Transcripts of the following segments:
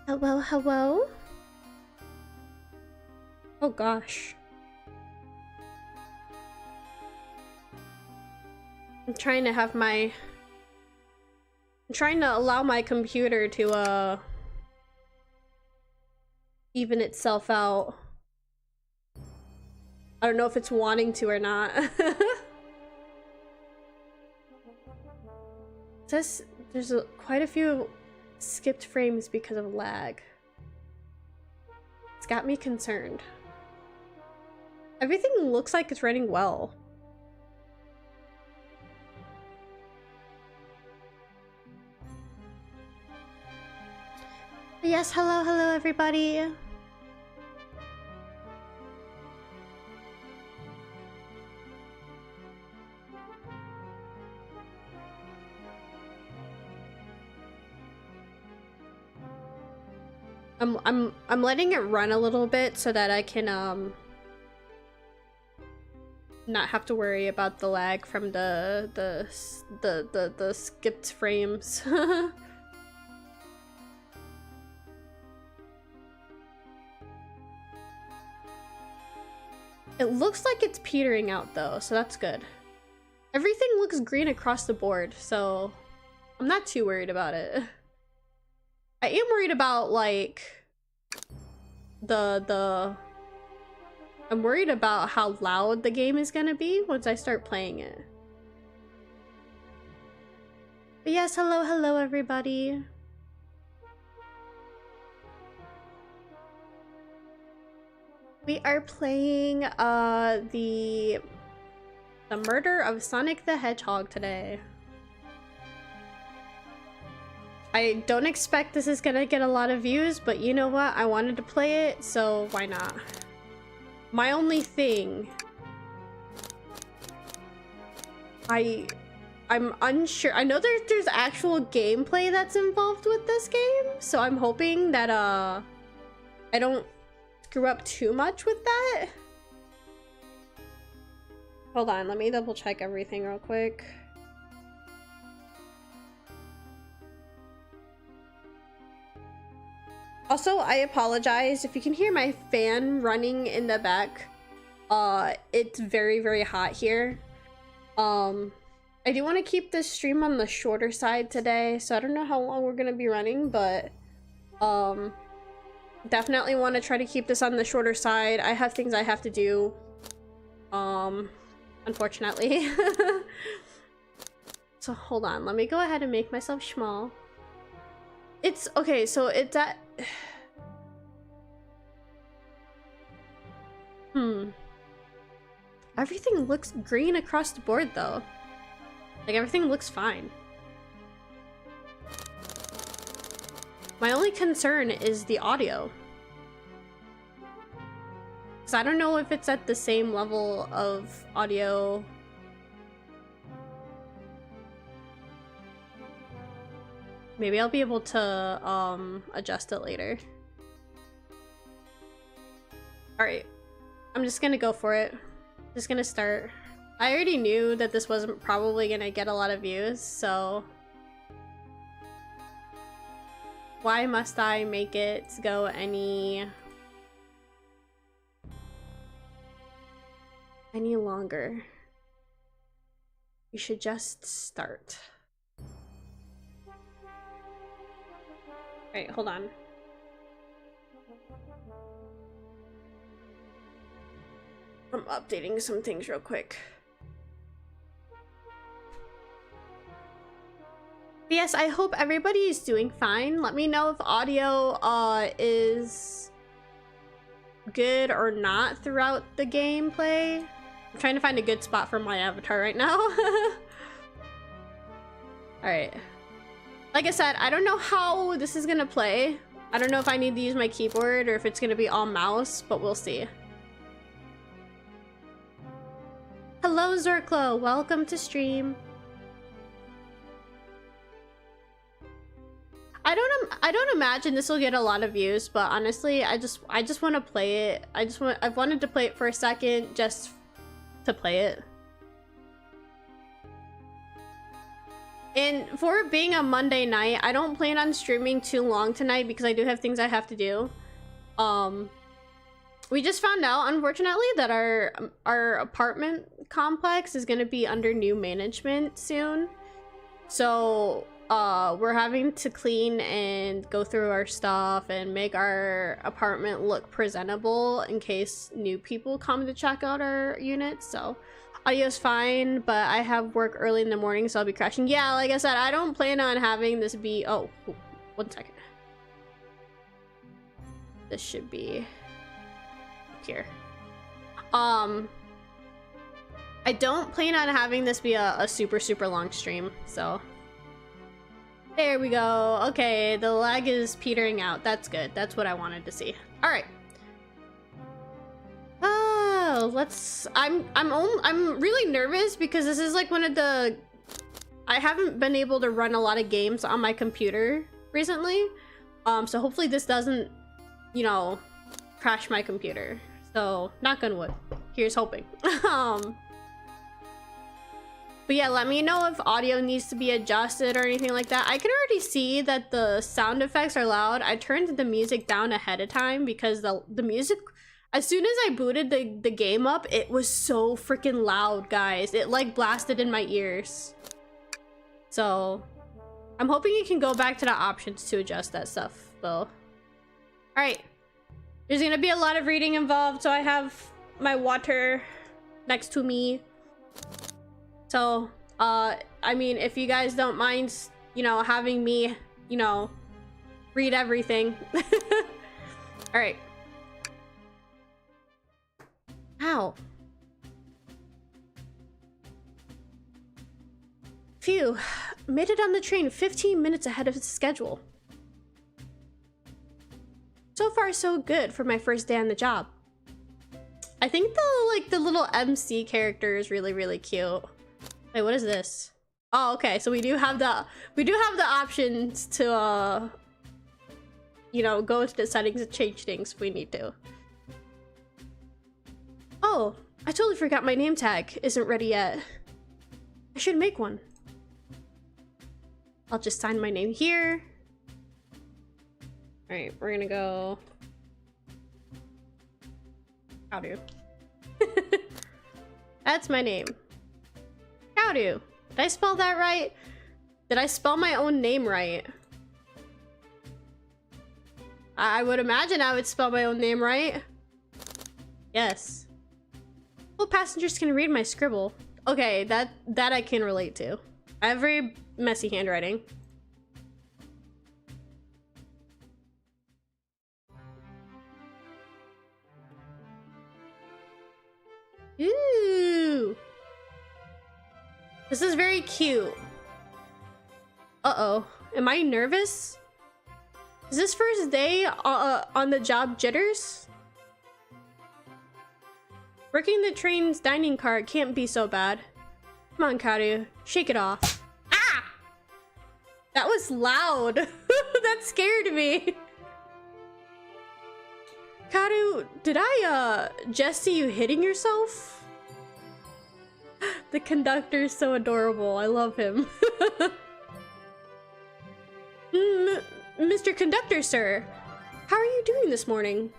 Hello, hello? Oh gosh. I'm trying to allow my computer to even itself out. I don't know if it's wanting to or not. There's quite a few skipped frames because of lag. It's got me concerned. Everything looks like it's running well. Yes, hello, hello everybody. I'm letting it run a little bit so that I can not have to worry about the lag from the skipped frames. It looks like it's petering out though, so that's good. Everything looks green across the board, so I'm not too worried about it. I am worried about like I'm worried about how loud the game is gonna be once I start playing it. But yes, hello, hello everybody. We are playing the murder of Sonic the Hedgehog today. I don't expect this is gonna get a lot of views, but you know what? I wanted to play it, so why not? My only thing... I'm unsure. I know there's actual gameplay that's involved with this game, so I'm hoping that I don't screw up too much with that. Hold on, let me double check everything real quick. Also, I apologize if you can hear my fan running in the back. It's very, very hot here. I do want to keep this stream on the shorter side today, so I don't know how long we're gonna be running, but definitely want to try to keep this on the shorter side. I have things I have to do, unfortunately. So hold on, let me go ahead and make myself small. It's okay, so it's at everything looks green across the board though. Like, everything looks fine. My only concern is the audio. Because I don't know if it's at the same level of audio. Maybe I'll be able to adjust it later. Alright. I'm just gonna go for it. Just gonna start. I already knew that this wasn't probably gonna get a lot of views, so why must I make it go any longer? We should just start. Alright, hold on. I'm updating some things real quick. But yes, I hope everybody is doing fine. Let me know if audio is good or not throughout the gameplay. I'm trying to find a good spot for my avatar right now. Alright. Like I said, I don't know how this is gonna play. I don't know if I need to use my keyboard or if it's gonna be all mouse, but we'll see. Hello Zorklo, welcome to stream. I don't imagine this will get a lot of views, but honestly, I just want to play it. I've wanted to play it for a second just to play it. And for it being a Monday night, I don't plan on streaming too long tonight because I do have things I have to do. We just found out, unfortunately, that our apartment complex is going to be under new management soon. So we're having to clean and go through our stuff and make our apartment look presentable in case new people come to check out our unit. So audio's fine, but I have work early in the morning, so I'll be crashing. Yeah, like I said, I don't plan on having this be... Oh, 1 second. This should be up here. I don't plan on having this be a super long stream, so... There we go. Okay, the lag is petering out. That's good. That's what I wanted to see. All right. Oh, let's. I'm really nervous because this is like one of the. I haven't been able to run a lot of games on my computer recently, so hopefully this doesn't, you know, crash my computer. So knock on wood. Here's hoping. But yeah, let me know if audio needs to be adjusted or anything like that. I can already see that the sound effects are loud. I turned the music down ahead of time because the music, as soon as I booted the game up, it was so freaking loud, guys. It like blasted in my ears. So I'm hoping you can go back to the options to adjust that stuff though. All right, there's gonna be a lot of reading involved, so I have my water next to me. So, I mean, if you guys don't mind, you know, having me, you know, read everything. All right. How? Phew, made it on the train 15 minutes ahead of its schedule. So far, so good for my first day on the job. I think the little MC character is really, really cute. Wait, what is this? Oh, okay, so we do have the options to you know, go into the settings and change things if we need to. Oh, I totally forgot my name tag isn't ready yet. I should make one. I'll just sign my name here. All right, we're gonna go Kaoru. That's my name. Kaoru. Did I spell that right? Did I spell my own name right? I would imagine I would spell my own name right. Yes. Well, passengers can read my scribble. Okay, that I can relate to. I have very messy handwriting. Ooh. This is very cute. Uh-oh. Am I nervous? Is this first day on the job jitters? Working the train's dining car can't be so bad. Come on, Kaoru. Shake it off. Ah! That was loud. That scared me. Kaoru, did I just see you hitting yourself? The conductor's so adorable. I love him. Mr. Conductor, sir. How are you doing this morning?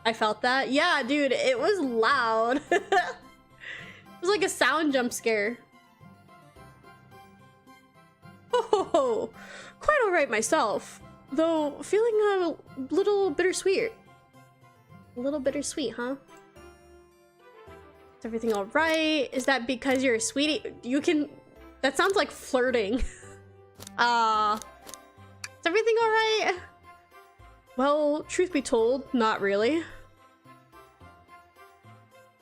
I felt that. Yeah, dude, it was loud. It was like a sound jump scare. Oh, quite all right myself. Though feeling a little bittersweet. A little bittersweet, huh? Is everything all right? Is that because you're a sweetie? You can... That sounds like flirting. Is everything all right? Well, truth be told, not really.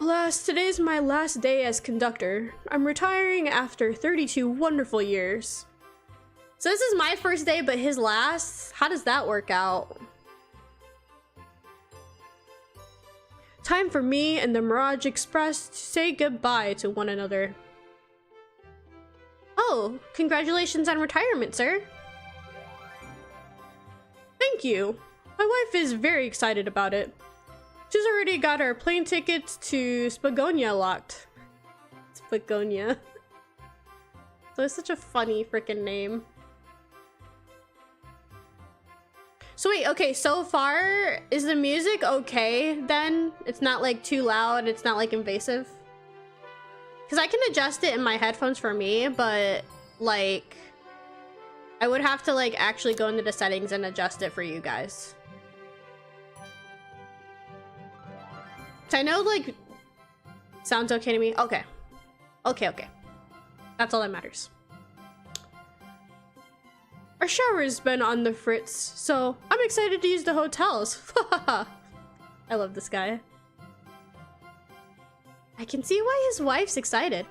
Alas, today's my last day as conductor. I'm retiring after 32 wonderful years. So this is my first day, but his last? How does that work out? Time for me and the Mirage Express to say goodbye to one another. Oh, congratulations on retirement, sir. Thank you. My wife is very excited about it. She's already got our plane tickets to Spagonia locked. Spagonia. So it's such a funny freaking name. So wait, okay, so far, is the music okay then? It's not like too loud, it's not like invasive? Because I can adjust it in my headphones for me, but like, I would have to like actually go into the settings and adjust it for you guys. So I know like, sounds okay to me? Okay. Okay. That's all that matters. Our shower's been on the fritz, so I'm excited to use the hotels. I love this guy. I can see why his wife's excited.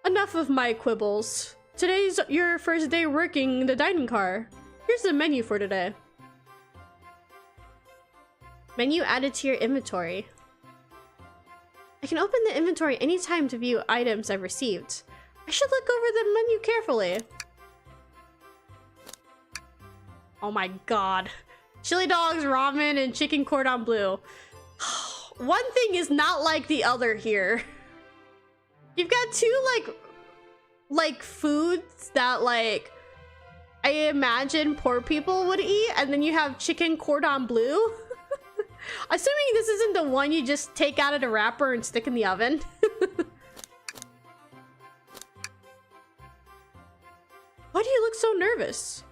Enough of my quibbles. Today's your first day working the dining car. Here's the menu for today. Menu added to your inventory. I can open the inventory anytime to view items I've received. I should look over the menu carefully. Oh my god. Chili dogs, ramen, and chicken cordon bleu. One thing is not like the other here. You've got two like foods that like I imagine poor people would eat, and then you have chicken cordon bleu. Assuming this isn't the one you just take out of the wrapper and stick in the oven. Why do you look so nervous?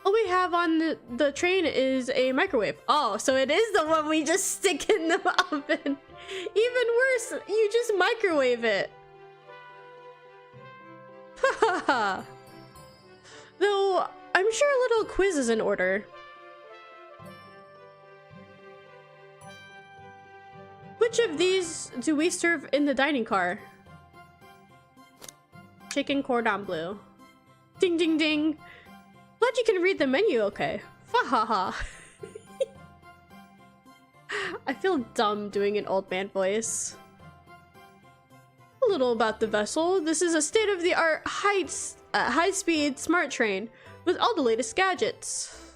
All we have on the train is a microwave. Oh, so it is the one we just stick in the oven. Even worse, you just microwave it. Haha. Though, I'm sure a little quiz is in order. Which of these do we serve in the dining car? Chicken cordon bleu. Ding ding ding. Glad you can read the menu okay. Fahaha. I feel dumb doing an old man voice. A little about the vessel. This is a state-of-the-art high-speed smart train with all the latest gadgets.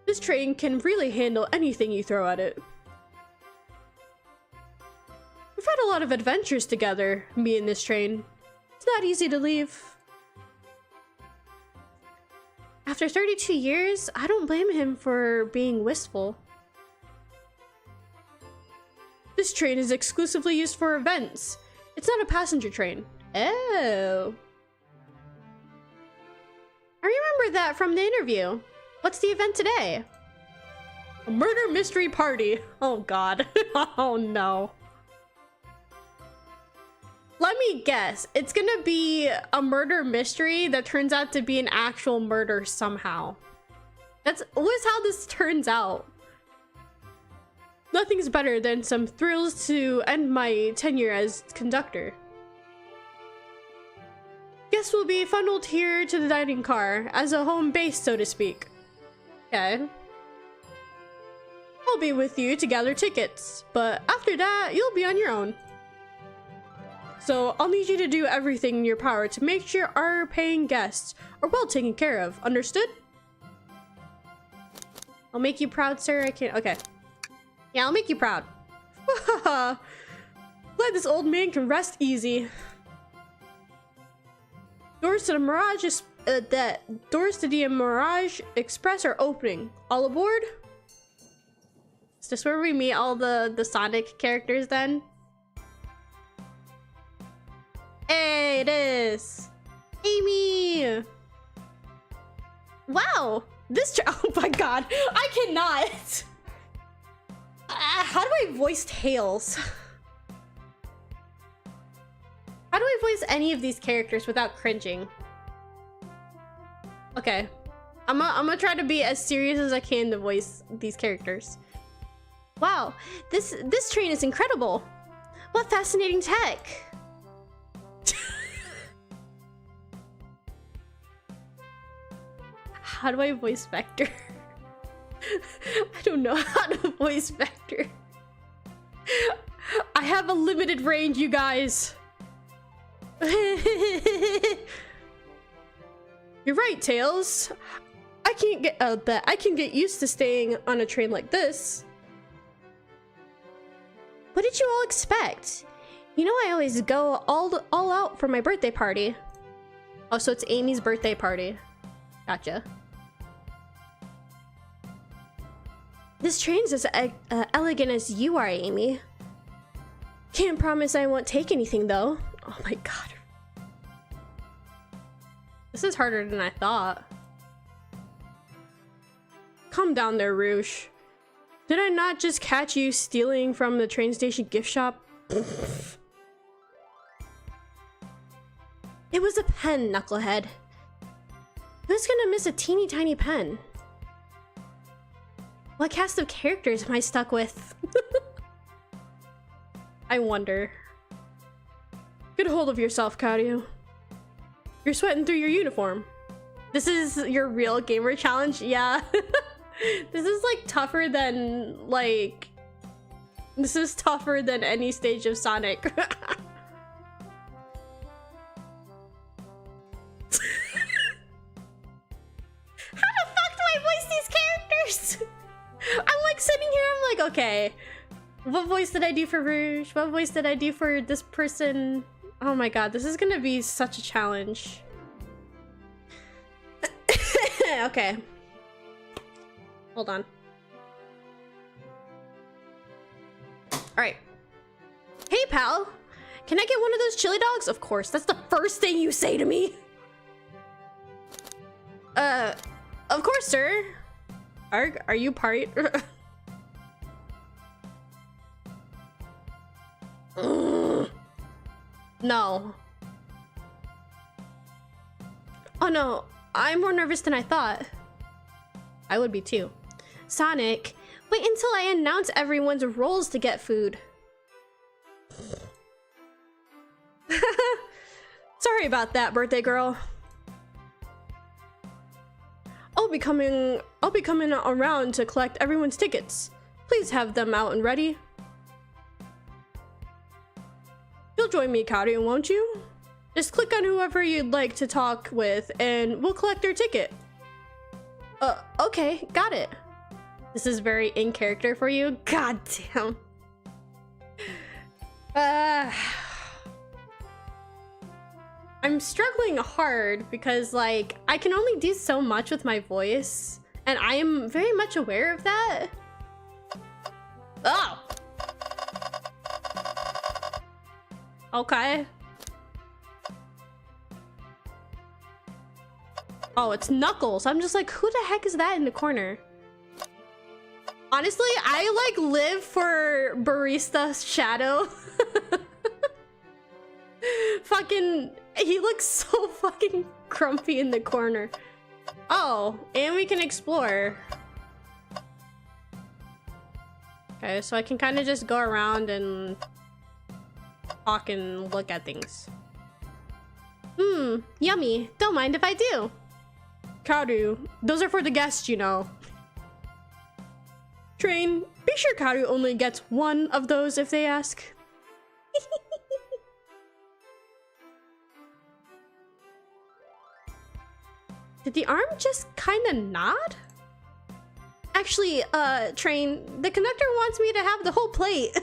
This train can really handle anything you throw at it. We've had a lot of adventures together, me and this train. It's not easy to leave. After 32 years, I don't blame him for being wistful. This train is exclusively used for events. It's not a passenger train. Oh. I remember that from the interview. What's the event today? A murder mystery party. Oh god. Oh no. Let me guess. It's gonna be a murder mystery that turns out to be an actual murder somehow. That's always how this turns out. Nothing's better than some thrills to end my tenure as conductor. Guests will be funneled here to the dining car as a home base, so to speak. Okay. I'll be with you to gather tickets, but after that, you'll be on your own. So I'll need you to do everything in your power to make sure our paying guests are well taken care of. Understood? I'll make you proud, sir. I can't. Okay. Yeah, I'll make you proud. Glad this old man can rest easy. Doors to the Mirage Express are opening. All aboard? Is this where we meet all the Sonic characters then? Hey, it is. Amy. Wow. Oh my god. I cannot. How do I voice Tails? How do I voice any of these characters without cringing? Okay. I'm gonna try to be as serious as I can to voice these characters. Wow, this train is incredible. What fascinating tech. How do I voice Vector? I don't know how to voice Vector. I have a limited range, you guys. You're right, Tails. I can get used to staying on a train like this. What did you all expect? You know I always go all out for my birthday party. Oh, so it's Amy's birthday party. Gotcha. This train's as elegant as you are, Amy. Can't promise I won't take anything, though. Oh my god. This is harder than I thought. Calm down there, Rouge. Did I not just catch you stealing from the train station gift shop? It was a pen, knucklehead. Who's gonna miss a teeny tiny pen? What cast of characters am I stuck with? I wonder. Get a hold of yourself, Kaoru. You're sweating through your uniform. This is your real gamer challenge? Yeah. This is like tougher than like... This is tougher than any stage of Sonic. How the fuck do I voice these characters? I'm like sitting here, I'm like, okay. What voice did I do for Rouge? What voice did I do for this person? Oh my god, this is gonna be such a challenge. Okay. Hold on. Alright. Hey, pal. Can I get one of those chili dogs? Of course. That's the first thing you say to me. Of course, sir. Are you part? No. Oh no, I'm more nervous than I thought. I would be too. Sonic, Wait until I announce everyone's roles to get food. Sorry about that, birthday girl. I'll be coming around to collect everyone's tickets. Please have them out and ready. You'll join me, Kaoru, won't you? Just click on whoever you'd like to talk with and we'll collect their ticket. Okay, got it. This is very in character for you. God damn. I'm struggling hard because, like, I can only do so much with my voice, and I am very much aware of that. Oh! Okay. Oh, it's Knuckles. I'm just like, who the heck is that in the corner? Honestly, I, like, live for Barista's shadow. Fucking... He looks so fucking grumpy in the corner. Oh, and we can explore. Okay, so I can kind of just go around and talk and look at things. Yummy. Don't mind if I do. Kaoru, those are for the guests, you know. Train, be sure Kaoru only gets one of those if they ask. Did the arm just kind of nod? Actually, Train, the conductor wants me to have the whole plate.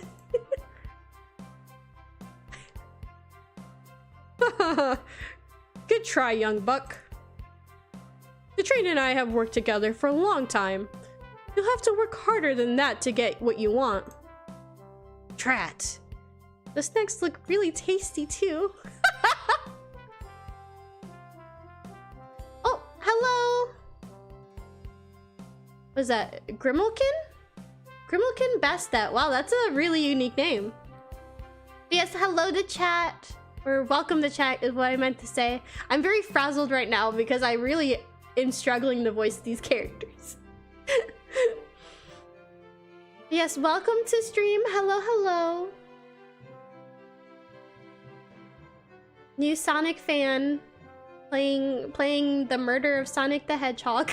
Good try, young buck. The Train and I have worked together for a long time. You'll have to work harder than that to get what you want. Drat. The snacks look really tasty too. Oh, hello. Was that Gremlin? Gremlin Bastet. Wow, that's a really unique name. Yes, hello to chat. Or welcome to chat is what I meant to say. I'm very frazzled right now because I really am struggling to voice these characters. Yes, welcome to stream. Hello, hello. New Sonic fan playing the murder of Sonic the Hedgehog.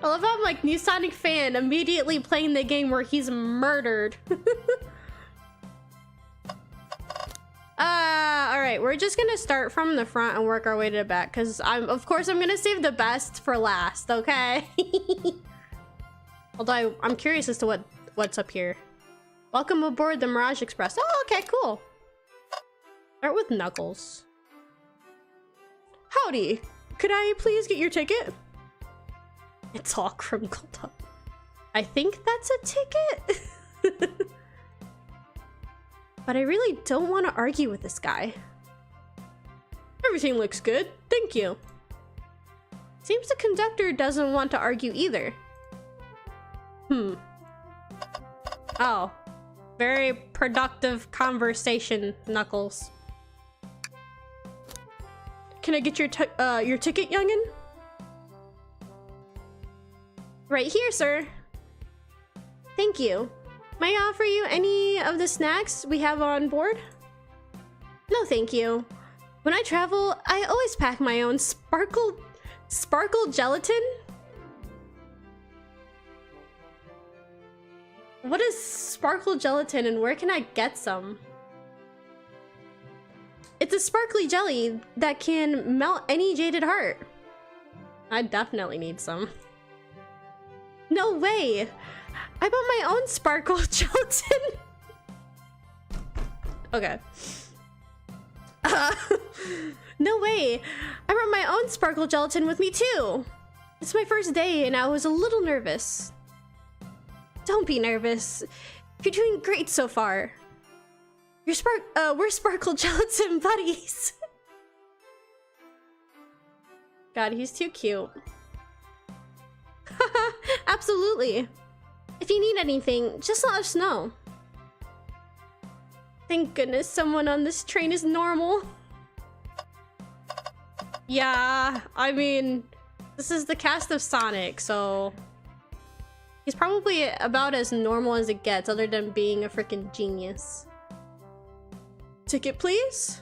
I love how I'm like new Sonic fan immediately playing the game where he's murdered. Alright, we're just gonna start from the front and work our way to the back because of course I'm gonna save the best for last, okay? Although I'm curious as to what's up here. Welcome aboard the Mirage Express. Oh, okay, cool. Start with Knuckles. Howdy, could I please get your ticket? It's all crinkled up. I think that's a ticket. But I really don't want to argue with this guy. Everything looks good, thank you. Seems the conductor doesn't want to argue either. Oh, very productive conversation, Knuckles. Can I get your ticket, youngin? Right here, sir. Thank you. May I offer you any of the snacks we have on board? No, thank you. When I travel, I always pack my own sparkle gelatin. What is sparkle gelatin and where can I get some? It's a sparkly jelly that can melt any jaded heart. I definitely need some. No way! I bought my own sparkle gelatin. Okay. No way! I brought my own sparkle gelatin with me too! It's my first day and I was a little nervous. Don't be nervous. You're doing great so far. We're sparkle gelatin buddies. God, he's too cute. Absolutely. If you need anything, just let us know. Thank goodness someone on this train is normal. Yeah, I mean, this is the cast of Sonic, so He's probably about as normal as it gets, other than being a freaking genius. Ticket, please?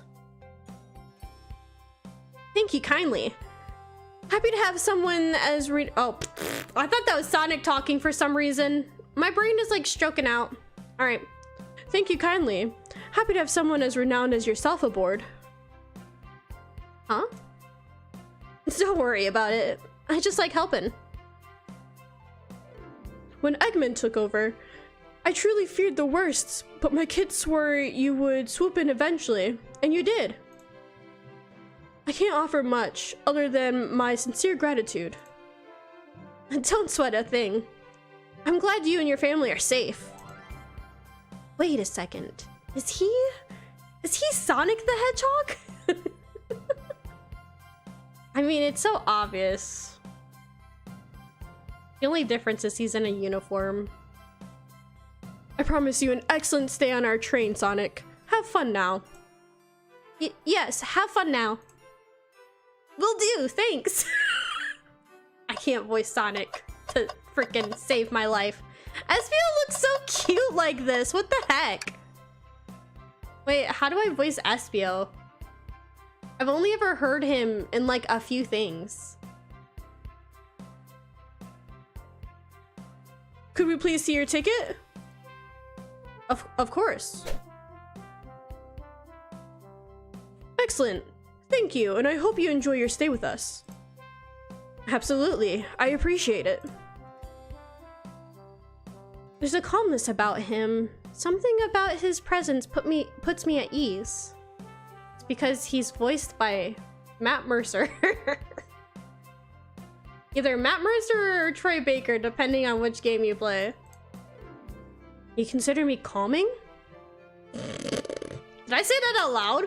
Thank you kindly. Happy to have someone as oh, I thought that was Sonic talking for some reason. My brain is like stroking out. All right. Thank you kindly. Happy to have someone as renowned as yourself aboard. Huh? Don't worry about it. I just like helping. When Eggman took over, I truly feared the worst, but my kids swore you would swoop in eventually, and you did. I can't offer much other than my sincere gratitude. Don't sweat a thing. I'm glad you and your family are safe. Wait a second. Is he Sonic the Hedgehog? I mean, it's so obvious. The only difference is he's in a uniform. I promise you an excellent stay on our train, Sonic. Have fun now. Yes, have fun now. Will do, thanks. I can't voice Sonic to freaking save my life. Espio looks so cute like this. What the heck? Wait, how do I voice Espio? I've only ever heard him in like a few things. Could we please see your ticket? Of course. Excellent. Thank you, and I hope you enjoy your stay with us. Absolutely. I appreciate it. There's a calmness about him. Something about his presence puts me at ease. It's because he's voiced by Matt Mercer. Either Matt Mercer or Troy Baker, depending on which game you play. You consider me calming? Did I say that out loud?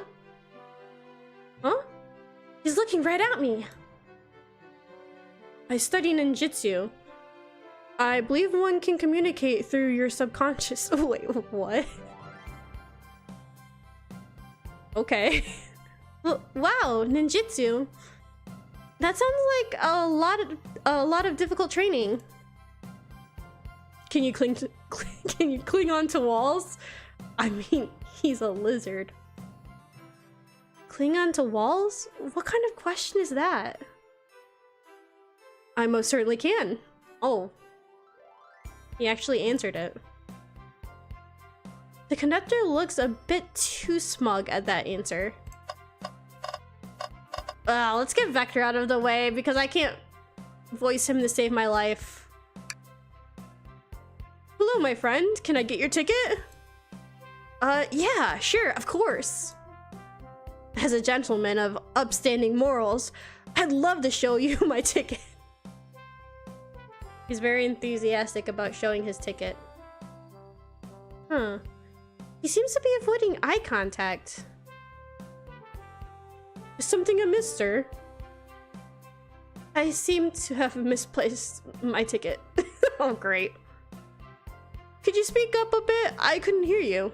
Huh? He's looking right at me. I study ninjutsu. I believe one can communicate through your subconscious. Oh, wait, what? Okay. Well, wow, ninjutsu. That sounds like a lot of difficult training. Can you cling onto walls? I mean, he's a lizard. Cling onto walls? What kind of question is that? I most certainly can. Oh. He actually answered it. The conductor looks a bit too smug at that answer. Let's get Vector out of the way because I can't voice him to save my life. Hello, my friend. Can I get your ticket? Yeah, sure, of course. As a gentleman of upstanding morals, I'd love to show you my ticket. He's very enthusiastic about showing his ticket. Huh. He seems to be avoiding eye contact. Is something amiss, sir? I seem to have misplaced my ticket. Oh, great. Could you speak up a bit? I couldn't hear you.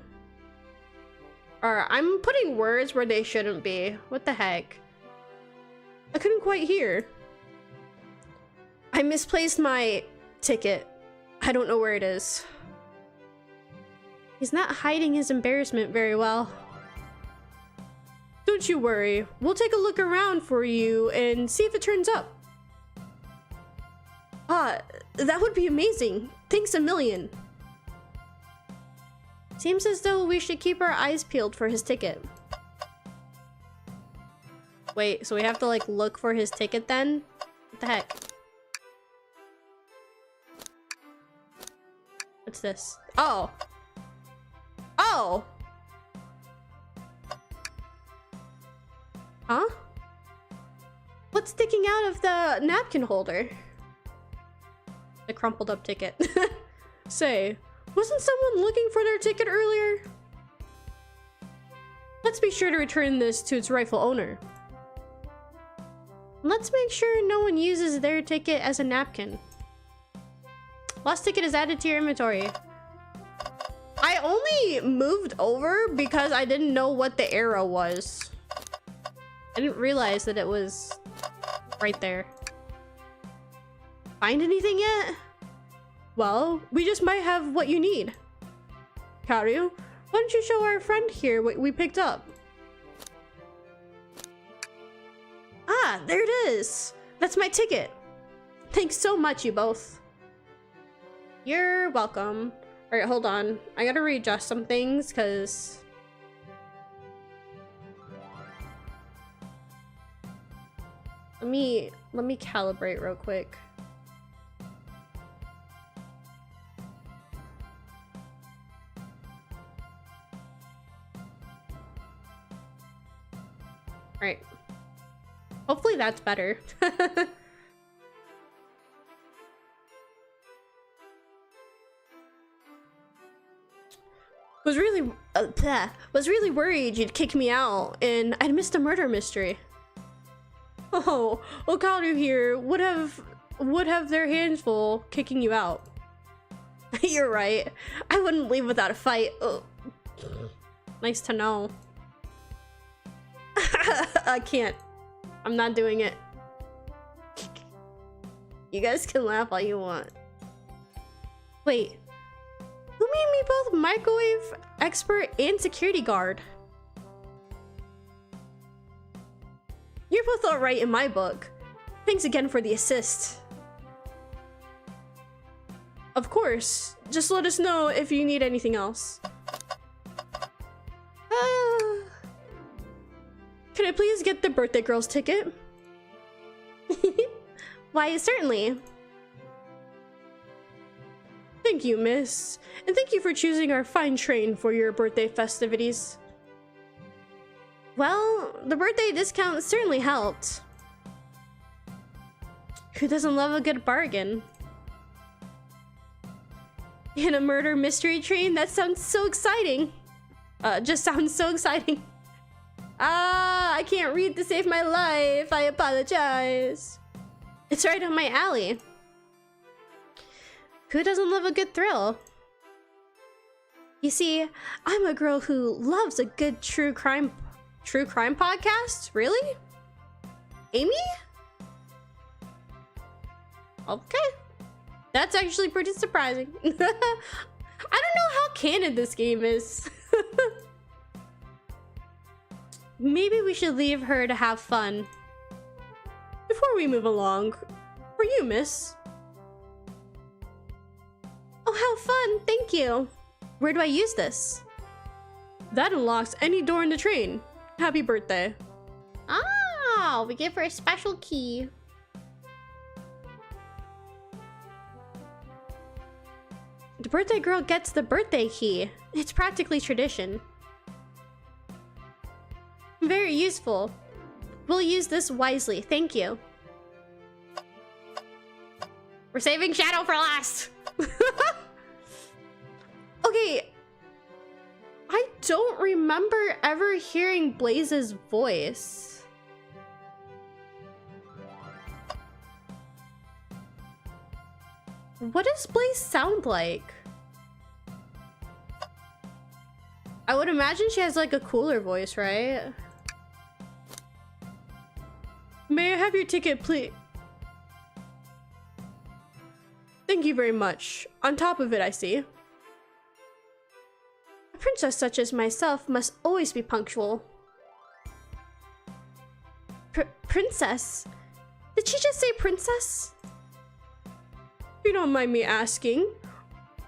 Alright, I'm putting words where they shouldn't be. What the heck? I couldn't quite hear. I misplaced my ticket. I don't know where it is. He's not hiding his embarrassment very well. Don't you worry. We'll take a look around for you and see if it turns up. That would be amazing. Thanks a million. Seems as though we should keep our eyes peeled for his ticket. Wait, so we have to like look for his ticket then? What the heck? What's this? Oh. Oh! Huh? What's sticking out of the napkin holder? The crumpled up ticket. Say, wasn't someone looking for their ticket earlier? Let's be sure to return this to its rightful owner. Let's make sure no one uses their ticket as a napkin. Lost ticket is added to your inventory. I only moved over because I didn't know what the arrow was. I didn't realize that it was right there. Find anything yet? Well, we just might have what you need. Kaoru, why don't you show our friend here what we picked up? Ah, there it is. That's my ticket. Thanks so much, you both. You're welcome. All right, hold on. I gotta readjust some things because let me calibrate real quick. All right. Hopefully that's better. was really worried you'd kick me out and I'd missed a murder mystery. Oh, Kaoru here would have their hands full kicking you out. You're right. I wouldn't leave without a fight. Oh. Nice to know. I can't. I'm not doing it. You guys can laugh all you want. Wait. Who made me both microwave expert and security guard? You're both alright in my book. Thanks again for the assist. Of course. Just let us know if you need anything else. Can I please get the birthday girl's ticket? Why, certainly. Thank you, miss. And thank you for choosing our fine train for your birthday festivities. Well, the birthday discount certainly helped. Who doesn't love a good bargain? In a murder mystery train? That sounds so exciting. Just sounds so exciting. Ah, I can't read to save my life. I apologize. It's right up my alley. Who doesn't love a good thrill? You see, I'm a girl who loves a good true crime podcast? Really? Amy? Okay. That's actually pretty surprising. I don't know how canon this game is. Maybe we should leave her to have fun. Before we move along, for you, miss. Oh, how fun! Thank you. Where do I use this? That unlocks any door in the train. Happy birthday. Ah, we give her a special key. The birthday girl gets the birthday key. It's practically tradition. Very useful. We'll use this wisely. Thank you. We're saving Shadow for last. Okay. I don't remember ever hearing Blaze's voice. What does Blaze sound like? I would imagine she has like a cooler voice, right? May I have your ticket, please? Thank you very much. On top of it, I see. A princess such as myself must always be punctual. Princess? Did she just say princess? If you don't mind me asking,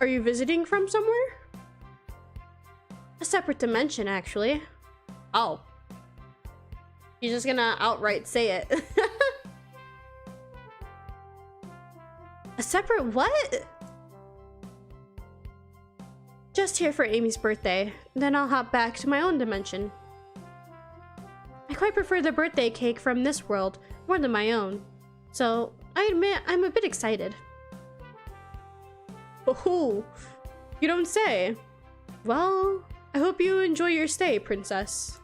are you visiting from somewhere? A separate dimension, actually. Oh. You're just gonna outright say it. A separate what? Just here for Amy's birthday. Then I'll hop back to my own dimension. I quite prefer the birthday cake from this world more than my own. So, I admit I'm a bit excited. Oh, you don't say. Well, I hope you enjoy your stay, princess.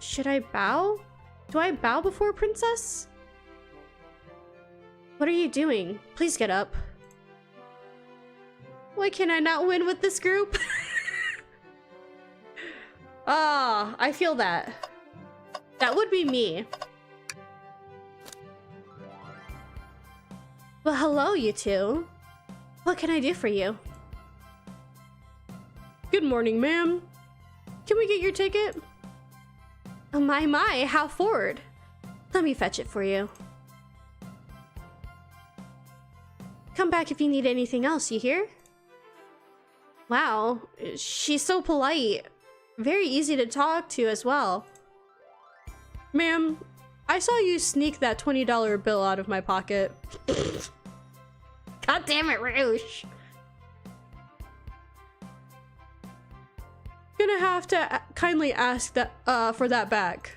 Should I bow? Do I bow before princess? What are you doing? Please get up. Why can I not win with this group? Ah, I feel that. That would be me. Well, hello, you two. What can I do for you? Good morning, ma'am. Can we get your ticket? Oh, my, how forward. Let me fetch it for you. Come back if you need anything else, you hear? Wow, she's so polite. Very easy to talk to as well. Ma'am, I saw you sneak that $20 bill out of my pocket. God damn it, Rouge. Gonna have to kindly ask that for that back.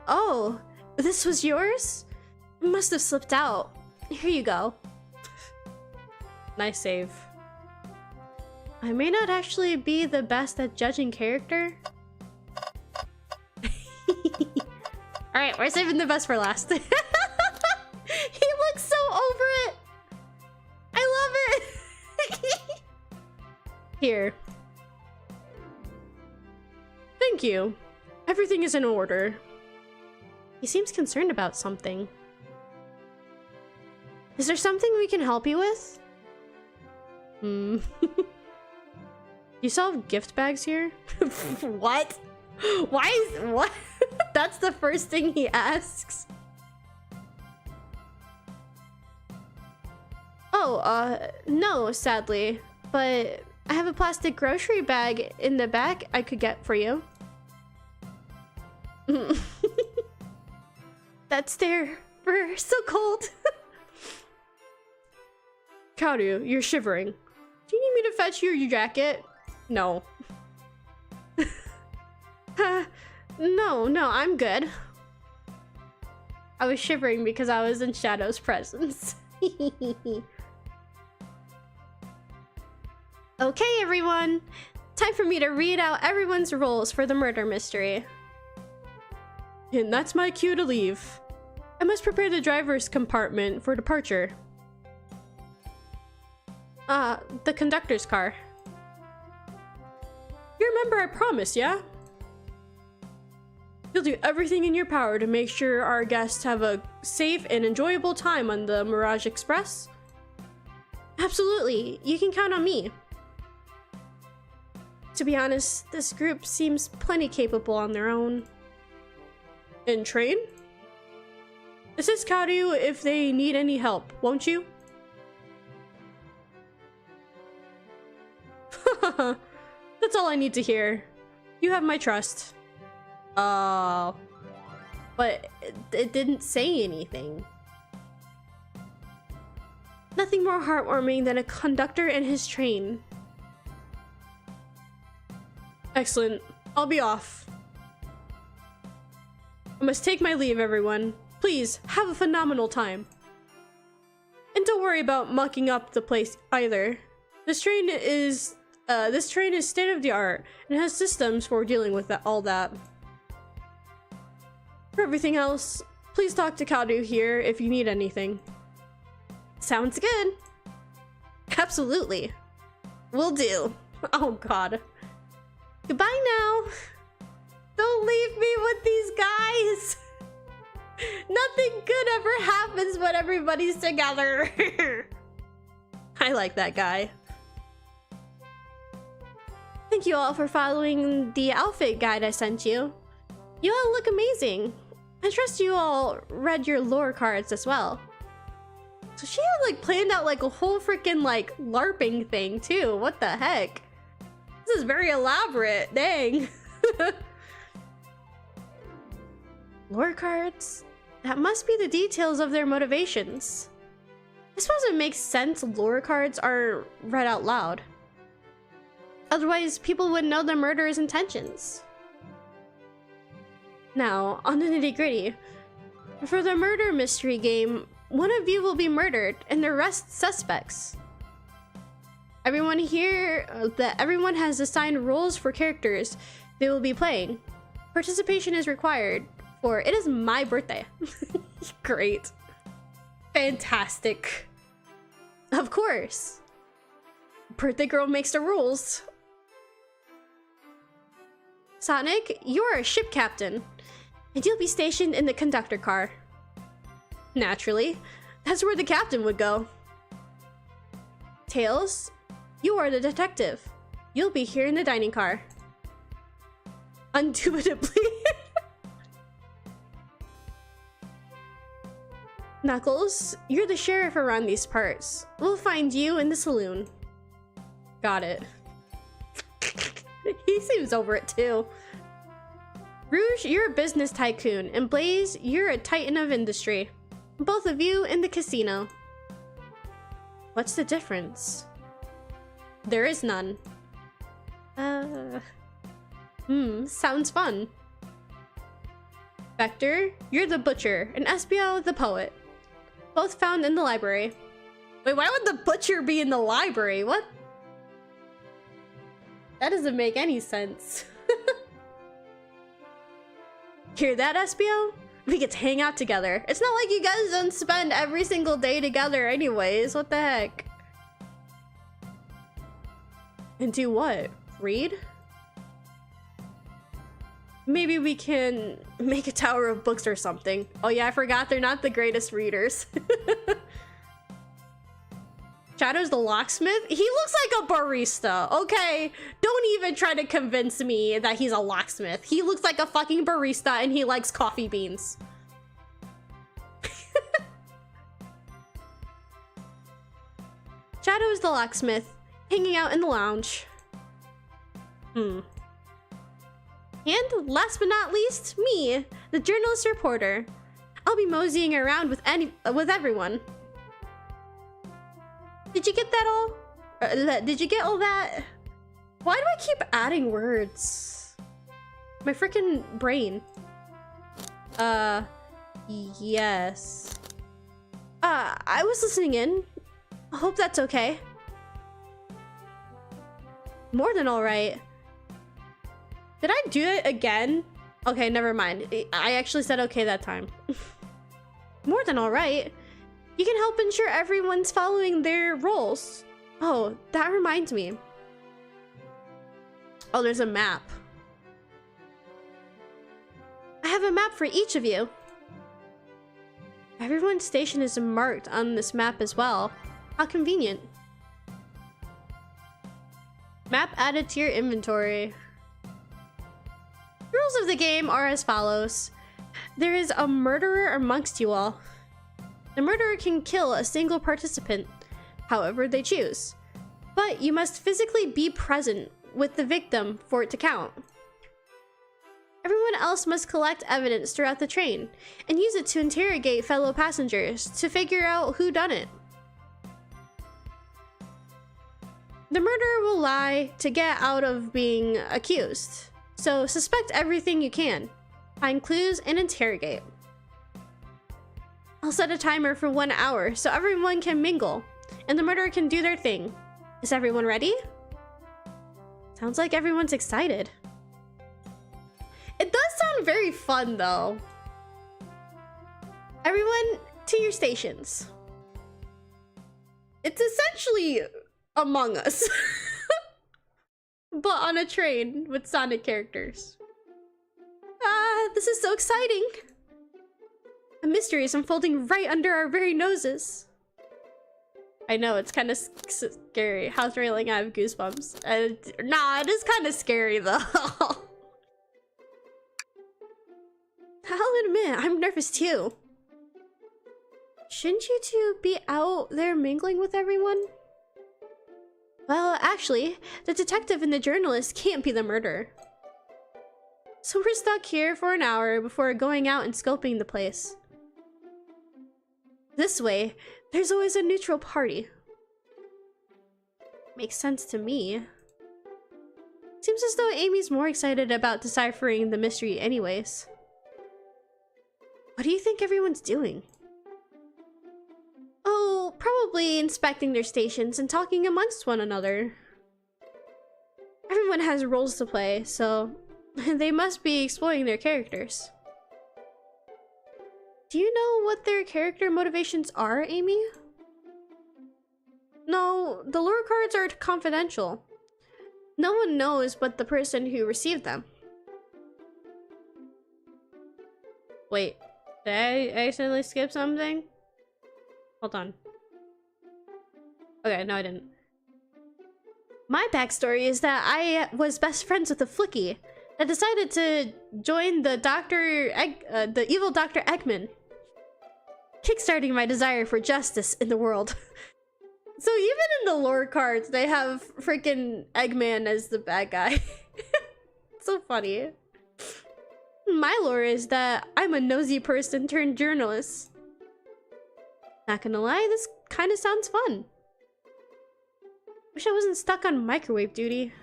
Oh, this was yours? It must have slipped out. Here you go. Nice save. I may not actually be the best at judging character. Alright, we're saving the best for last. He looks so over it. I love it. Here. Thank you. Everything is in order. He seems concerned about something. Is there something we can help you with? You sell gift bags here? What? What? That's the first thing he asks. Oh, no, sadly. But I have a plastic grocery bag in the back I could get for you. That's there. We're so cold. Kaoru, you're shivering. Do you need me to fetch you your jacket? No. No, I'm good. I was shivering because I was in Shadow's presence. Okay, everyone. Time for me to read out everyone's roles for the murder mystery. And that's my cue to leave. I must prepare the driver's compartment for departure. The conductor's car. You remember I promised, yeah? You'll do everything in your power to make sure our guests have a safe and enjoyable time on the Mirage Express? Absolutely, you can count on me. To be honest, this group seems plenty capable on their own. And train? Assist Kaoru if they need any help, won't you? That's all I need to hear. You have my trust. But it didn't say anything. Nothing more heartwarming than a conductor and his train. Excellent. I'll be off. I must take my leave, everyone. Please, have a phenomenal time. And don't worry about mucking up the place either. This train is state-of-the-art and has systems for dealing with all that. For everything else, please talk to Kaoru here if you need anything. Sounds good. Absolutely. Will do. Oh god. Goodbye now. Don't leave me with these guys. Nothing good ever happens when everybody's together. I like that guy. Thank you all for following the outfit guide I sent you. You all look amazing. I trust you all read your lore cards as well. So she had like planned out like a whole freaking like LARPing thing too. What the heck? This is very elaborate. Dang. Lore cards? That must be the details of their motivations. I suppose it makes sense lore cards are read out loud. Otherwise, people would know the murderer's intentions. Now, on the nitty-gritty. For the murder mystery game, one of you will be murdered and the rest suspects. Everyone has assigned roles for characters they will be playing. Participation is required, for it is my birthday. Great. Fantastic. Of course. Birthday girl makes the rules. Sonic, you're a ship captain, and you'll be stationed in the conductor car. Naturally, that's where the captain would go. Tails, you are the detective. You'll be here in the dining car. Indubitably. Knuckles, you're the sheriff around these parts. We'll find you in the saloon. Got it. He seems over it too. Rouge, you're a business tycoon, and Blaze, you're a titan of industry. Both of you in the casino. What's the difference? There is none. Sounds fun. Vector, you're the butcher, and Espio, the poet. Both found in the library. Wait, why would the butcher be in the library? What? That doesn't make any sense. Hear that, Espio? We get to hang out together. It's not like you guys don't spend every single day together anyways. What the heck? And do what? Read? Maybe we can make a tower of books or something. Oh yeah, I forgot they're not the greatest readers. Shadow's the locksmith? He looks like a barista, okay? Don't even try to convince me that he's a locksmith. He looks like a fucking barista and he likes coffee beans. Shadow's the locksmith, hanging out in the lounge. And last but not least, me, the journalist reporter. I'll be moseying around with everyone. Did you get that all? Did you get all that? Why do I keep adding words? My freaking brain. Yes. I was listening in. I hope that's okay. More than all right. Did I do it again? Okay, never mind. I actually said okay that time. More than all right. You can help ensure everyone's following their roles. Oh, that reminds me. Oh, there's a map. I have a map for each of you. Everyone's station is marked on this map as well. How convenient. Map added to your inventory. The rules of the game are as follows. There is a murderer amongst you all. The murderer can kill a single participant, however they choose. But you must physically be present with the victim for it to count. Everyone else must collect evidence throughout the train and use it to interrogate fellow passengers to figure out who done it. The murderer will lie to get out of being accused, so suspect everything you can, find clues, and interrogate. I'll set a timer for 1 hour so everyone can mingle, and the murderer can do their thing. Is everyone ready? Sounds like everyone's excited. It does sound very fun, though. Everyone, to your stations. It's essentially Among Us. But on a train with Sonic characters. This is so exciting. A mystery is unfolding right under our very noses. I know, it's kind of scary. How thrilling, I have goosebumps. Nah, it is kind of scary though. I'll admit, I'm nervous too. Shouldn't you two be out there mingling with everyone? Well, actually, the detective and the journalist can't be the murderer. So we're stuck here for an hour before going out and scoping the place. This way, there's always a neutral party. Makes sense to me. Seems as though Amy's more excited about deciphering the mystery anyways. What do you think everyone's doing? Oh, probably inspecting their stations and talking amongst one another. Everyone has roles to play, so they must be exploring their characters. Do you know what their character motivations are, Amy? No, the lore cards are confidential. No one knows but the person who received them. Wait, did I accidentally skip something? Hold on. Okay, no I didn't. My backstory is that I was best friends with a flickie that decided to join the the evil Dr. Eggman, kickstarting my desire for justice in the world. So even in the lore cards, they have freaking Eggman as the bad guy. So funny. My lore is that I'm a nosy person turned journalist. Not gonna lie, this kind of sounds fun. Wish I wasn't stuck on microwave duty.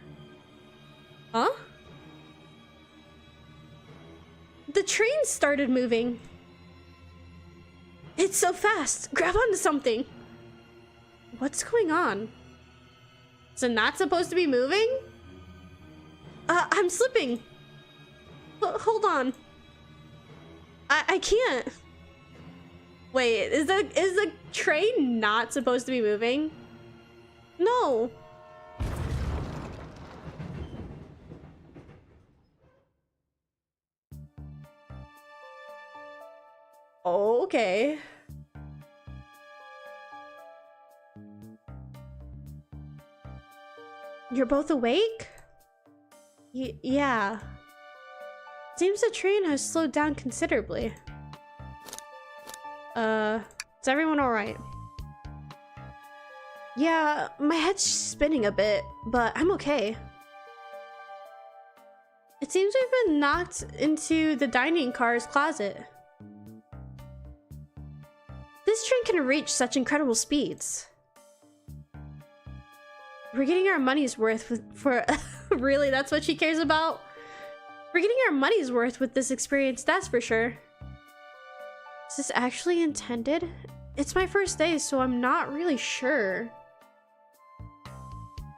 Huh? The train started moving. It's so fast. Grab onto something. What's going on? Is it not supposed to be moving? I'm slipping. Hold on. I can't. Wait, is the train not supposed to be moving? No. Okay. You're both awake? Yeah. Seems the train has slowed down considerably. Is everyone alright? Yeah, my head's spinning a bit, but I'm okay. It seems we've been knocked into the dining car's closet. This train can reach such incredible speeds. We're getting our money's worth for really, that's what she cares about? We're getting our money's worth with this experience, that's for sure. Is this actually intended? It's my first day, so I'm not really sure.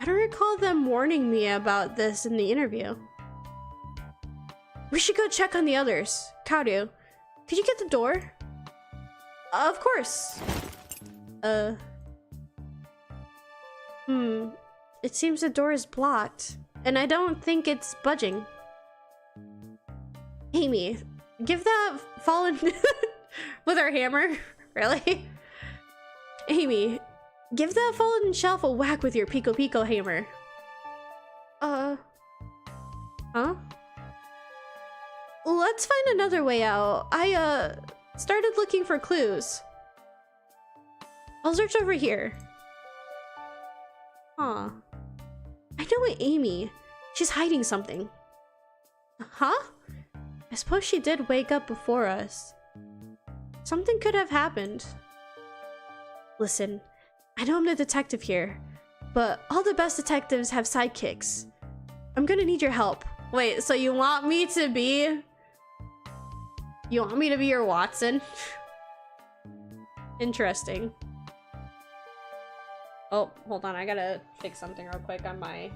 I don't recall them warning me about this in the interview. We should go check on the others. Kaoru, could you get the door? Of course. It seems the door is blocked, and I don't think it's budging. Amy, give that fallen with our hammer? Really? Amy, give that fallen shelf a whack with your Pico Pico hammer. Huh? Let's find another way out. I started looking for clues. I'll search over here. Huh. I know Amy. She's hiding something. Huh? I suppose she did wake up before us. Something could have happened. Listen, I know I'm the detective here, but all the best detectives have sidekicks. I'm gonna need your help. Wait, so you want me to be... You want me to be your Watson? Interesting. Oh, hold on, I gotta fix something real quick on my...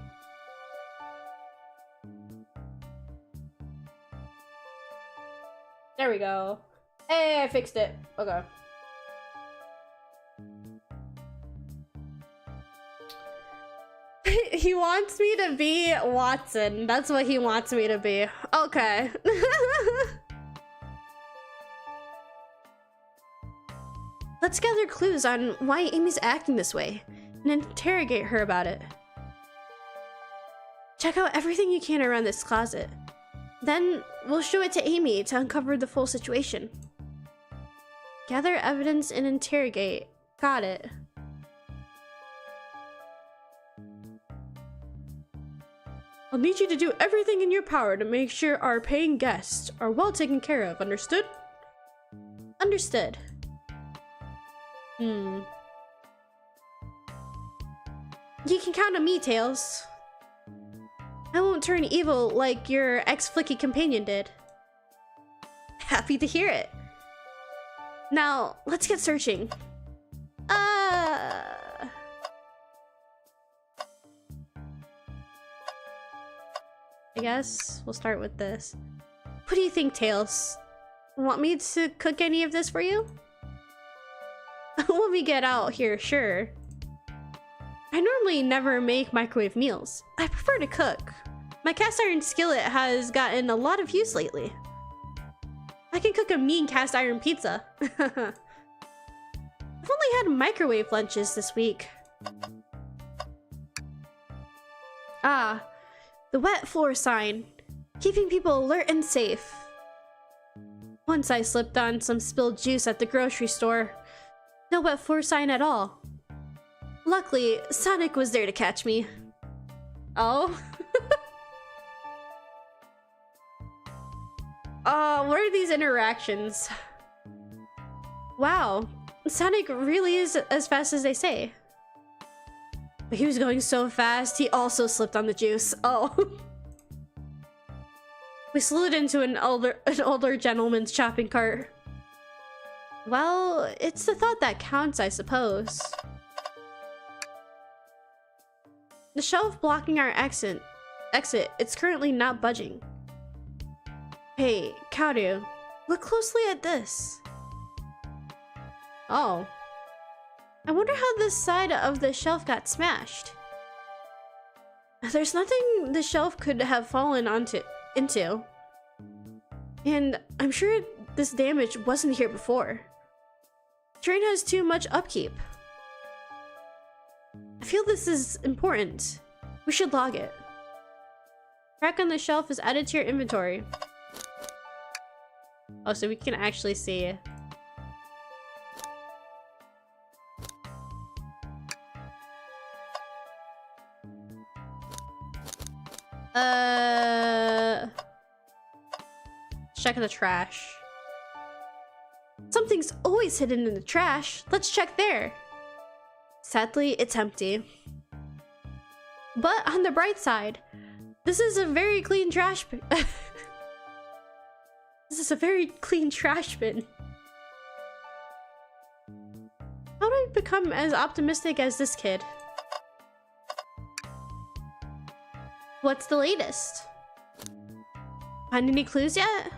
There we go. Hey, I fixed it. Okay. He wants me to be Watson. That's what he wants me to be. Okay. Let's gather clues on why Amy's acting this way and interrogate her about it. Check out everything you can around this closet. Then we'll show it to Amy to uncover the full situation. Gather evidence and interrogate. Got it. I'll need you to do everything in your power to make sure our paying guests are well taken care of. Understood? Understood. You can count on me, Tails. I won't turn evil like your ex-flicky companion did. Happy to hear it. Now, let's get searching. I guess we'll start with this. What do you think, Tails? Want me to cook any of this for you? When we get out here, sure. I normally never make microwave meals. I prefer to cook. My cast iron skillet has gotten a lot of use lately. I can cook a mean cast iron pizza. I've only had microwave lunches this week. Ah, the wet floor sign. Keeping people alert and safe. Once I slipped on some spilled juice at the grocery store. No wet floor sign at all. Luckily, Sonic was there to catch me. Oh? What are these interactions? Wow, Sonic really is as fast as they say. But he was going so fast, he also slipped on the juice. Oh. We slid into an older gentleman's shopping cart. Well, it's the thought that counts, I suppose. The shelf blocking our exit, it's currently not budging. Hey, Kaoru, look closely at this. Oh. I wonder how this side of the shelf got smashed. There's nothing the shelf could have fallen into. And I'm sure this damage wasn't here before. Train has too much upkeep. I feel this is important. We should log it. Crack on the shelf is added to your inventory. Oh, so we can actually see. Check the trash. Something's always hidden in the trash. Let's check there. Sadly, it's empty. But on the bright side, this is a very clean trash bin. This is a very clean trash bin. How do I become as optimistic as this kid? What's the latest? Find any clues yet?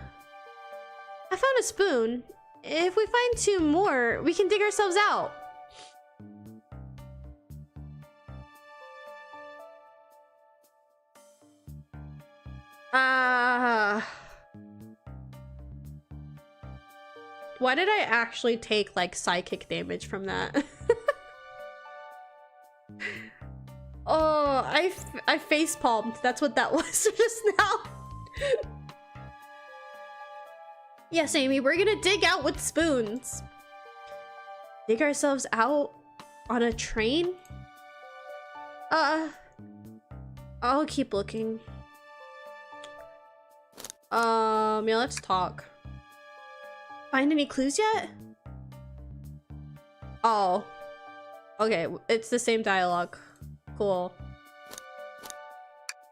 I found a spoon. If we find 2 more, we can dig ourselves out. Why did I actually take like psychic damage from that? Oh, I face palmed. That's what that was just now. Yes, Amy, we're gonna dig out with spoons. Dig ourselves out on a train? I'll keep looking. Yeah, let's talk. Find any clues yet? Oh. Okay, it's the same dialogue. Cool.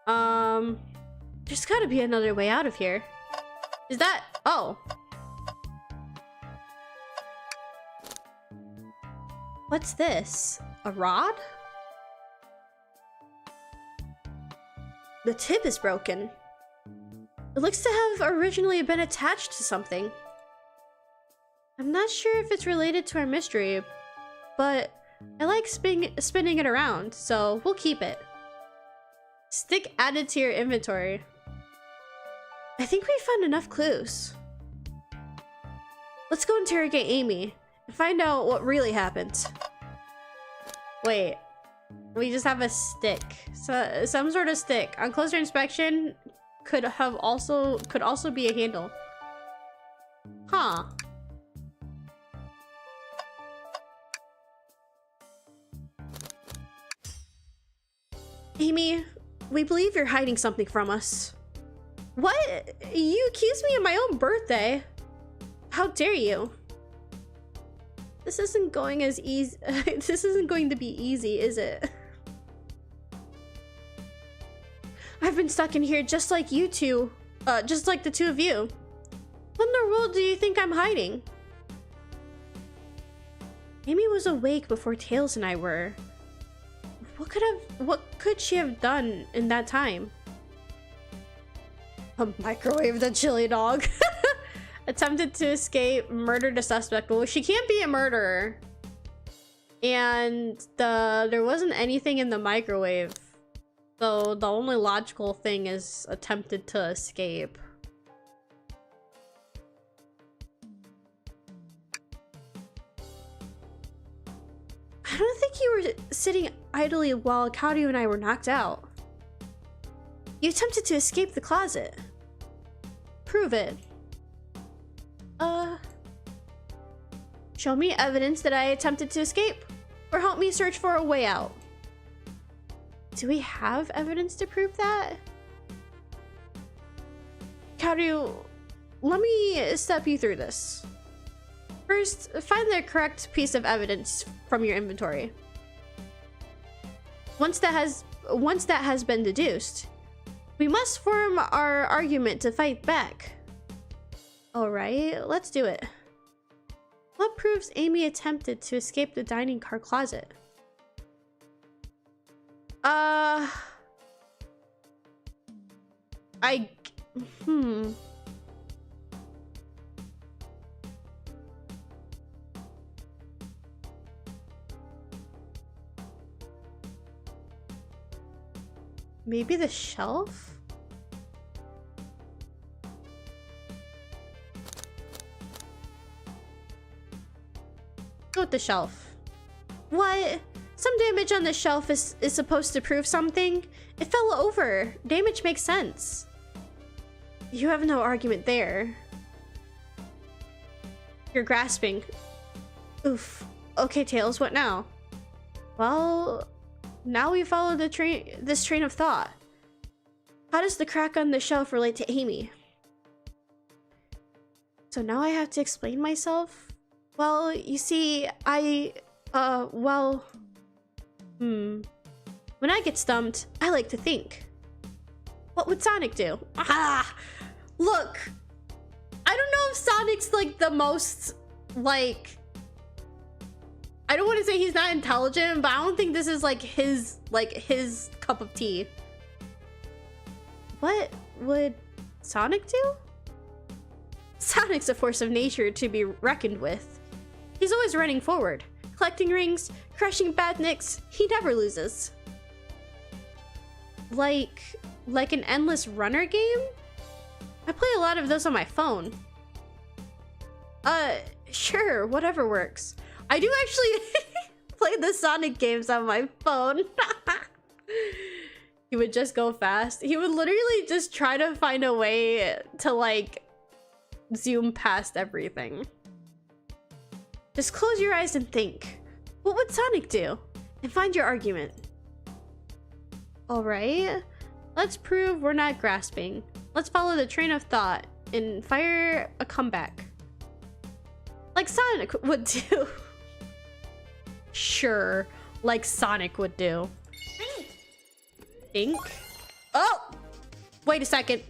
There's gotta be another way out of here. Is that... Oh. What's this? A rod? The tip is broken. It looks to have originally been attached to something. I'm not sure if it's related to our mystery, but I like spinning it around, so we'll keep it. Stick added to your inventory. I think we found enough clues. Let's go interrogate Amy and find out what really happened. Wait, we just have a stick. So some sort of stick. On closer inspection, could also be a handle. Huh. Amy, we believe you're hiding something from us. What? You accused me of my own birthday? How dare you? This isn't going as easy. This isn't going to be easy, is it? I've been stuck in here just like you two. Just like the two of you. What in the world do you think I'm hiding? Amy was awake before Tails and I were. What could she have done in that time? Microwave the chili dog. Attempted to escape, murdered a suspect. Well, she can't be a murderer. And there wasn't anything in the microwave. So the only logical thing is attempted to escape. I don't think you were sitting idly while Kaoru and I were knocked out. You attempted to escape the closet. Prove it. Show me evidence that I attempted to escape, or help me search for a way out. Do we have evidence to prove that? Kaoru, let me step you through this. First, find the correct piece of evidence from your inventory. Once that has been deduced, we must form our argument to fight back. Alright, let's do it. What proves Amy attempted to escape the dining car closet? Maybe the shelf? Go with the shelf. What? Some damage on the shelf is supposed to prove something? It fell over. Damage makes sense. You have no argument there. You're grasping. Oof. Okay, Tails, what now? Well, now we follow this train of thought. How does the crack on the shelf relate to Amy? So now I have to explain myself? Well, you see, when I get stumped, I like to think. What would Sonic do? Ah! Look! I don't know if Sonic's like the most, like... I don't want to say he's not intelligent, but I don't think this is like his cup of tea. What would Sonic do? Sonic's a force of nature to be reckoned with. He's always running forward, collecting rings, crushing badniks. He never loses. Like an endless runner game? I play a lot of those on my phone. Sure, whatever works. I do actually play the Sonic games on my phone. He would just go fast. He would literally just try to find a way to like zoom past everything. Just close your eyes and think. What would Sonic do? And find your argument. Alright. Let's prove we're not grasping. Let's follow the train of thought and fire a comeback. Like Sonic would do. Sure, like Sonic would do. Think. Oh! Wait a second.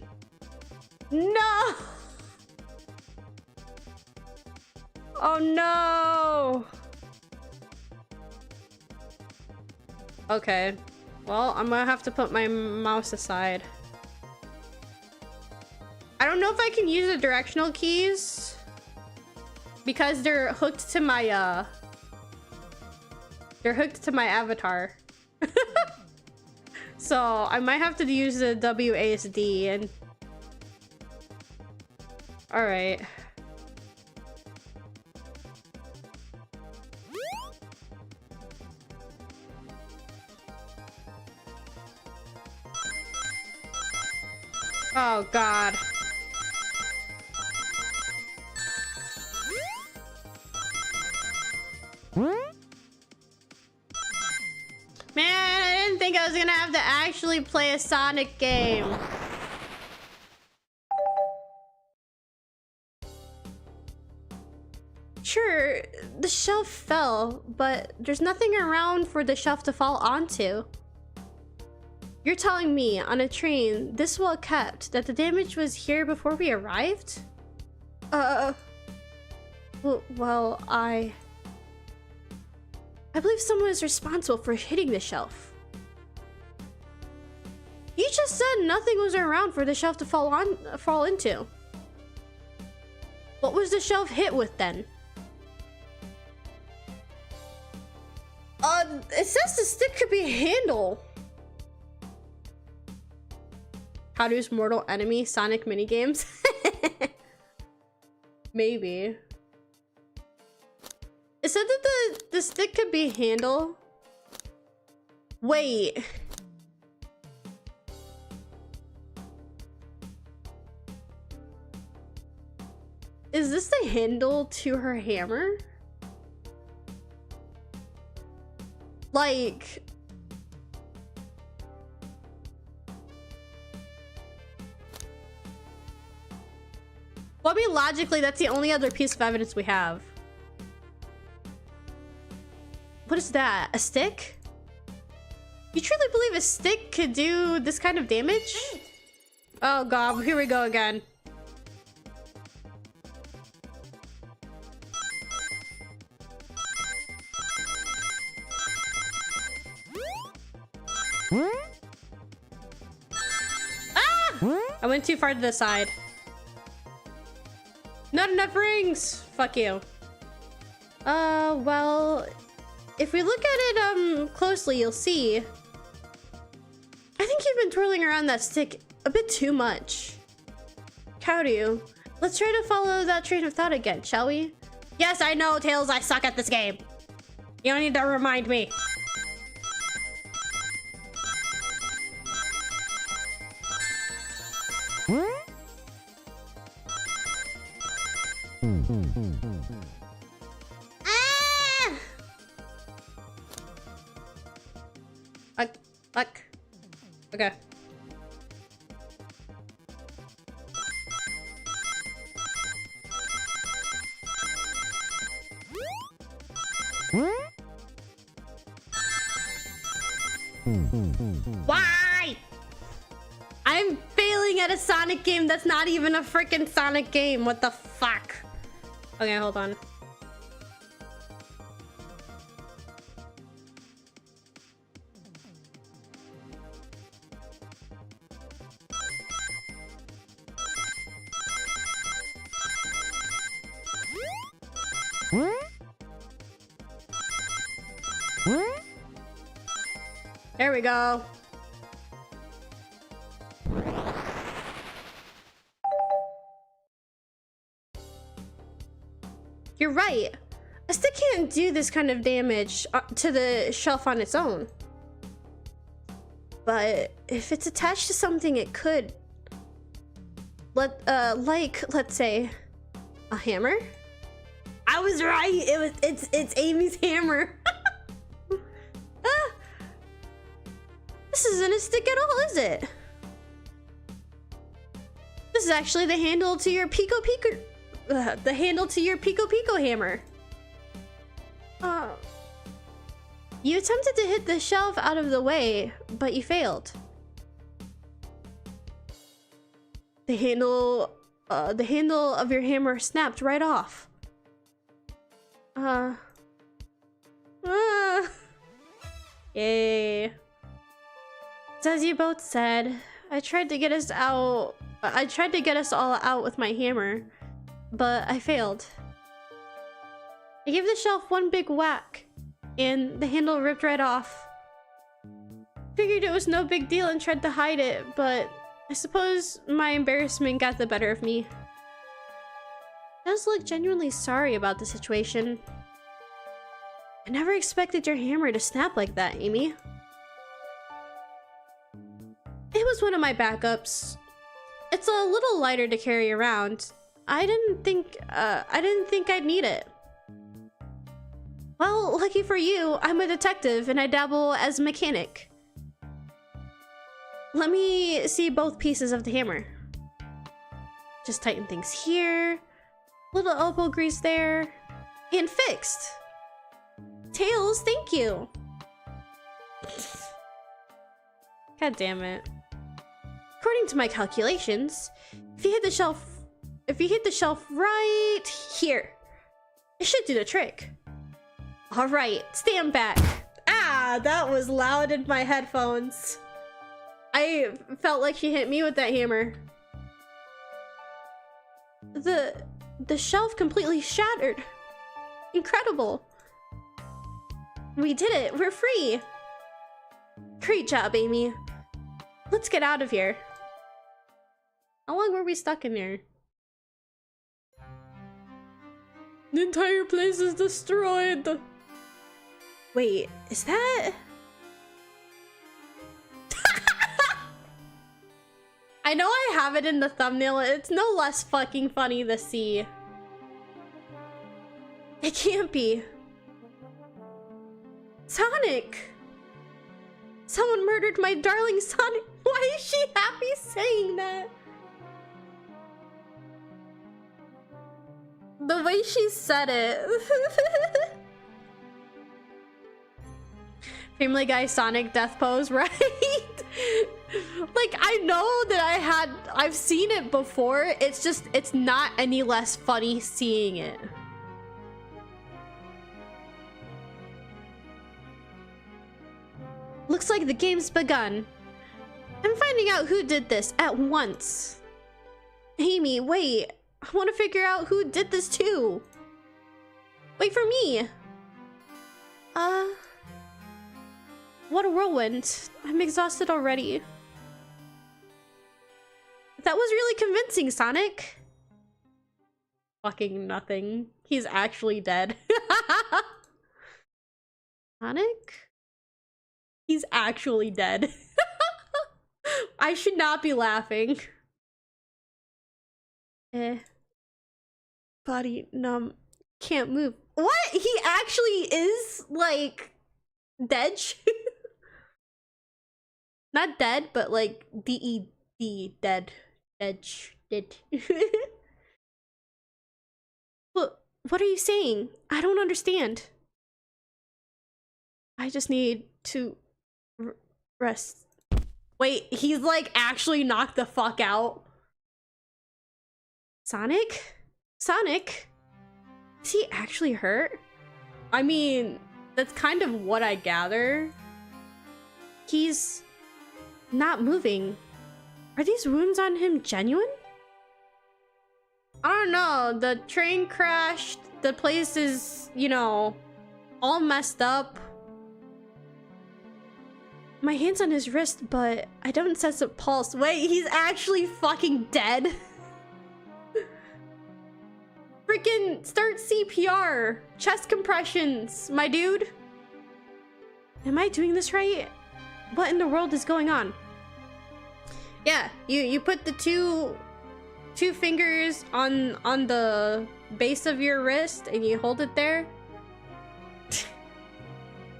No! Oh no! Okay. Well, I'm gonna have to put my mouse aside. I don't know if I can use the directional keys because they're hooked to my avatar. So I might have to use the WASD and all right. Oh God. Man, I didn't think I was gonna have to actually play a Sonic game. Sure, the shelf fell, but there's nothing around for the shelf to fall onto. You're telling me, on a train this well kept, that the damage was here before we arrived? Well, I believe someone is responsible for hitting the shelf. You just said nothing was around for the shelf to fall into. What was the shelf hit with then? It says the stick could be a handle. Kaoru's mortal enemy, Sonic minigames? Maybe. It said that the stick could be handle. Wait. Is this the handle to her hammer? Like... Well, I mean, logically, that's the only other piece of evidence we have. What is that? A stick? You truly believe a stick could do this kind of damage? Oh god, here we go again. Ah! I went too far to the side. Not enough rings! Fuck you. Well... If we look at it, closely, you'll see... I think you've been twirling around that stick a bit too much. Kaoru, let's try to follow that train of thought again, shall we? Yes, I know, Tails, I suck at this game. You don't need to remind me. Fuck. Okay. Why? I'm failing at a Sonic game that's not even a freaking Sonic game. What the fuck? Okay, hold on. There we go. You're right. A stick can't do this kind of damage to the shelf on its own. But if it's attached to something, it could. Like, let's say, a hammer? I was right. It's Amy's hammer. This isn't a stick at all, is it? This is actually the handle to your Pico Pico hammer. You attempted to hit the shelf out of the way, but you failed. The handle of your hammer snapped right off. Yay. As you both said, I tried to get us all out with my hammer, but I failed. I gave the shelf one big whack, and the handle ripped right off. Figured it was no big deal and tried to hide it, but I suppose my embarrassment got the better of me. I just look genuinely sorry about the situation. I never expected your hammer to snap like that, Amy. It was one of my backups. It's a little lighter to carry around. I didn't think I'd need it. Well, lucky for you, I'm a detective and I dabble as a mechanic. Let me see both pieces of the hammer. Just tighten things here. Little elbow grease there. And fixed. Tails, thank you. God damn it. According to my calculations, if you hit the shelf right here, it should do the trick. All right, stand back. Ah, that was loud in my headphones. I felt like she hit me with that hammer. The shelf completely shattered. Incredible. We did it. We're free. Great job, Amy. Let's get out of here. How long were we stuck in there? The entire place is destroyed. Wait, is that... I know I have it in the thumbnail. It's no less fucking funny to see. It can't be. Sonic! Someone murdered my darling Sonic. Why is she happy saying that? The way she said it. Family Guy Sonic death pose, right? Like, I know that I've seen it before. It's just, it's not any less funny seeing it. Looks like the game's begun. I'm finding out who did this at once. Amy, wait. I want to figure out who did this too. Wait for me. What a whirlwind. I'm exhausted already. That was really convincing, Sonic. Fucking nothing. He's actually dead. Sonic? He's actually dead. I should not be laughing. Body numb. Can't move. What? He actually is, like, dead? Not dead, but like D-E-D, dead. Dead. What are you saying? I don't understand. I just need to rest. Wait, he's like actually knocked the fuck out. Sonic? Sonic? Is he actually hurt? I mean, that's kind of what I gather. He's not moving. Are these wounds on him genuine? I don't know. The train crashed. The place is, you know, all messed up. My hand's on his wrist, but I don't sense a pulse. Wait, he's actually fucking dead? Freaking start CPR. Chest compressions, my dude. Am I doing this right? What in the world is going on? Yeah, you put the two fingers on the base of your wrist and you hold it there.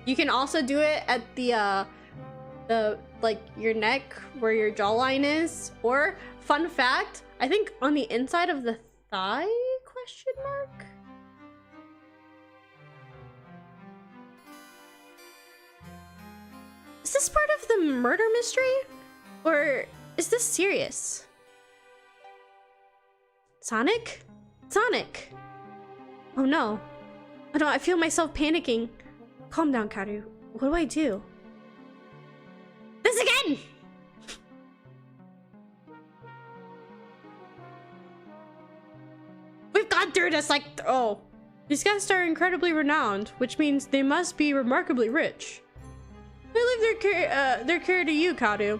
You can also do it at the like your neck where your jawline is, or fun fact, I think on the inside of the thigh, question mark? Is this part of the murder mystery? Or is this serious? Sonic? Sonic! Oh no. Oh no, I feel myself panicking. Calm down, Kaoru. What do I do? This again! We've gone through this like... Oh. These guests are incredibly renowned, which means they must be remarkably rich. I leave their care to you, Kaoru.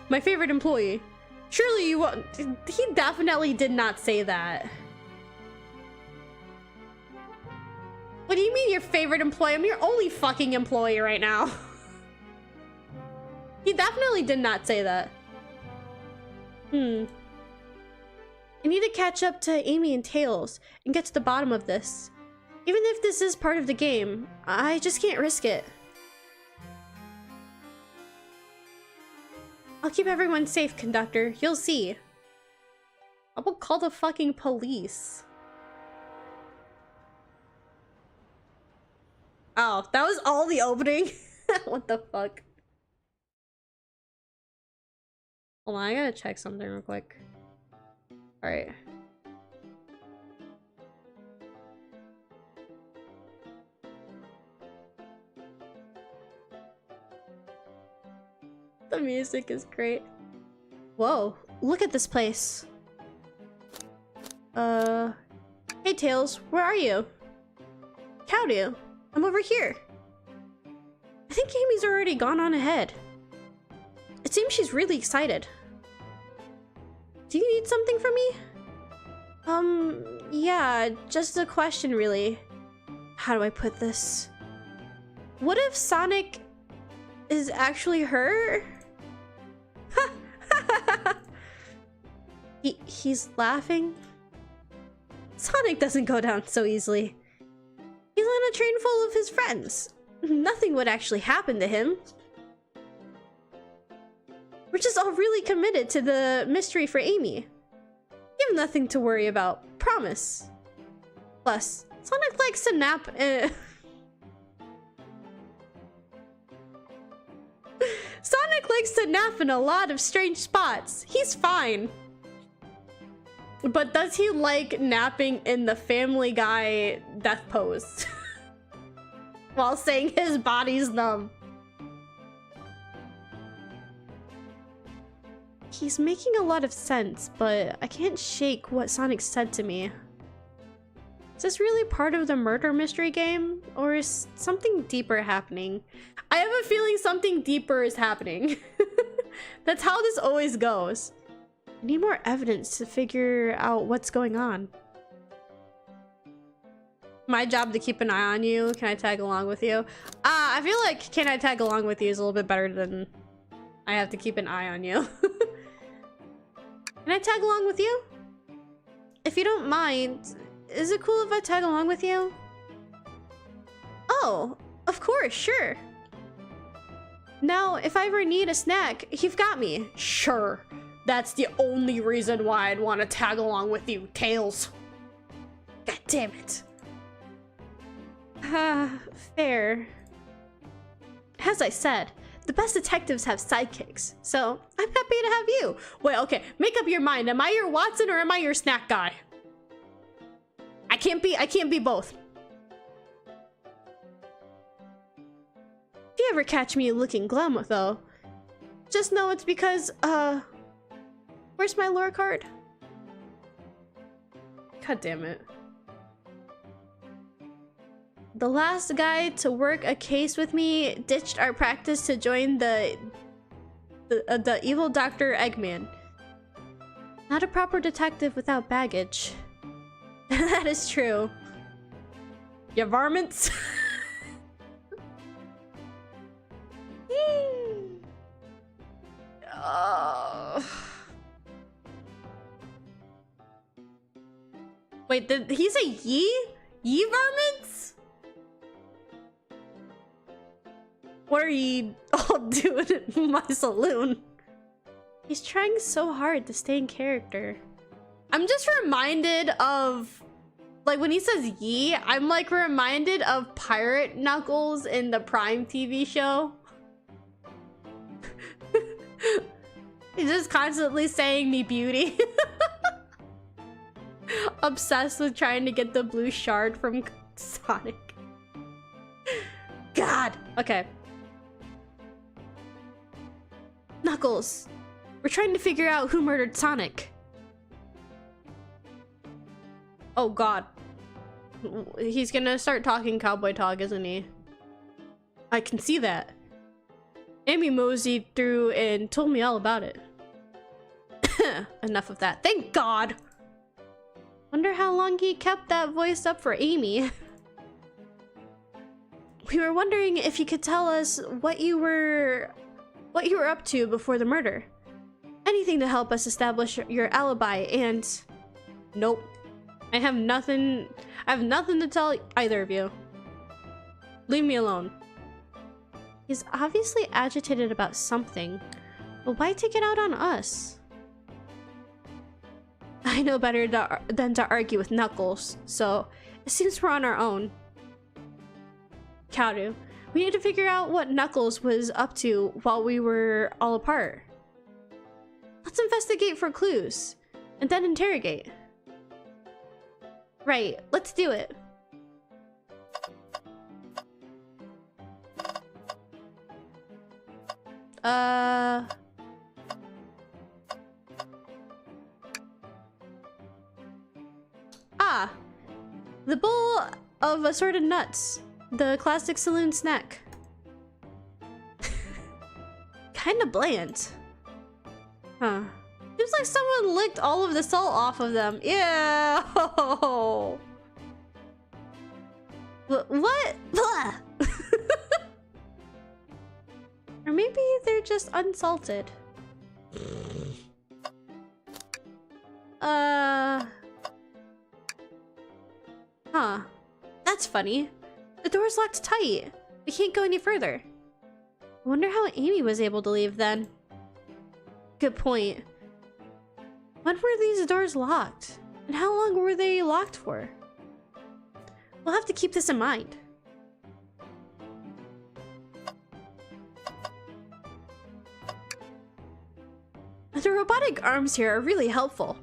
My favorite employee. Surely you won't... He definitely did not say that. What do you mean your favorite employee? I'm your only fucking employee right now. He definitely did not say that. I need to catch up to Amy and Tails and get to the bottom of this. Even if this is part of the game, I just can't risk it. I'll keep everyone safe, conductor. You'll see. I will call the fucking police. Oh, that was all the opening? What the fuck? Hold on, I gotta check something real quick. Alright. The music is great. Whoa, look at this place. Hey Tails, where are you? Kaoru, I'm over here. I think Amy's already gone on ahead. It seems she's really excited. Do you need something from me? Yeah, just a question really. How do I put this? What if Sonic is actually her? He's laughing. Sonic doesn't go down so easily. He's on a train full of his friends. Nothing would actually happen to him. We're just all really committed to the mystery for Amy. You have nothing to worry about, promise. Plus, Sonic likes to nap. Sonic likes to nap in a lot of strange spots. He's fine. But does he like napping in the Family Guy death pose? While saying his body's numb. He's making a lot of sense, but I can't shake what Sonic said to me. Is this really part of the murder mystery game? Or is something deeper happening? I have a feeling something deeper is happening. That's how this always goes. I need more evidence to figure out what's going on. My job to keep an eye on you. Can I tag along with you? I feel like can I tag along with you is a little bit better than I have to keep an eye on you. Can I tag along with you? If you don't mind, is it cool if I tag along with you? Oh, of course, sure. Now, if I ever need a snack, you've got me. Sure. That's the only reason why I'd want to tag along with you, Tails. God damn it. Fair. As I said, the best detectives have sidekicks, so I'm happy to have you. Wait, okay, make up your mind. Am I your Watson or am I your snack guy? I can't be both. If you ever catch me looking glum, though, just know it's because, where's my lore card? God damn it. The last guy to work a case with me ditched our practice to join the evil Dr. Eggman. Not a proper detective without baggage. That is true. You varmints. Wait, did he say ye? Ye varmints? What are ye all doing in my saloon? He's trying so hard to stay in character. I'm just reminded of, like, when he says ye, I'm like reminded of Pirate Knuckles in the Prime TV show. He's just constantly saying me beauty. Obsessed with trying to get the blue shard from Sonic. God. Okay. Knuckles, we're trying to figure out who murdered Sonic. Oh God. He's gonna start talking cowboy talk, isn't he? I can see that. Amy moseyed through and told me all about it. Enough of that. Thank God. Wonder how long he kept that voice up for Amy. We were wondering if you could tell us what you were up to before the murder. Anything to help us establish your alibi. And nope. I have nothing to tell either of you. Leave me alone. He's obviously agitated about something, but why take it out on us? I know better than to argue with Knuckles, so it seems we're on our own. Kaoru, we need to figure out what Knuckles was up to while we were all apart. Let's investigate for clues, and then interrogate. Right, let's do it. The bowl of assorted nuts. The classic saloon snack. Kinda bland. Huh. Seems like someone licked all of the salt off of them. Yeah. What? Or maybe they're just unsalted. Huh. That's funny. The door's locked tight. We can't go any further. I wonder how Amy was able to leave then. Good point. When were these doors locked? And how long were they locked for? We'll have to keep this in mind. The robotic arms here are really helpful.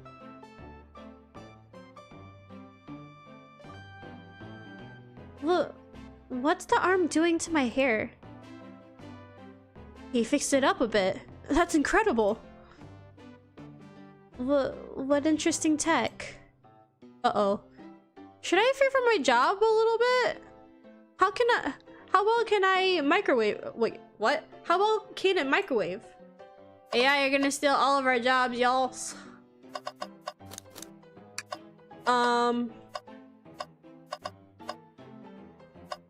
Look, what's the arm doing to my hair? He fixed it up a bit. That's incredible. What interesting tech. Uh-oh. Should I fear for my job a little bit? How well can I microwave? Wait, what? How well can it microwave? AI are gonna steal all of our jobs, y'all.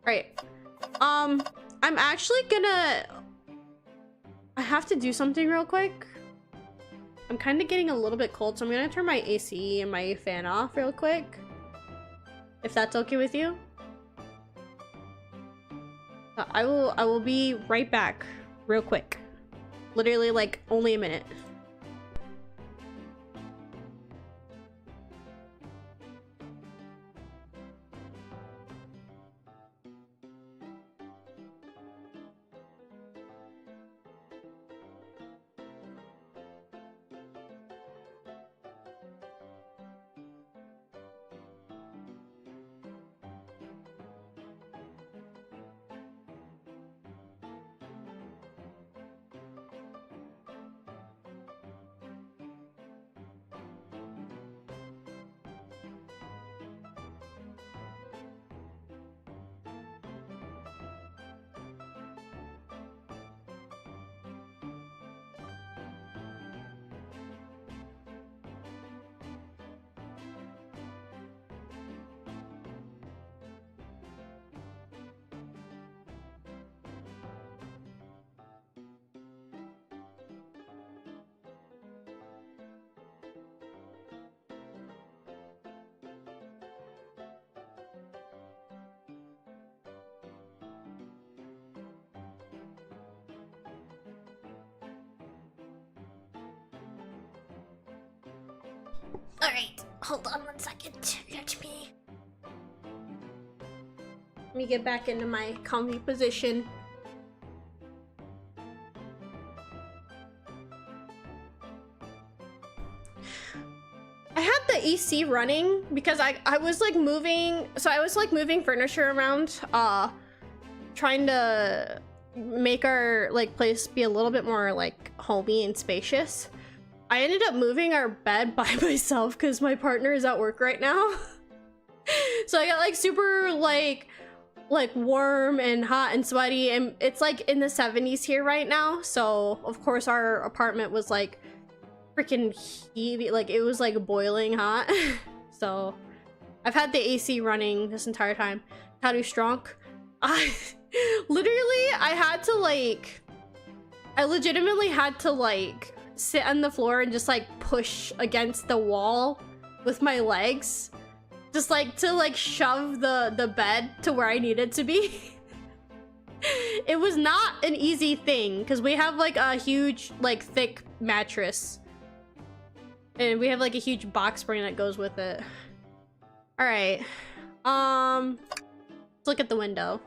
Right. I'm actually gonna... I have to do something real quick. I'm kind of getting a little bit cold, so I'm gonna turn my AC and my fan off real quick. If that's okay with you. I will be right back real quick. Literally like only a minute. Alright, hold on 1 second. Let me get back into my comfy position. I had the AC running because I was like moving, so I was like moving furniture around, trying to make our like place be a little bit more like homey and spacious. I ended up moving our bed by myself because my partner is at work right now. So I got like super like warm and hot and sweaty, and it's like in the 70s here right now. So of course our apartment was like freaking heaty, like it was like boiling hot. So I've had the AC running this entire time. How do strong? I legitimately had to like sit on the floor and just like push against the wall with my legs, just like to like shove the bed to where I needed to be. It was not an easy thing because we have like a huge like thick mattress and we have like a huge box spring that goes with it. All right, let's look at the window.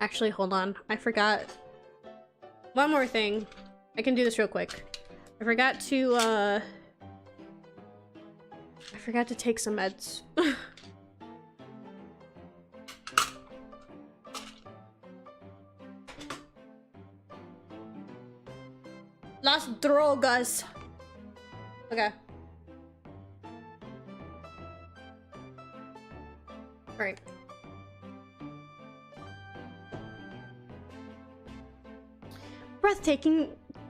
Actually, hold on, I forgot one more thing. I can do this real quick. I forgot to take some meds. Las drogas. Okay. All right.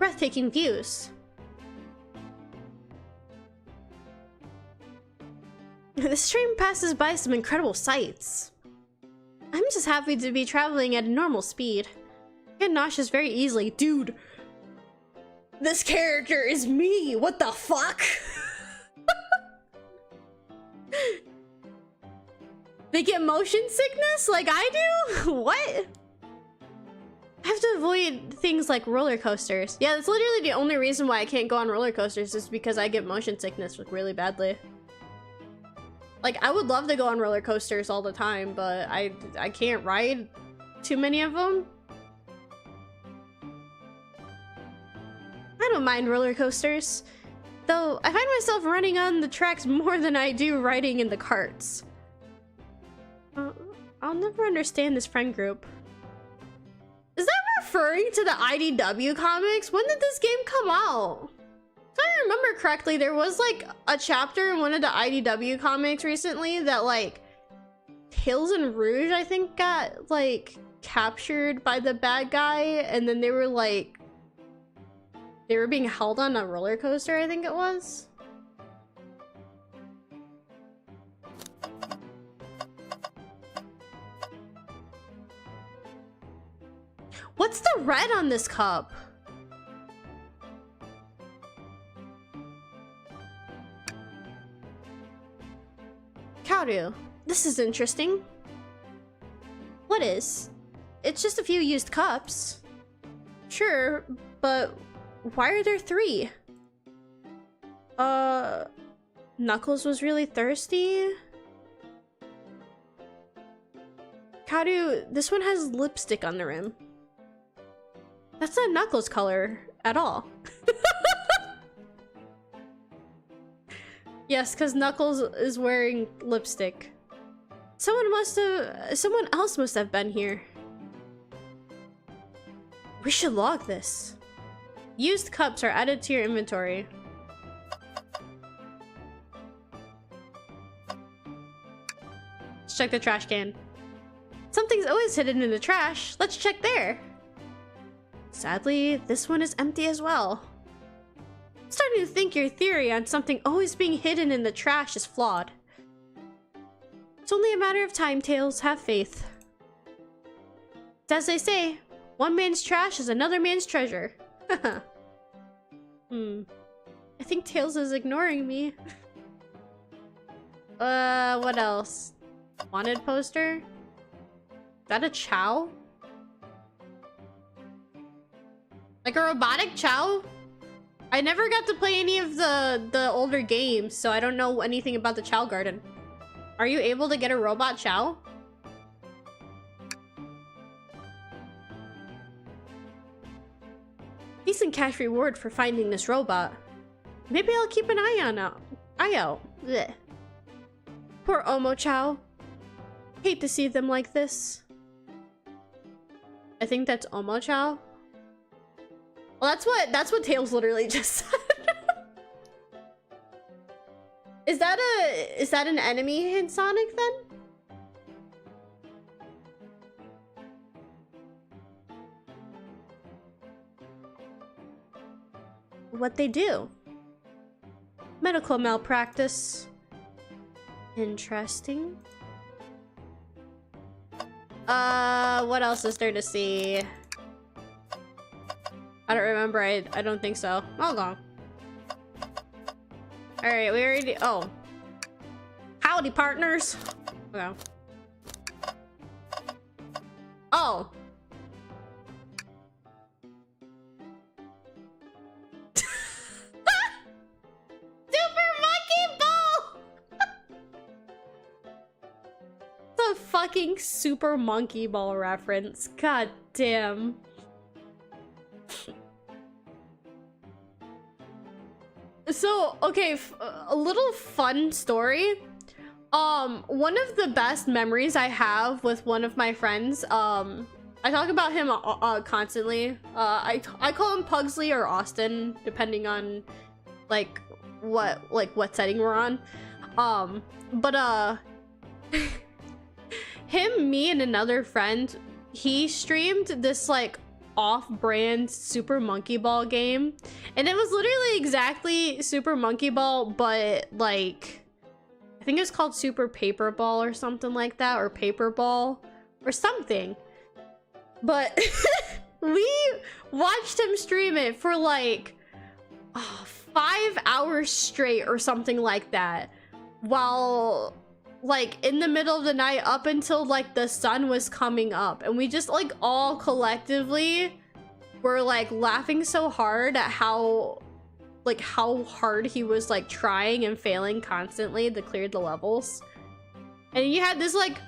breathtaking views. This train passes by some incredible sights. I'm just happy to be traveling at a normal speed. I get nauseous very easily. Dude, this character is me. What the fuck? They get motion sickness like I do? What? I have to avoid things like roller coasters. Yeah, that's literally the only reason why I can't go on roller coasters is because I get motion sickness really badly. Like, I would love to go on roller coasters all the time, but I can't ride too many of them. I don't mind roller coasters, though I find myself running on the tracks more than I do riding in the carts. I'll never understand this friend group. Is that referring to the IDW comics? When did this game come out? If I remember correctly, there was like a chapter in one of the IDW comics recently that like Tails and Rouge, I think, got like captured by the bad guy, and then they were being held on a roller coaster, I think it was. What's the red on this cup? Kaoru, this is interesting. What is? It's just a few used cups. Sure, but why are there 3? Knuckles was really thirsty? Kaoru, this one has lipstick on the rim. That's not Knuckles' color at all. Yes, because Knuckles is wearing lipstick. Someone else must have been here. We should log this. Used cups are added to your inventory. Let's check the trash can. Something's always hidden in the trash. Let's check there. Sadly, this one is empty as well. I'm starting to think your theory on something always being hidden in the trash is flawed. It's only a matter of time, Tails. Have faith. It's as they say, one man's trash is another man's treasure. I think Tails is ignoring me. What else? Wanted poster? Is that a Chow? Like a robotic Chow? I never got to play any of the older games, so I don't know anything about the Chow Garden. Are you able to get a robot Chow? Decent cash reward for finding this robot. Maybe I'll keep an eye out. Blech. Poor Omo Chow. Hate to see them like this. I think that's Omo Chow. Well, that's what Tails literally just said. Is that an enemy in Sonic then? What they do? Medical malpractice. Interesting. What else is there to see? I don't remember. I don't think so. Hold on. Alright, we already... Oh. Howdy, partners. Okay. Oh. Super Monkey Ball! The fucking Super Monkey Ball reference. God damn. So, okay, a little fun story. One of the best memories I have with one of my friends, I talk about him constantly. I call him Pugsley or Austin, depending on what setting we're on. Him, me, and another friend, he streamed this like off-brand Super Monkey Ball game, and it was literally exactly Super Monkey Ball, but like I think it's called Super Paper Ball or something like that, or Paper Ball or something. But we watched him stream it for like 5 hours straight or something like that, while like in the middle of the night up until like the sun was coming up, and we just like all collectively were like laughing so hard at how hard he was like trying and failing constantly to clear the levels. And you have this like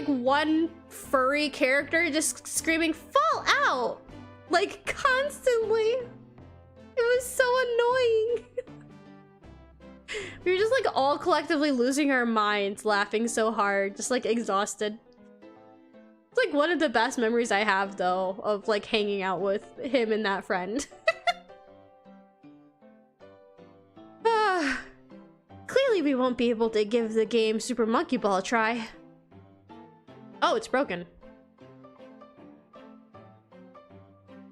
one furry character just screaming "fall out" like constantly. It was so annoying. We were just like all collectively losing our minds, laughing so hard, just like exhausted. It's like one of the best memories I have though, of like hanging out with him and that friend. Clearly we won't be able to give the game Super Monkey Ball a try. Oh, it's broken.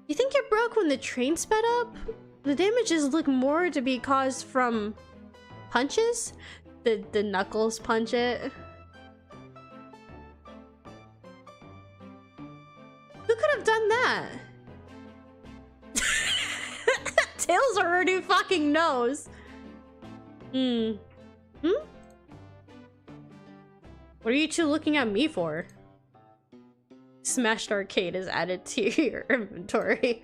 You think it broke when the train sped up? The damages look more to be caused from punches? The Knuckles punch it? Who could have done that? Tails already fucking knows. What are you two looking at me for? Smashed Arcade is added to your inventory.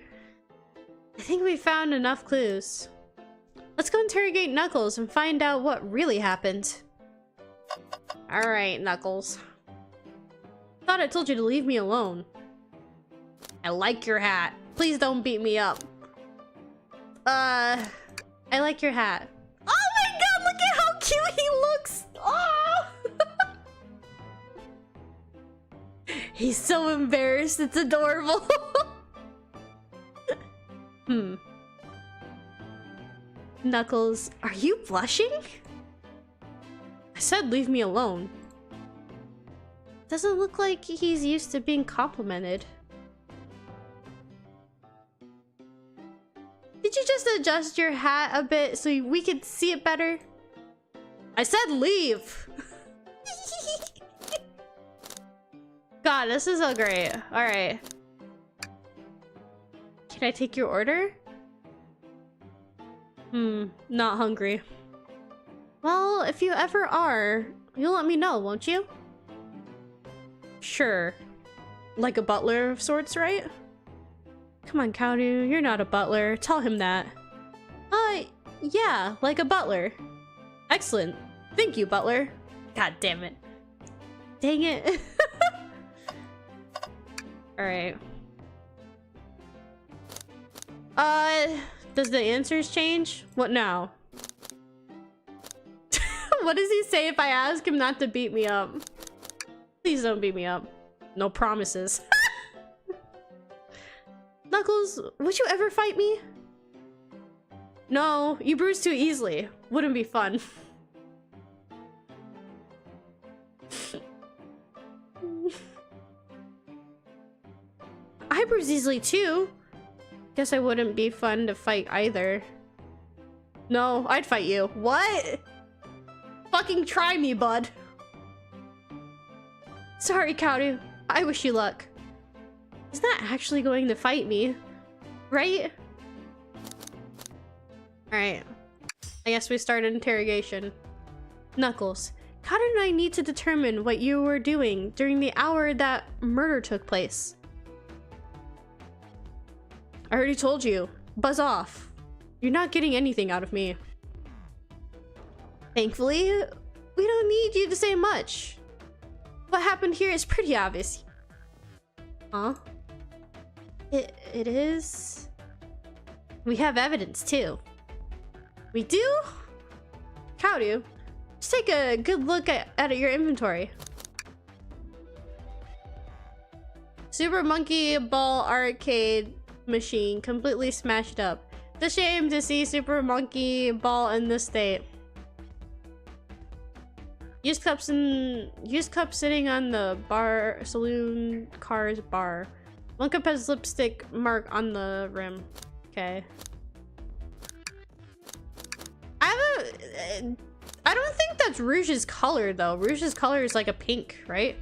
I think we found enough clues. Let's go interrogate Knuckles and find out what really happened. Alright, Knuckles. Thought I told you to leave me alone. I like your hat. Please don't beat me up. I like your hat. Oh my god, look at how cute he looks! Oh! He's so embarrassed, it's adorable. Knuckles, are you blushing? I said leave me alone. Doesn't look like he's used to being complimented. Did you just adjust your hat a bit so we could see it better? I said leave! God, this is so great. Alright. Can I take your order? Not hungry. Well, if you ever are, you'll let me know, won't you? Sure. Like a butler of sorts, right? Come on, Kaoru, you're not a butler. Tell him that. Yeah, like a butler. Excellent. Thank you, butler. God damn it. Dang it. Alright. Does the answers change? What now? What does he say if I ask him not to beat me up? Please don't beat me up. No promises. Knuckles, would you ever fight me? No, you bruise too easily. Wouldn't be fun. I bruise easily too. Guess I wouldn't be fun to fight either. No, I'd fight you. What? Fucking try me, bud. Sorry, Kaoru. I wish you luck. He's not actually going to fight me, right? Alright. I guess we start an interrogation. Knuckles, Kaoru and I need to determine what you were doing during the hour that murder took place. I already told you. Buzz off. You're not getting anything out of me. Thankfully, we don't need you to say much. What happened here is pretty obvious. Huh? It is? We have evidence too. We do? Kaoru, just take a good look at your inventory. Super Monkey Ball arcade machine completely smashed up. It's a shame to see Super Monkey Ball in this state. Used cup sitting on the bar, saloon, car's bar. One cup has lipstick mark on the rim. Okay. I don't think that's Rouge's color though. Rouge's color is like a pink, right?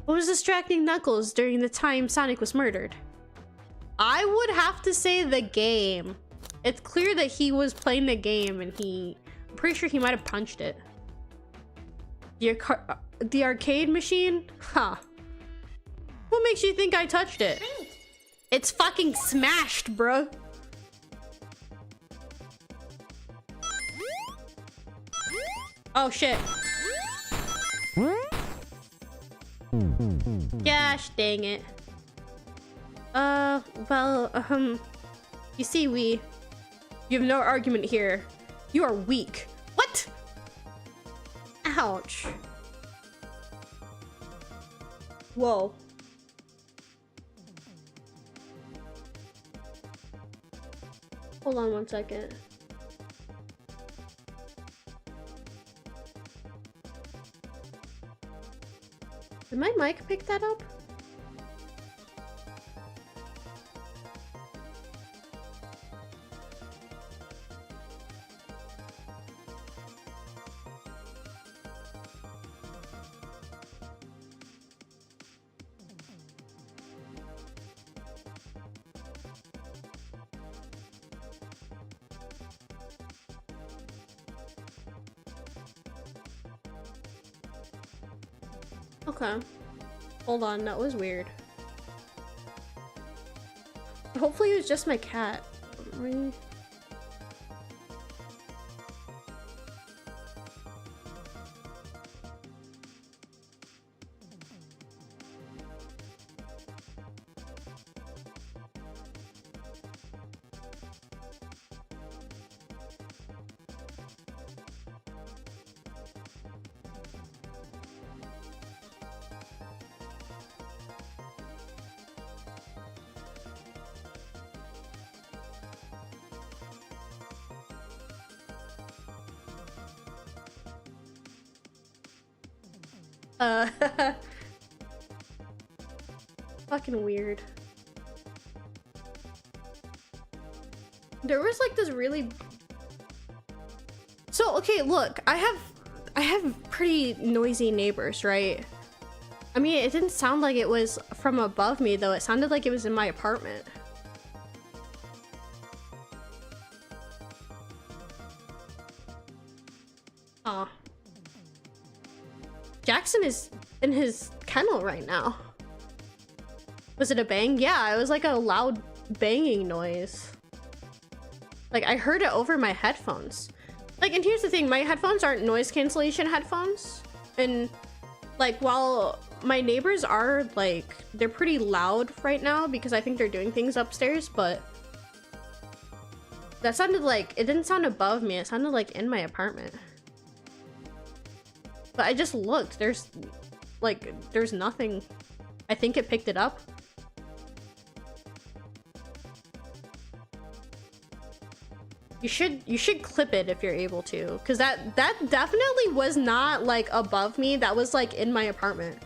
What was distracting Knuckles during the time Sonic was murdered? I would have to say the game. It's clear that he was playing the game and I'm pretty sure he might have punched it. The arcade machine? Huh. What makes you think I touched it? It's fucking smashed, bro. Oh shit. Gosh dang it. You see, you have no argument here. You are weak. What? Ouch. Whoa. Hold on 1 second. Did my mic pick that up? Okay. Hold on, that was weird. Hopefully it was just my cat. Fucking weird. There was like this really... So, okay, look, I have pretty noisy neighbors, right? I mean, it didn't sound like it was from above me, though. It sounded like it was in my apartment. Aw. Jackson is in his kennel right now. Was it a bang? Yeah, it was like a loud banging noise. Like, I heard it over my headphones. Like, and here's the thing, my headphones aren't noise cancellation headphones. And, like, while my neighbors are, like, they're pretty loud right now because I think they're doing things upstairs, but that sounded like, it didn't sound above me, it sounded like in my apartment. But I just looked, there's nothing. I think it picked it up. You should clip it if you're able to, because that definitely was not like above me, that was like in my apartment.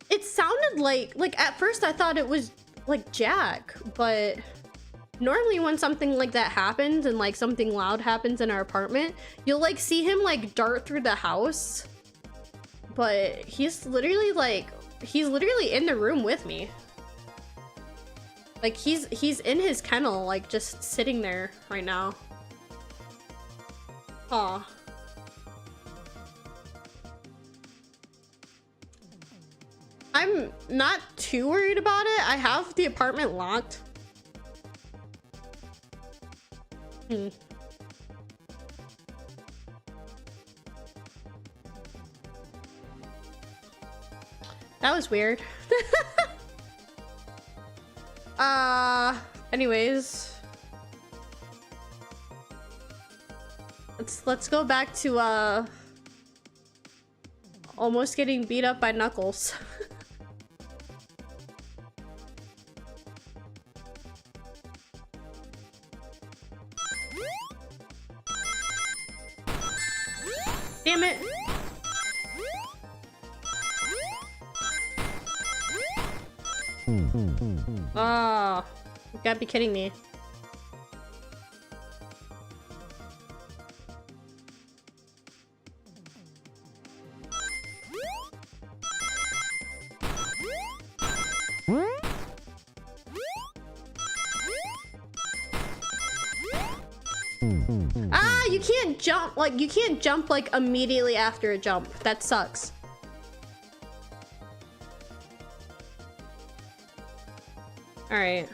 It sounded like at first I thought it was like Jack, but normally when something like that happens and like something loud happens in our apartment, you'll like see him like dart through the house, but he's literally in the room with me. Like he's in his kennel, like just sitting there right now. Aw. I'm not too worried about it. I have the apartment locked. That was weird. Anyways. Let's go back to almost getting beat up by Knuckles. Oh, you gotta be kidding me. Ah, you can't jump, like, you can't jump, like, immediately after a jump. That sucks. Alright.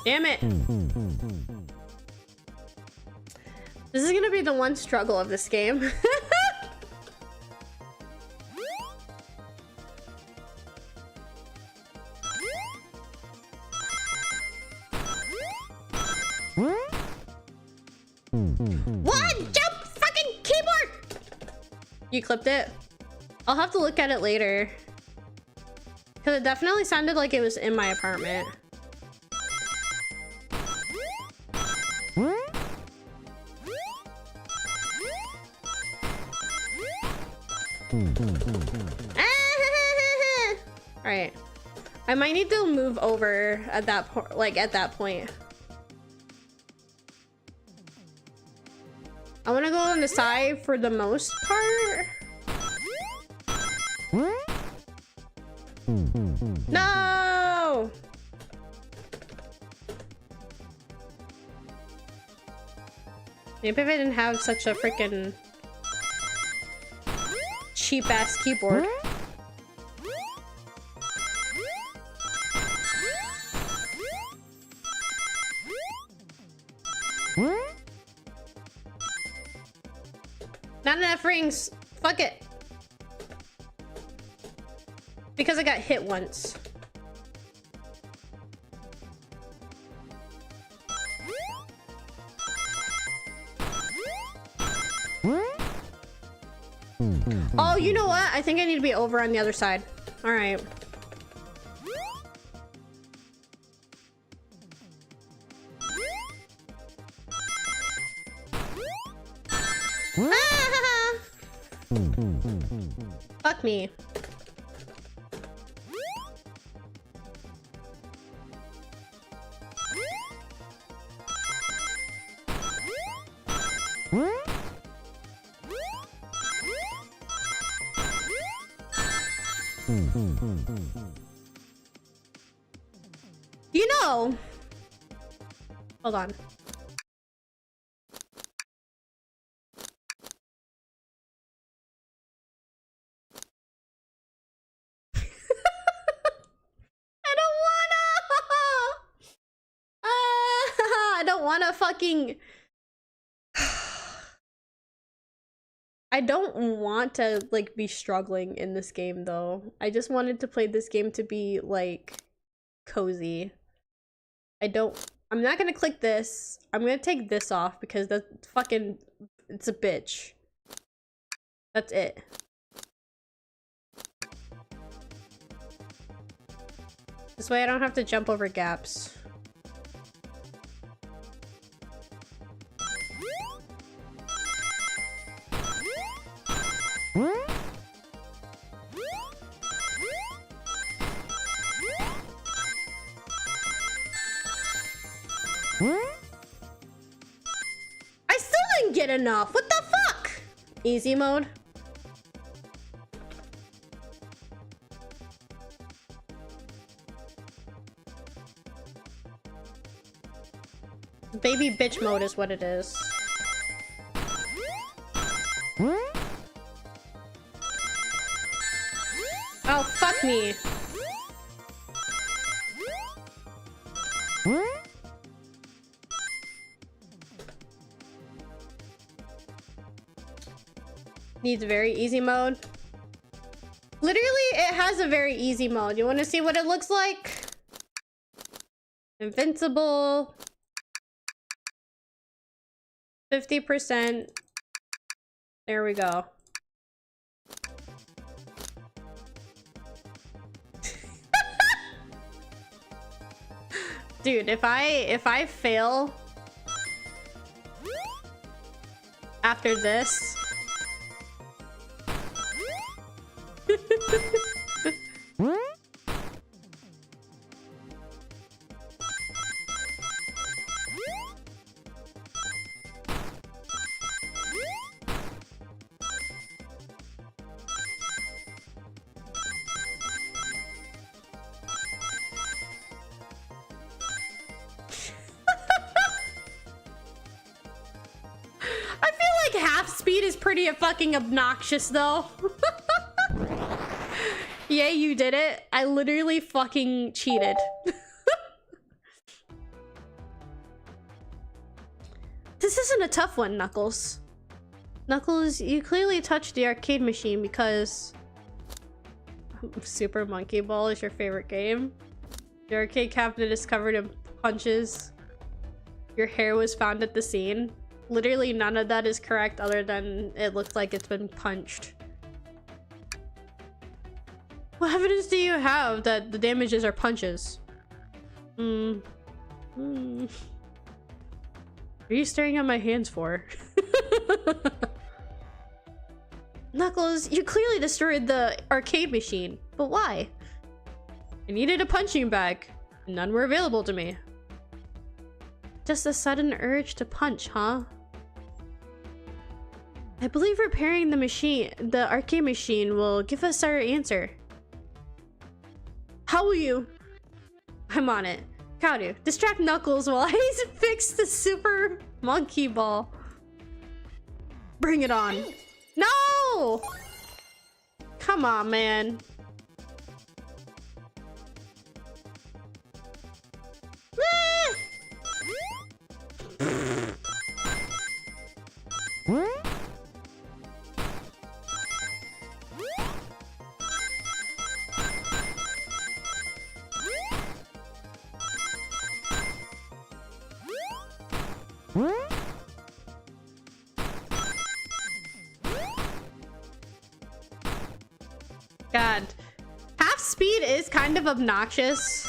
Damn it. This is gonna be the one struggle of this game. What? Jump! Fucking keyboard! You clipped it? I'll have to look at it later. Because it definitely sounded like it was in my apartment. Alright. I might need to move over at that point, like at that point. I want to go on the side for the most part. No! Maybe if I didn't have such a freaking cheap ass keyboard. Not enough rings. Fuck it. Because I got hit once. Oh, you know what? I think I need to be over on the other side. All right. Fuck me. You know, hold on. I don't wanna fucking I don't want to like be struggling in this game though. I just wanted to play this game to be like cozy. I'm not gonna click this. I'm gonna take this off because that's fucking, it's a bitch. That's it. This way I don't have to jump over gaps. I still didn't get enough. What the fuck? Easy mode. Baby bitch mode is what it is. Oh, fuck me. Needs very easy mode. Literally, it has a very easy mode. You want to see what it looks like? Invincible. 50%. There we go. Dude, if I fail after this. Pretty fucking obnoxious though. Yeah, you did it. I literally fucking cheated. This isn't a tough one, Knuckles. Knuckles, you clearly touched the arcade machine because Super Monkey Ball is your favorite game. The arcade cabinet is covered in punches. Your hair was found at the scene. Literally none of that is correct other than it looks like it's been punched. What evidence do you have that the damages are punches? What are you staring at my hands for? Knuckles, you clearly destroyed the arcade machine, but why? I needed a punching bag. None were available to me. Just a sudden urge to punch, huh? I believe repairing the arcade machine will give us our answer. How will you? I'm on it. Kaoru, distract Knuckles while I fix the Super Monkey Ball. Bring it on. No! Come on, man. God, half speed is kind of obnoxious.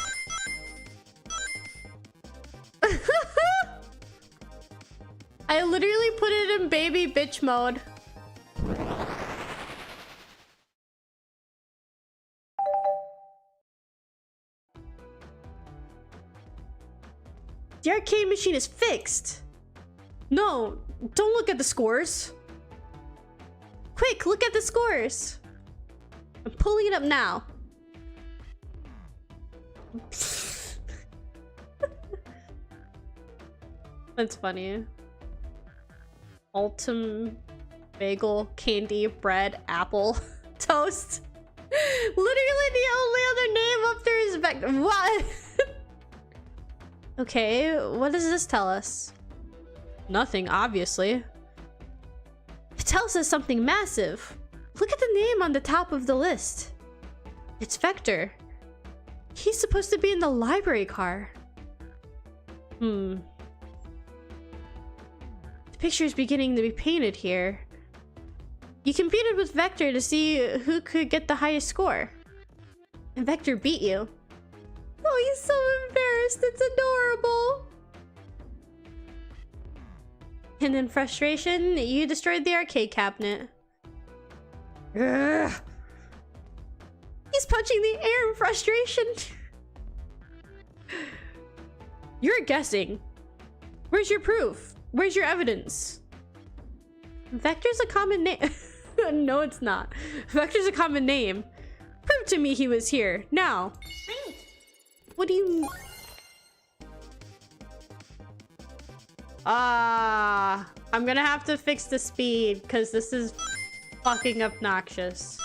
I literally put it in baby bitch mode. The arcade machine is fixed. No, don't look at the scores. Quick, look at the scores. I'm pulling it up now. That's funny. Ultim bagel, candy, bread, apple, toast. Literally the only other name up there is Vector. What? Okay, what does this tell us? Nothing, obviously. It tells us something massive. Look at the name on the top of the list. It's Vector. He's supposed to be in the library car. The picture is beginning to be painted here. You competed with Vector to see who could get the highest score. And Vector beat you. Oh, he's so embarrassed. It's adorable. And in frustration, you destroyed the arcade cabinet. Ugh. He's punching the air in frustration. You're guessing. Where's your proof? Where's your evidence? Vector's a common name. No, it's not. Vector's a common name. Prove to me he was here. Now. What do you... I'm gonna have to fix the speed because this is fucking obnoxious.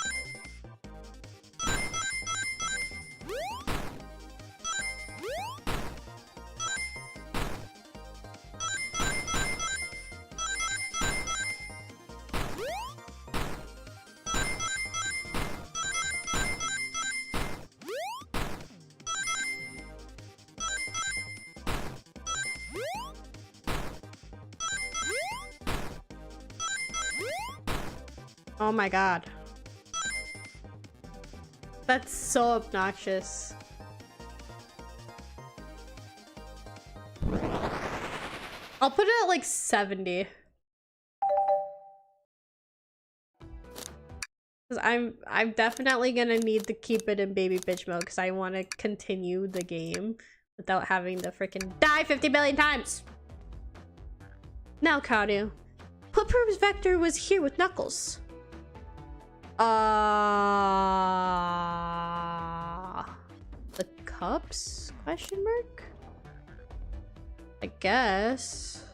Oh my god. That's so obnoxious. I'll put it at like 70. Because I'm definitely gonna need to keep it in baby bitch mode because I want to continue the game without having to freaking die 50 billion times. Now, Kaoru, what proves Vector was here with Knuckles? The cups? Question mark? I guess.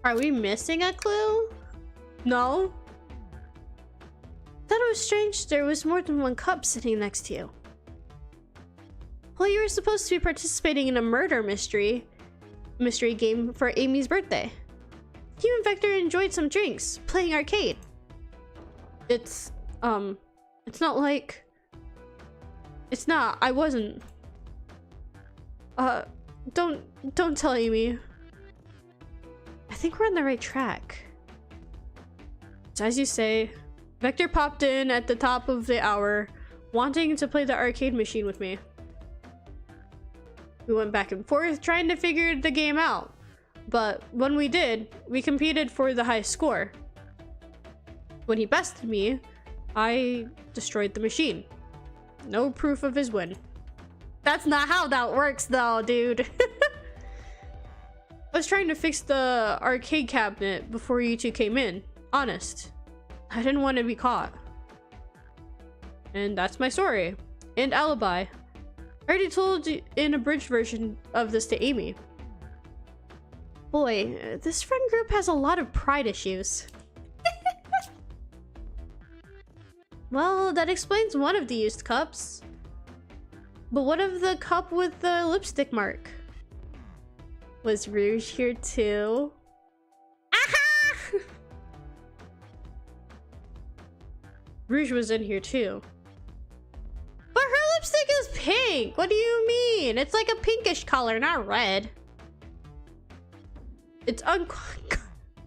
Are we missing a clue? No? Thought it was strange there was more than one cup sitting next to you. Well, you were supposed to be participating in a murder mystery game for Amy's birthday. You and Vector enjoyed some drinks, playing arcade. It's not like... It's not, I wasn't. Don't tell Amy. I think we're on the right track. So as you say, Vector popped in at the top of the hour, wanting to play the arcade machine with me. We went back and forth trying to figure the game out, but when we did, we competed for the high score. When he bested me, I destroyed the machine. No proof of his win. That's not how that works though, dude. I was trying to fix the arcade cabinet before you two came in. Honest. I didn't want to be caught. And that's my story. And alibi. I already told you in a bridge version of this to Amy. Boy, this friend group has a lot of pride issues. Well, that explains one of the used cups. But what of the cup with the lipstick mark? Was Rouge here too? Aha! Rouge was in here too. But her lipstick is pink! What do you mean? It's like a pinkish color, not red. It's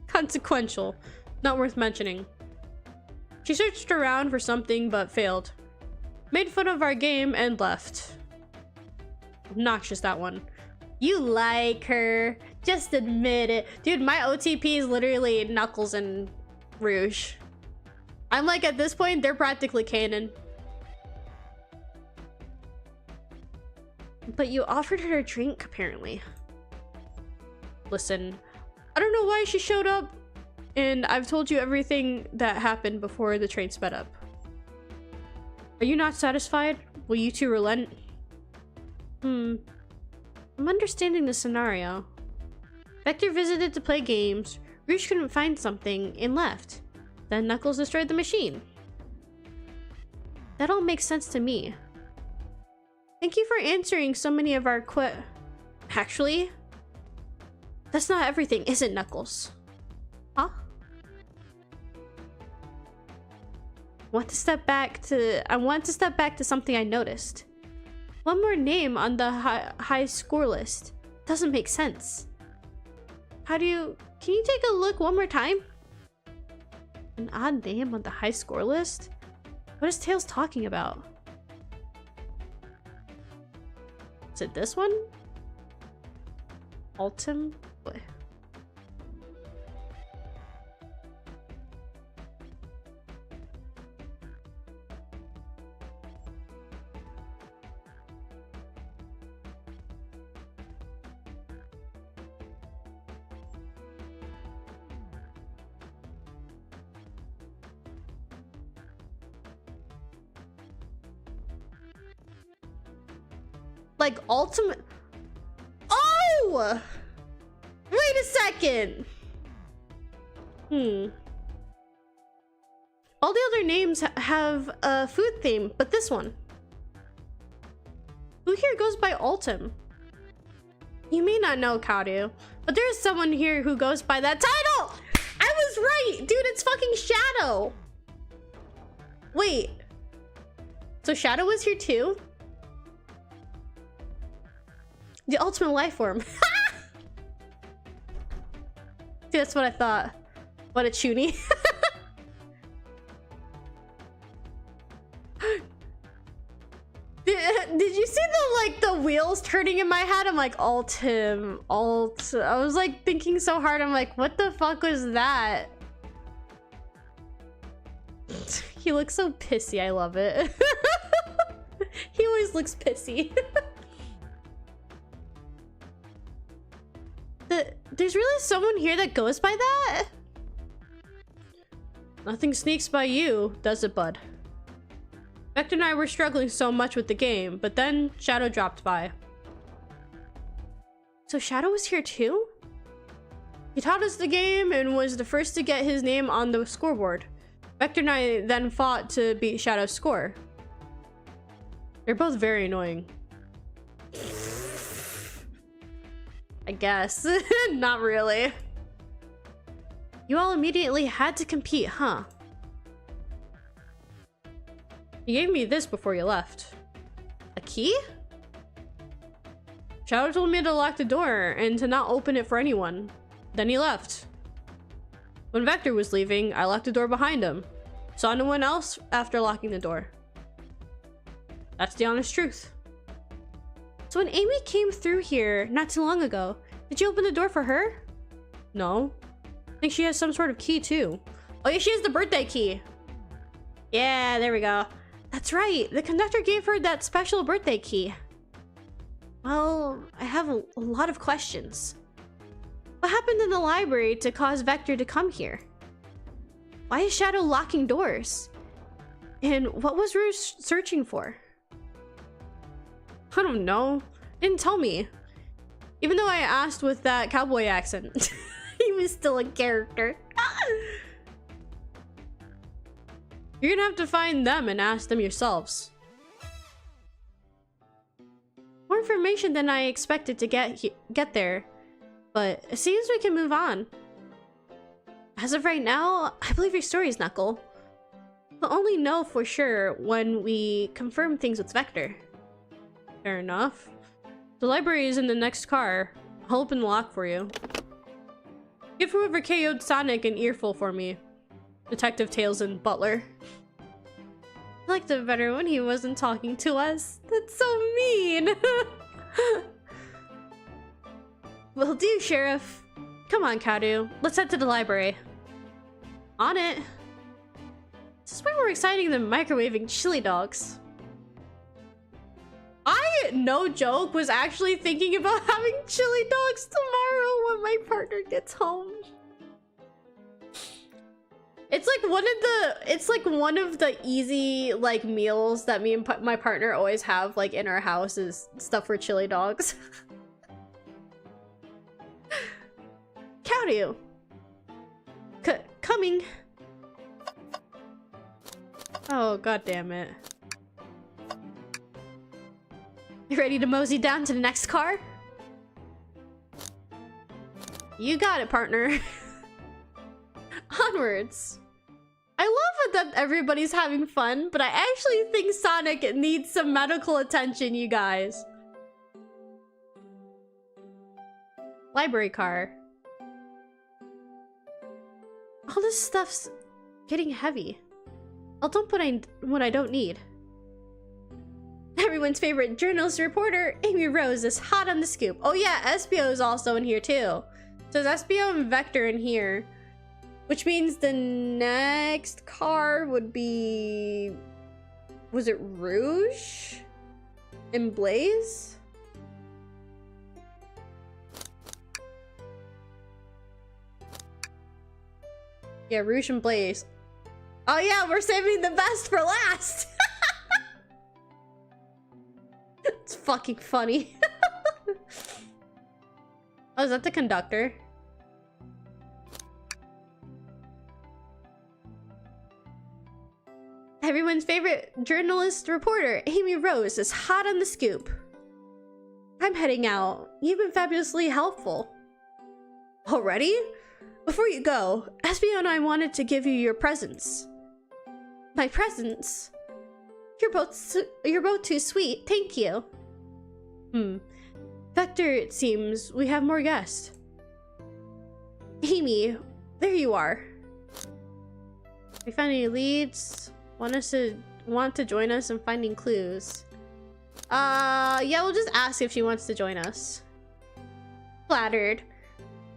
consequential. Not worth mentioning. She searched around for something but failed. Made fun of our game and left. Obnoxious, that one. You like her. Just admit it. Dude, my OTP is literally Knuckles and Rouge. I'm like, at this point, they're practically canon. But you offered her a drink, apparently. Listen, I don't know why she showed up, and I've told you everything that happened before the train sped up. Are you not satisfied? Will you two relent? I'm understanding the scenario. Vector visited to play games, Rouge couldn't find something, and left. Then Knuckles destroyed the machine. That all makes sense to me. Thank you for answering so many of our Actually, that's not everything, is it, Knuckles? Huh? I want to step back to something I noticed. One more name on the high score list. Doesn't make sense. Can you take a look one more time? An odd name on the high score list? What is Tails talking about? Is it this one? Ultim? What? Like ultimate. Oh! Wait a second. All the other names have a food theme, but this one. Who here goes by Ultim? You may not know Kaoru, but there is someone here who goes by that title! was right! Dude, it's fucking Shadow! Wait. So Shadow was here too? The ultimate life form. Dude, that's what I thought. What a chuny. Did you see the wheels turning in my head? I'm like, alt him, alt. I was like thinking so hard. I'm like, what the fuck was that? He looks so pissy. I love it. He always looks pissy. There's really someone here that goes by that? Nothing sneaks by you, does it, bud? Vector and I were struggling so much with the game, but then Shadow dropped by. So Shadow was here too? He taught us the game and was the first to get his name on the scoreboard. Vector and I then fought to beat Shadow's score. They're both very annoying. I guess. Not really. You all immediately had to compete, huh? You gave me this before you left. A key? Shadow told me to lock the door and to not open it for anyone. Then he left. When Vector was leaving, I locked the door behind him. Saw no one else after locking the door. That's the honest truth. So when Amy came through here not too long ago, did you open the door for her? No. I think she has some sort of key too. Oh yeah, she has the birthday key. Yeah, there we go. That's right. The conductor gave her that special birthday key. Well, I have a lot of questions. What happened in the library to cause Vector to come here? Why is Shadow locking doors? And what was Rouge searching for? I don't know. Didn't tell me. Even though I asked with that cowboy accent. He was still a character. You're gonna have to find them and ask them yourselves. More information than I expected to get there. But it seems we can move on. As of right now, I believe your story is Knuckle. We'll only know for sure when we confirm things with Vector. Fair enough. The library is in the next car. I'll open the lock for you. Give whoever KO'd Sonic an earful for me. Detective Tails and Butler. I liked it better when he wasn't talking to us. That's so mean. Will do, Sheriff. Come on, Kaoru. Let's head to the library. On it. This is way more exciting than microwaving chili dogs. I, no joke, was actually thinking about having chili dogs tomorrow when my partner gets home. It's like one of the easy like meals that me and my partner always have like in our house is stuff for chili dogs. Kaoru. Coming. Oh, god damn it. You ready to mosey down to the next car? You got it, partner. Onwards. I love it that everybody's having fun, but I actually think Sonic needs some medical attention, you guys. Library car. All this stuff's getting heavy. I'll don't put what I don't need. Everyone's favorite journalist reporter, Amy Rose, is hot on the scoop. Oh yeah, SBO is also in here too. So there's SBO and Vector in here. Which means the next car would be... Was it Rouge? And Blaze? Yeah, Rouge and Blaze. Oh yeah, we're saving the best for last! It's fucking funny. Oh, is that the conductor? Everyone's favorite journalist reporter, Amy Rose, is hot on the scoop. I'm heading out. You've been fabulously helpful. Already? before you go, Espio and I wanted to give you your presents. My presents? You're both too sweet, thank you. Vector, it seems we have more guests. Amy, there you are. We found any leads? Want to join us in finding clues? Yeah, we'll just ask if she wants to join us. Flattered.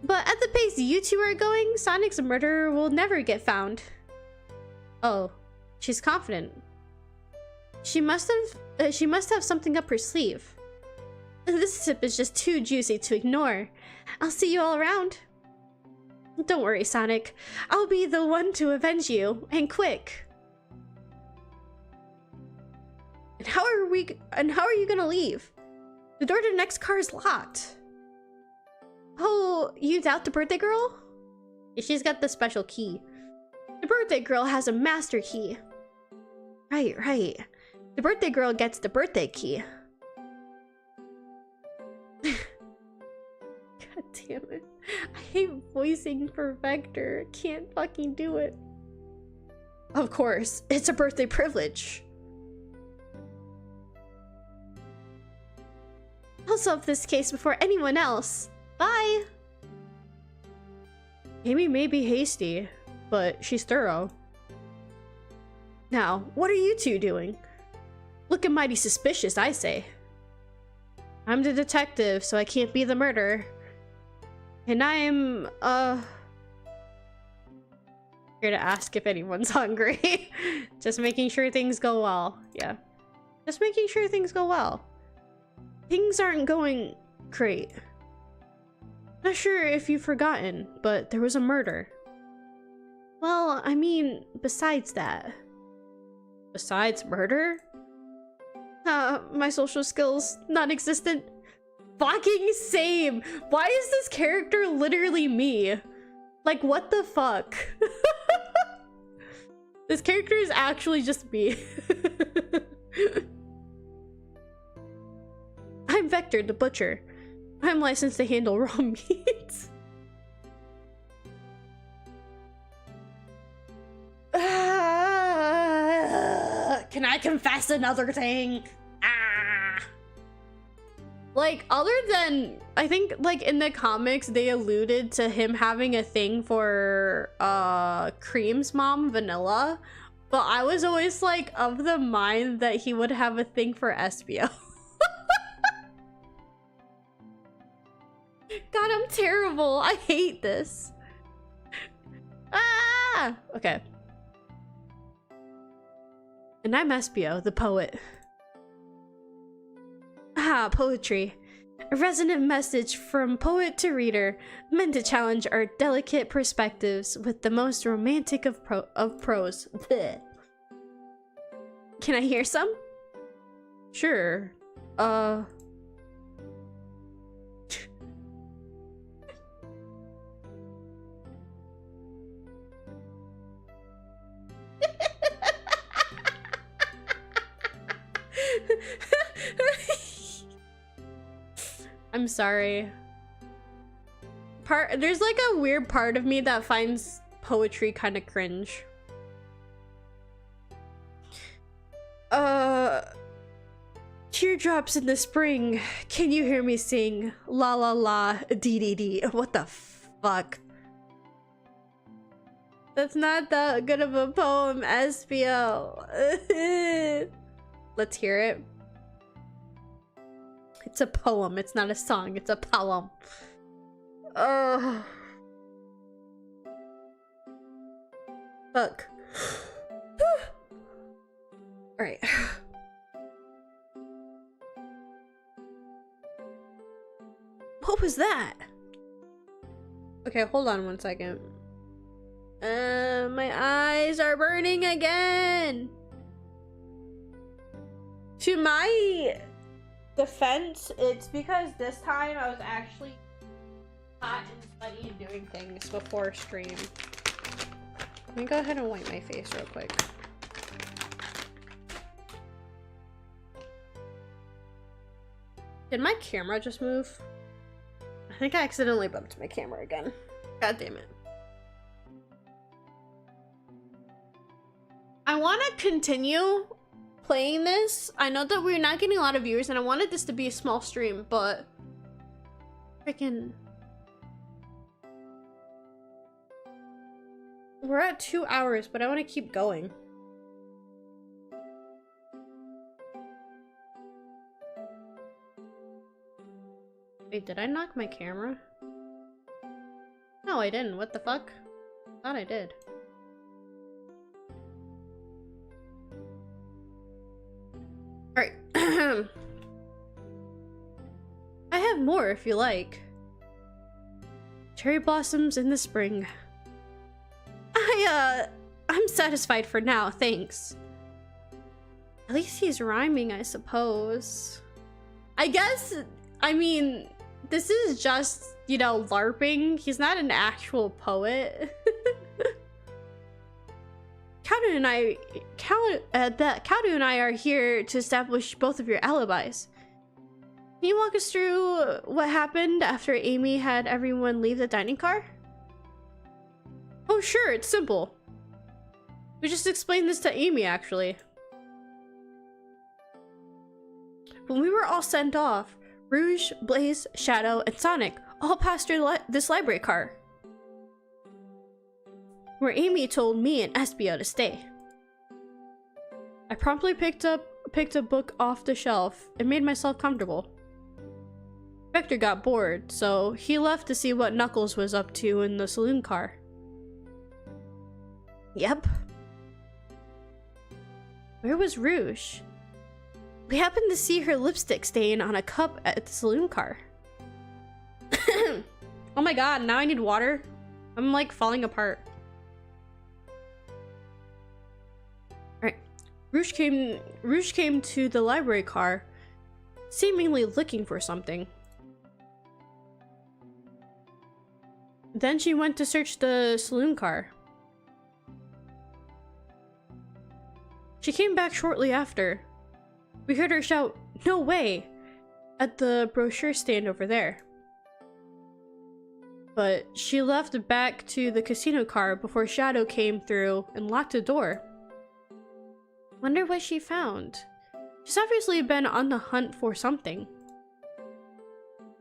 But at the pace you two are going, Sonic's murderer will never get found. Oh, she's confident. She must have something up her sleeve. This tip is just too juicy to ignore. I'll see you all around. Don't worry, Sonic. I'll be the one to avenge you, and quick. And how are you gonna leave? The door to the next car is locked. Oh, you doubt the birthday girl? Yeah, she's got the special key. The birthday girl has a master key. Right. The birthday girl gets the birthday key. God damn it. I hate voicing for Vector. I can't fucking do it. Of course, it's a birthday privilege. I'll solve this case before anyone else. Bye! Amy may be hasty, but she's thorough. Now, what are you two doing? Looking mighty suspicious, I say. I'm the detective, so I can't be the murderer. And I'm, here to ask if anyone's hungry. Just making sure things go well. Yeah. Just making sure things go well. Things aren't going great. Not sure if you've forgotten, but there was a murder. Well, I mean, besides that. Besides murder? My social skills, non-existent. Fucking same! Why is this character literally me? Like, what the fuck? This character is actually just me. I'm Vector, the butcher. I'm licensed to handle raw meat. Can I confess another thing? Like, other than, I think, like, in the comics, they alluded to him having a thing for, Cream's mom, Vanilla. But I was always, like, of the mind that he would have a thing for Espio. God, I'm terrible. I hate this. Okay. And I'm Espio, the poet. Poetry. A resonant message from poet to reader, meant to challenge our delicate perspectives with the most romantic of prose. Blech. Can I hear some? Sure. I'm sorry. There's like a weird part of me that finds poetry kind of cringe. Teardrops in the spring. Can you hear me sing? La la la, dee dee dee. What the fuck? That's not that good of a poem, Espio. Let's hear it. It's a poem, it's not a song, it's a poem. Oh. Fuck. Alright. What was that? Okay, hold on one second. My eyes are burning again. To my defense, it's because this time I was actually hot and sweaty and doing things before stream. Let me go ahead and wipe my face real quick. Did my camera just move? I think I accidentally bumped my camera again. God damn it. I want to continue playing this. I know that we're not getting a lot of viewers and I wanted this to be a small stream, but freaking we're at 2 hours, but I want to keep going. Wait, did I knock my camera? No, I didn't. What the fuck? Thought I did. Alright. I have more if you like. Cherry blossoms in the spring. I'm satisfied for now, thanks. At least he's rhyming, I suppose. I guess, I mean, this is just, you know, LARPing. He's not an actual poet. Kaoru and I are here to establish both of your alibis. Can you walk us through what happened after Amy had everyone leave the dining car? Oh sure, it's simple. We just explained this to Amy, actually. When we were all sent off, Rouge, Blaze, Shadow, and Sonic all passed through this library car, where Amy told me and Espio to stay. I promptly picked a book off the shelf and made myself comfortable. Vector got bored, so he left to see what Knuckles was up to in the saloon car. Yep. Where was Rouge? We happened to see her lipstick stain on a cup at the saloon car. Oh my god, now I need water. I'm like falling apart. Alright. Rouge came to the library car, seemingly looking for something. Then she went to search the saloon car. She came back shortly after. We heard her shout, "No way!" at the brochure stand over there. But she left back to the casino car before Shadow came through and locked the door. Wonder what she found. She's obviously been on the hunt for something.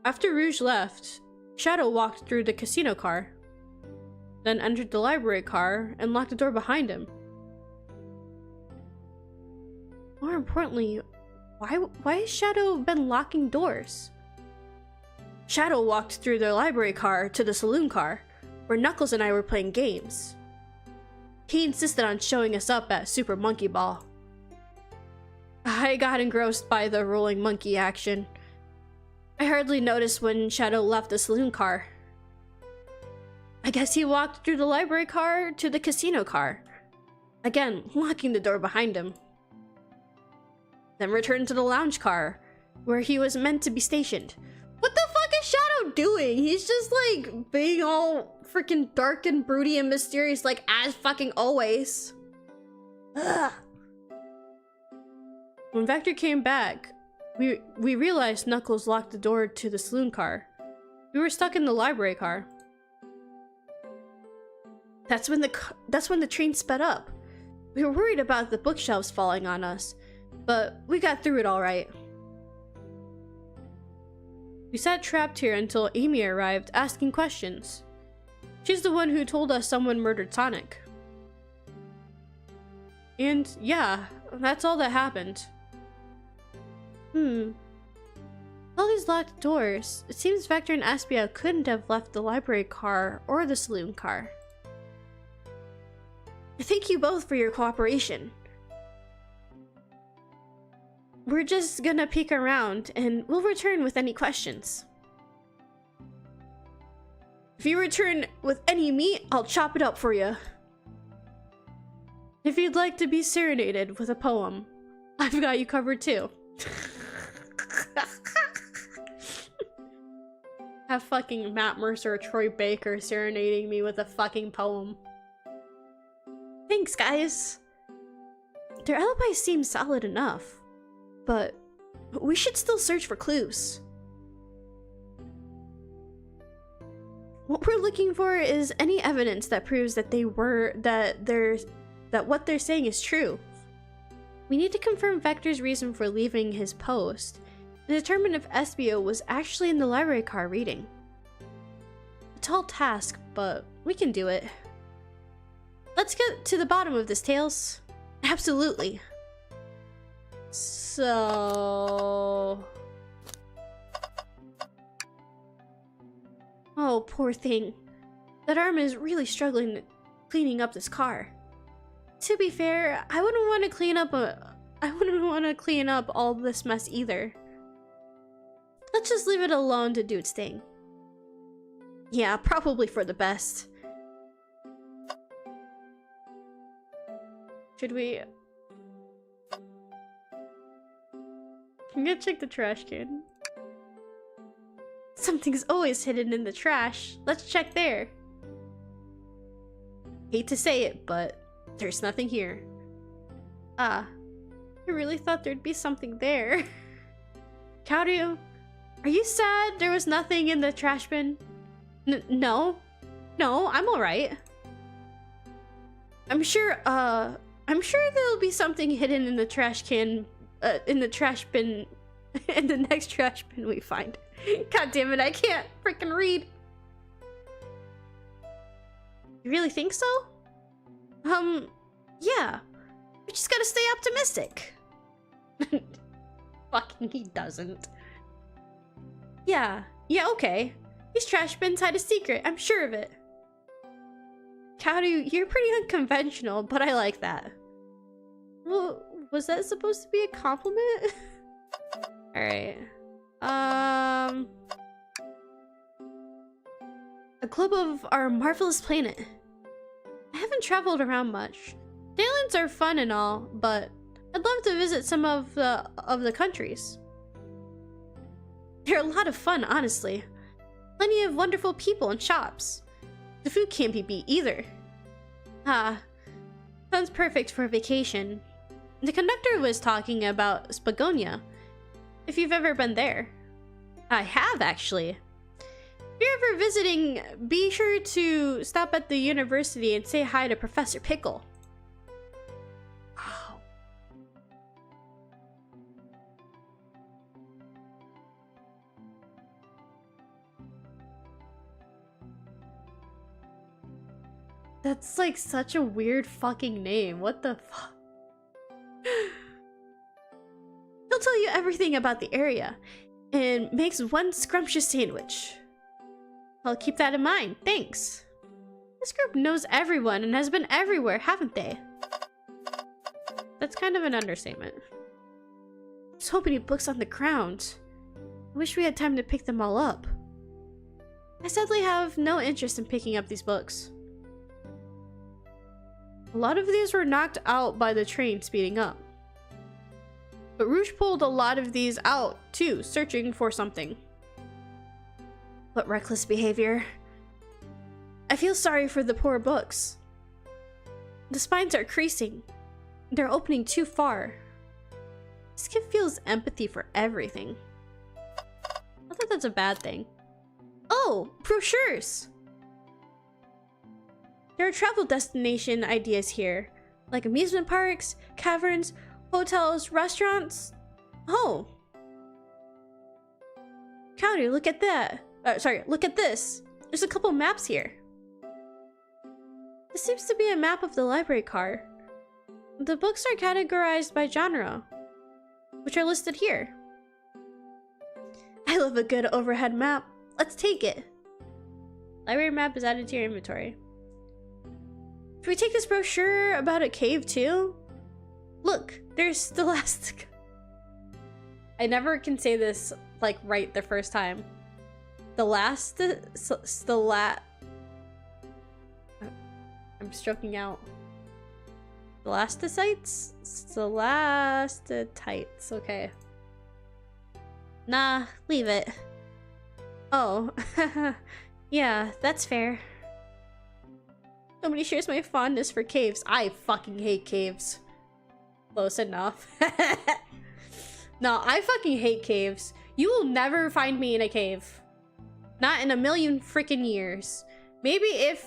After Rouge left, Shadow walked through the casino car, then entered the library car and locked the door behind him. More importantly, why has Shadow been locking doors? Shadow walked through the library car to the saloon car, where Knuckles and I were playing games. He insisted on showing us up at Super Monkey Ball. I got engrossed by the rolling monkey action. I hardly noticed when Shadow left the saloon car. I guess he walked through the library car to the casino car, again locking the door behind him. Then returned to the lounge car, where he was meant to be stationed. What the fuck is Shadow doing? He's just like being all freaking dark and broody and mysterious, like as fucking always. Ugh. When Vector came back, we realized Knuckles locked the door to the saloon car. We were stuck in the library car. That's when the train sped up. We were worried about the bookshelves falling on us, but we got through it all right. We sat trapped here until Amy arrived, asking questions. She's the one who told us someone murdered Sonic. And yeah, that's all that happened. All these locked doors, it seems Vector and Espio couldn't have left the library car or the saloon car. Thank you both for your cooperation. We're just gonna peek around and we'll return with any questions. If you return with any meat, I'll chop it up for you. If you'd like to be serenaded with a poem, I've got you covered too. Have fucking Matt Mercer or Troy Baker serenading me with a fucking poem. Thanks, guys. Their alibi seems solid enough, but we should still search for clues. What we're looking for is any evidence that proves that that what they're saying is true. We need to confirm Vector's reason for leaving his post and determine if Espio was actually in the library car reading. A tall task, but we can do it. Let's get to the bottom of this, Tails. Absolutely. So... Oh, poor thing. That arm is really struggling cleaning up this car. To be fair, I wouldn't want to clean up all this mess either. Let's just leave it alone to do its thing. Yeah, probably for the best. Should we... I'm gonna check the trash can. Something's always hidden in the trash. Let's check there. Hate to say it, but there's nothing here. I really thought there'd be something there. Kaoru, are you sad there was nothing in the trash bin? No, I'm alright. I'm sure there'll be something hidden in the trash can, in the trash bin, in the next trash bin we find. God damn it, I can't freaking read. You really think so? Yeah. We just gotta stay optimistic. Fucking he doesn't. Yeah, okay. These trash bins hide a secret, I'm sure of it. Kaoru, you're pretty unconventional, but I like that. Well, was that supposed to be a compliment? Alright. A globe of our marvelous planet. I haven't traveled around much. Islands are fun and all, but I'd love to visit some of the countries. They're a lot of fun, honestly. Plenty of wonderful people and shops. The food can't be beat either. Sounds perfect for a vacation. The conductor was talking about Spagonia, if you've ever been there. I have, actually. If you're ever visiting, be sure to stop at the university and say hi to Professor Pickle. Wow. That's like such a weird fucking name. What the fuck? He'll tell you everything about the area and makes one scrumptious sandwich. I'll keep that in mind, thanks. This group knows everyone and has been everywhere, haven't they? That's kind of an understatement. So many books on the ground. I wish we had time to pick them all up. I sadly have no interest in picking up these books. A lot of these were knocked out by the train speeding up. But Rouge pulled a lot of these out, too, searching for something. What reckless behavior. I feel sorry for the poor books. The spines are creasing. They're opening too far. This kid feels empathy for everything. I thought that's a bad thing. Oh, brochures! There are travel destination ideas here, like amusement parks, caverns, hotels, restaurants. Oh. Kaoru, look at that. Look at this. There's a couple maps here. This seems to be a map of the library car. The books are categorized by genre, which are listed here. I love a good overhead map. Let's take it. Library map is added to your inventory. Should we take this brochure about a cave too? Look, there's Scholastic. I never can say this like right the first time. I'm stroking out. Stalactites? Stalactites, okay. Nah, leave it. Oh, yeah, that's fair. Nobody shares my fondness for caves. I fucking hate caves. Close enough. No, I fucking hate caves. You will never find me in a cave. Not in a million freaking years. Maybe if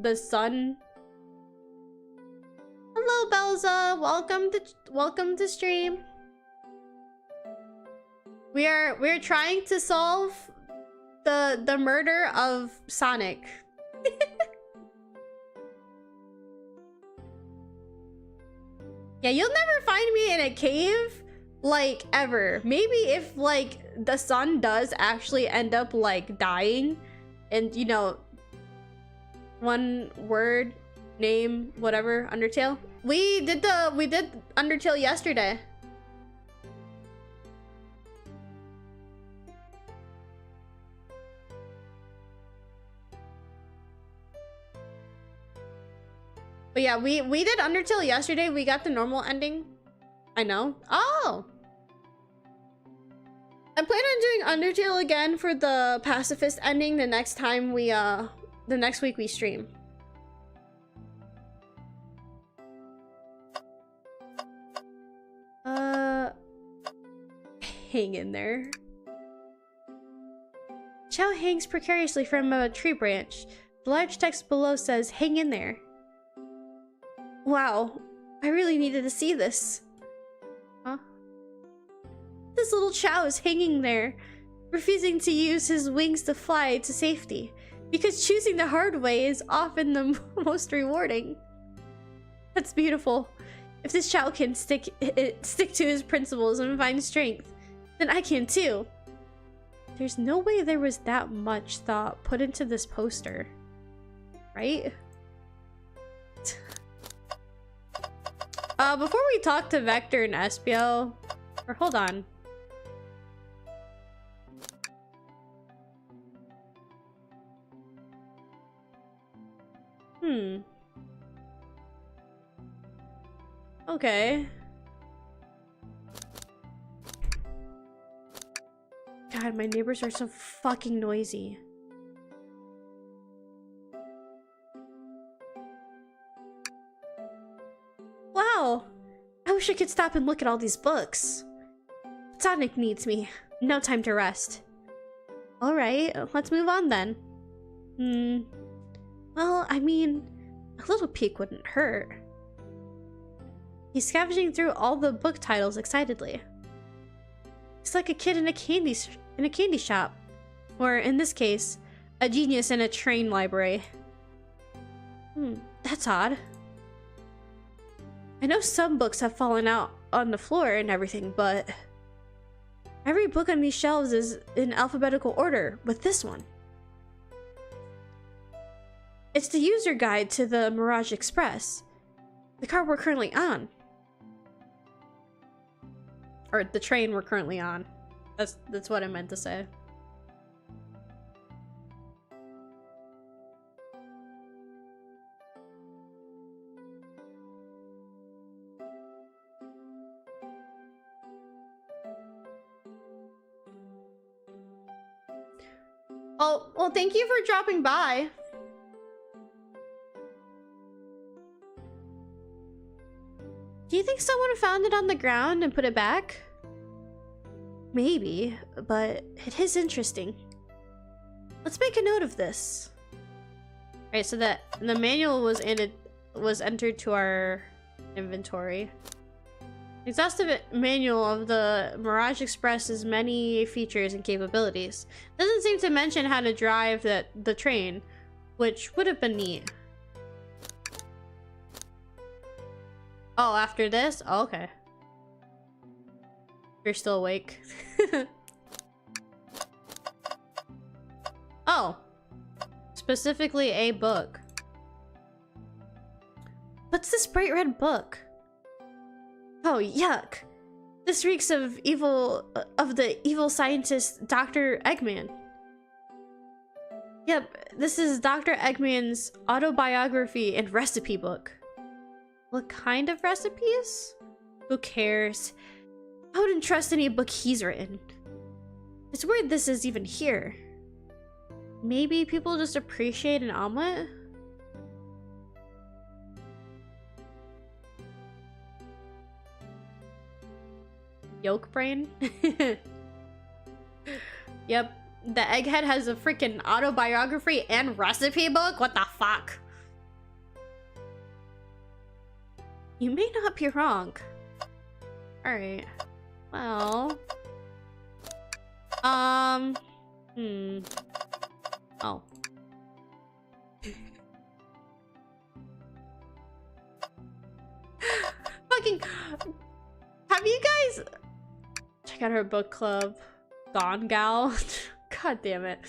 the sun... Hello, Belza. Welcome to stream. We're trying to solve the murder of Sonic. Yeah, you'll never find me in a cave, like, ever. Maybe if, like, the sun does actually end up, like, dying, and, you know, one word, name, whatever, Undertale. We did Undertale yesterday. But yeah, we did Undertale yesterday. We got the normal ending. I know. Oh! I plan on doing Undertale again for the pacifist ending the next time we, the next week we stream. Hang in there. Chow hangs precariously from a tree branch. The large text below says, "Hang in there." Wow, I really needed to see this. Huh? This little Chow is hanging there, refusing to use his wings to fly to safety, because choosing the hard way is often the most rewarding. That's beautiful. If this Chow can stick to his principles and find strength, then I can too. There's no way there was that much thought put into this poster, right? Before we talk to Vector and Espio, or hold on. Okay. God, my neighbors are so fucking noisy. Wow! I wish I could stop and look at all these books. Sonic needs me. No time to rest. Alright, let's move on then. Well, I mean, a little peek wouldn't hurt. He's scavenging through all the book titles excitedly. He's like a kid in a candy shop. Or, in this case, a genius in a train library. That's odd. I know some books have fallen out on the floor and everything, but every book on these shelves is in alphabetical order, with this one. It's the user guide to the Mirage Express, the car we're currently on. Or the train we're currently on. That's what I meant to say. Oh, well, thank you for dropping by. Do you think someone found it on the ground and put it back? Maybe, but it is interesting. Let's make a note of this. Alright, so that the manual was entered to our inventory. Exhaustive manual of the Mirage Express's many features and capabilities. Doesn't seem to mention how to drive the train, which would have been neat. Oh, after this? Oh, okay. You're still awake. Oh. Specifically a book. What's this bright red book? Oh, yuck. This reeks of the evil scientist Dr. Eggman. Yep, this is Dr. Eggman's autobiography and recipe book. What kind of recipes? Who cares? I wouldn't trust any book he's written. It's weird this is even here. Maybe people just appreciate an omelet? Yolk brain? Yep. The egghead has a freaking autobiography and recipe book? What the fuck? You may not be wrong. Alright. Well... Oh. Fucking... Have you guys... Check out her book club. Gone Gal. God damn it.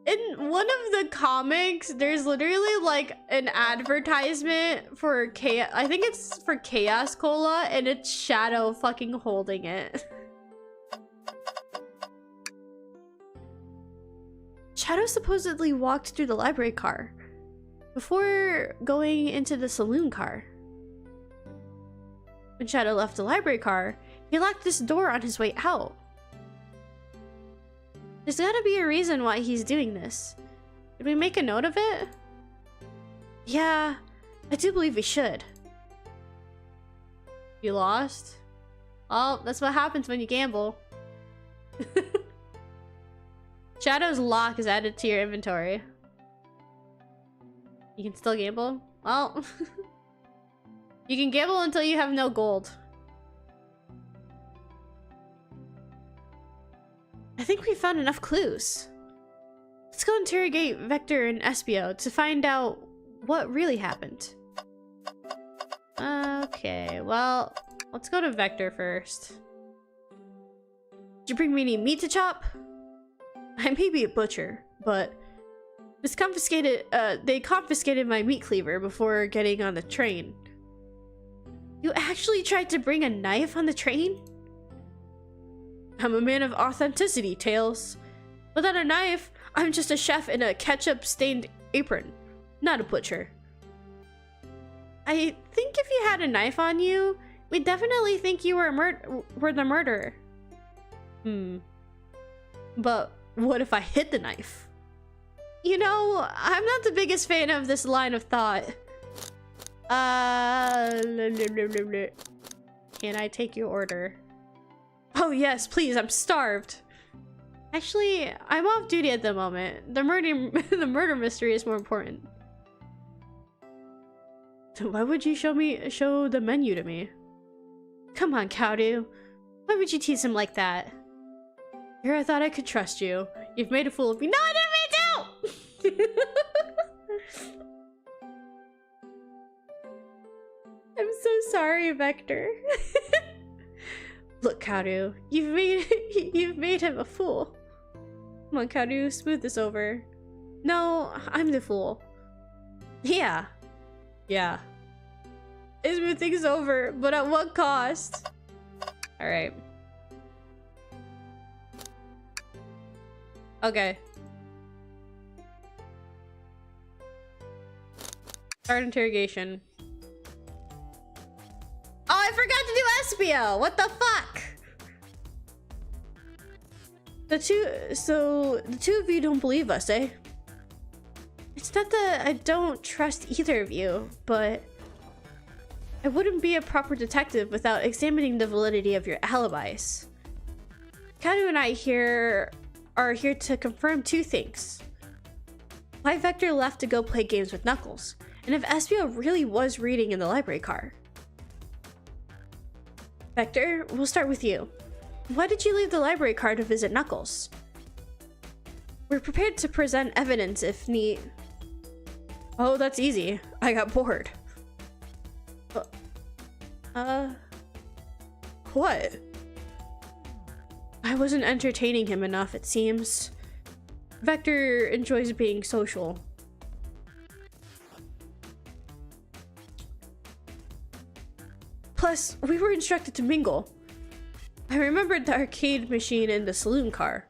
In one of the comics, there's literally like an advertisement for I think it's for Chaos Cola, and it's Shadow fucking holding it. Shadow supposedly walked through the library car before going into the saloon car. When Shadow left the library car, he locked this door on his way out. There's gotta be a reason why he's doing this. Did we make a note of it? Yeah, I do believe we should. You lost? Oh, that's what happens when you gamble. Shadow's lock is added to your inventory. You can still gamble? Well, you can gamble until you have no gold. I think we found enough clues. Let's go interrogate Vector and Espio to find out what really happened. Okay, well, let's go to Vector first. Did you bring me any meat to chop? I may be a butcher, but they confiscated my meat cleaver before getting on the train. You actually tried to bring a knife on the train? I'm a man of authenticity, Tails. Without a knife, I'm just a chef in a ketchup-stained apron, not a butcher. I think if you had a knife on you, we'd definitely think you were the murderer. But what if I hid the knife? You know, I'm not the biggest fan of this line of thought. Can I take your order? Oh yes, please, I'm starved. Actually, I'm off duty at the moment. The murder mystery is more important. So why would you show the menu to me? Come on, Kaoru. Why would you tease him like that? Here I thought I could trust you. You've made a fool of me. No, I didn't mean to! I'm so sorry, Vector. Look, Kaoru, you've made him a fool. Come on, Kaoru, smooth this over. No, I'm the fool. Yeah. Smooth things over, but at what cost? Alright. Okay. Start interrogation. Oh, I forgot to do Espio! What the fuck? The two of you don't believe us, eh? It's not that I don't trust either of you, but I wouldn't be a proper detective without examining the validity of your alibis. Kaoru and I are here to confirm two things. Why Vector left to go play games with Knuckles, and if Espio really was reading in the library car. Vector, we'll start with you. Why did you leave the library car to visit Knuckles? We're prepared to present evidence if need. Oh, that's easy. I got bored. What? I wasn't entertaining him enough, it seems. Vector enjoys being social. Plus, we were instructed to mingle. I remembered the arcade machine in the saloon car,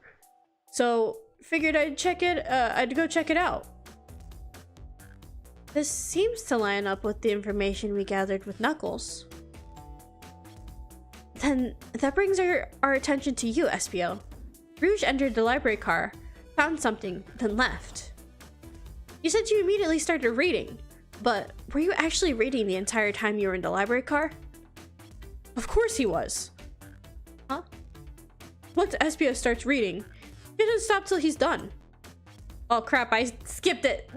so figured I'd go check it out. This seems to line up with the information we gathered with Knuckles. Then that brings our attention to you, Espio. Rouge entered the library car, found something, then left. You said you immediately started reading, but were you actually reading the entire time you were in the library car? Of course he was. Huh? Once Espio starts reading, he doesn't stop till he's done. Oh crap, I skipped it.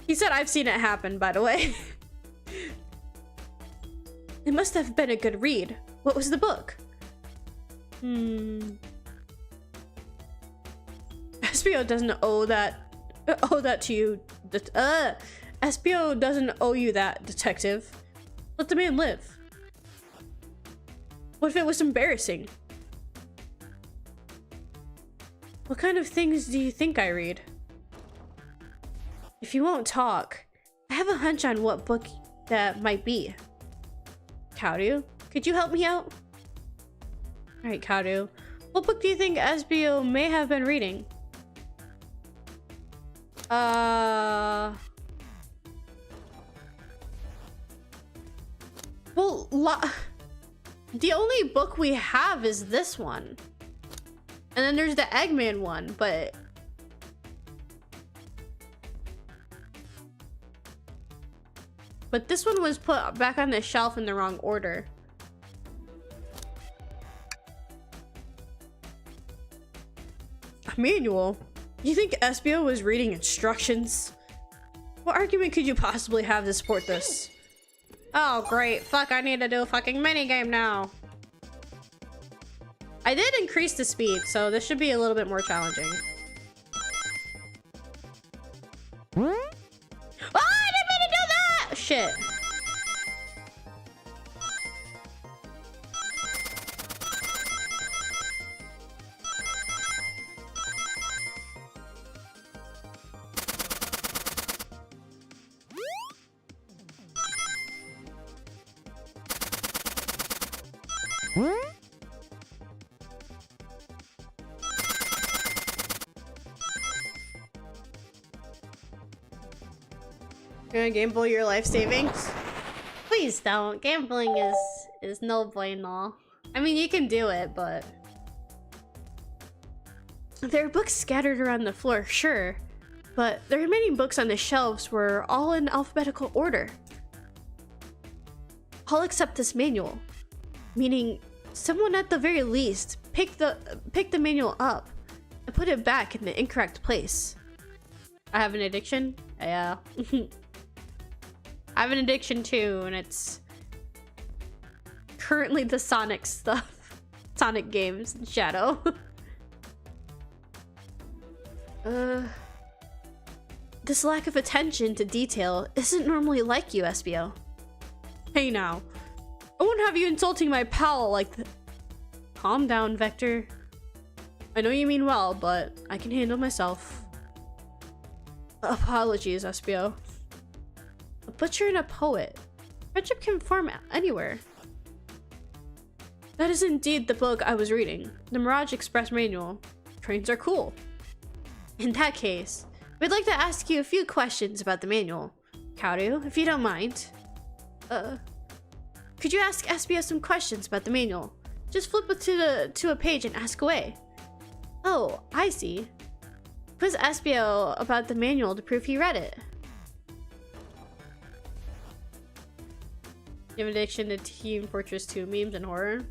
He said I've seen it happen, by the way. It must have been a good read. What was the book? SPO doesn't owe that to you. SPO doesn't owe you that, detective. Let the man live. What if it was embarrassing? What kind of things do you think I read? If you won't talk, I have a hunch on what book that might be. Kaoru, could you help me out? Alright, Kaoru. What book do you think SBO may have been reading? Well, the only book we have is this one. And then there's the Eggman one, but... But this one was put back on the shelf in the wrong order. A manual? You think SBO was reading instructions? What argument could you possibly have to support this? Oh great, fuck, I need to do a fucking minigame now. I did increase the speed, so this should be a little bit more challenging. Shit. You're gonna gamble your life savings? Please don't. Gambling is no bueno. I mean, you can do it, but... There are books scattered around the floor, sure. But the remaining books on the shelves were all in alphabetical order. All except this manual. Meaning, someone at the very least picked the manual up and put it back in the incorrect place. I have an addiction? Yeah. I have an addiction too, and it's currently the Sonic stuff. Sonic games, Shadow. This lack of attention to detail isn't normally like you, SBO. Hey now, I won't have you insulting my pal like that. Calm down, Vector. I know you mean well, but I can handle myself. Apologies, SBO. A butcher and a poet. Friendship can form anywhere. That is indeed the book I was reading. The Mirage Express Manual. Trains are cool. In that case, we'd like to ask you a few questions about the manual. Kaoru, if you don't mind. Could you ask SBO some questions about the manual? Just flip it to a page and ask away. Oh, I see. Quiz SBO about the manual to prove he read it. You have addiction to Team Fortress 2 memes and horror?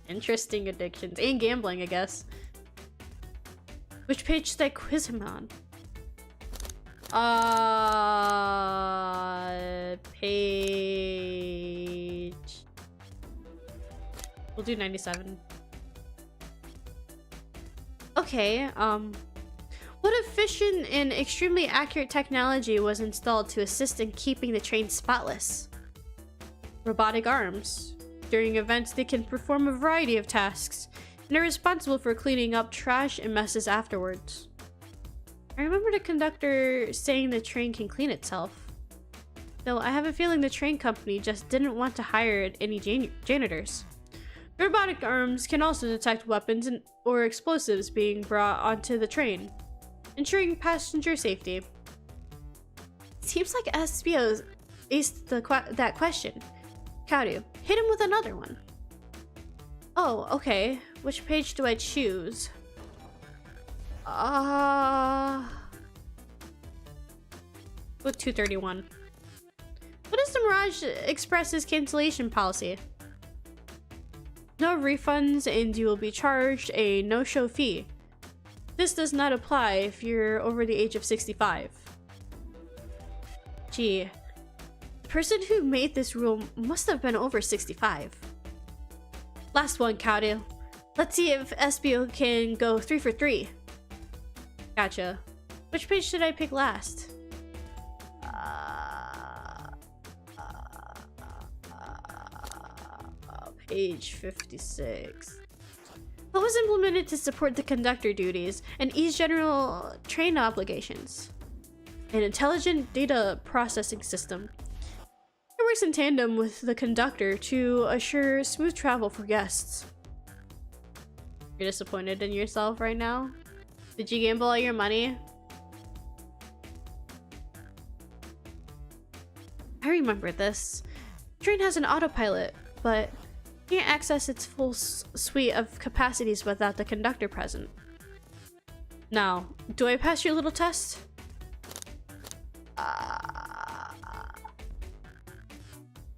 Interesting addictions. And gambling, I guess. Which page should I quiz him on? Page... We'll do 97. Okay, what efficient and extremely accurate technology was installed to assist in keeping the train spotless? Robotic arms. During events, they can perform a variety of tasks and are responsible for cleaning up trash and messes afterwards. I remember the conductor saying the train can clean itself. Though I have a feeling the train company just didn't want to hire any janitors. The robotic arms can also detect weapons or explosives being brought onto the train, ensuring passenger safety. Seems like SBO aced that question. Kaoru, hit him with another one. Oh, okay. Which page do I choose? With 231. What is the Mirage Express's cancellation policy? No refunds and you will be charged a no-show fee. This does not apply if you're over the age of 65. Gee, the person who made this rule must have been over 65. Last one, Kaoru. Let's see if SBO can go 3 for 3. Gotcha. Which page should I pick last? Page 56. What was implemented to support the conductor duties and ease general train obligations? An intelligent data processing system. It works in tandem with the conductor to assure smooth travel for guests. You're disappointed in yourself right now? Did you gamble all your money? I remember this. The train has an autopilot, but can't access its full suite of capacities without the conductor present. Now, do I pass your little test?